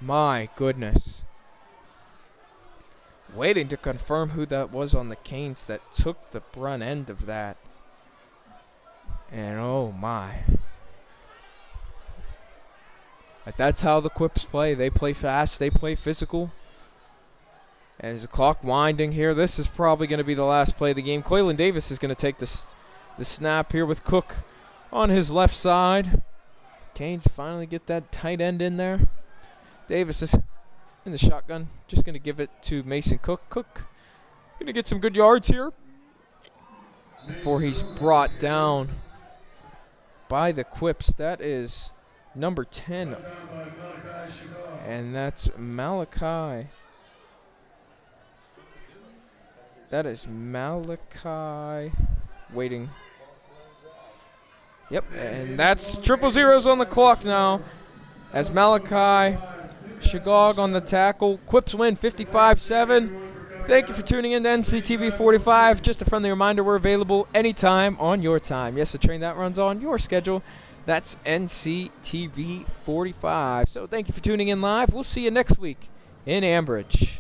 My goodness. Waiting to confirm who that was on the Canes that took the brunt end of that. And oh my. But that's how the Quips play. They play fast, they play physical. As the clock winding here, this is probably going to be the last play of the game. Quaylen Davis is going to take the snap here with Cook on his left side. Canes finally get that tight end in there. Davis is in the shotgun. Just going to give it to Mason Cook. Cook going to get some good yards here before he's brought down by the Quips. That is number 10. And that's Malachi. That is Malachi waiting. Yep, and that's triple zeros on the clock now as Malachi Shagog on the tackle. Quips win 55-7. Thank you for tuning in to NCTV45. Just a friendly reminder, we're available anytime on your time. Yes, the train that runs on your schedule. That's NCTV45. So thank you for tuning in live. We'll see you next week in Ambridge.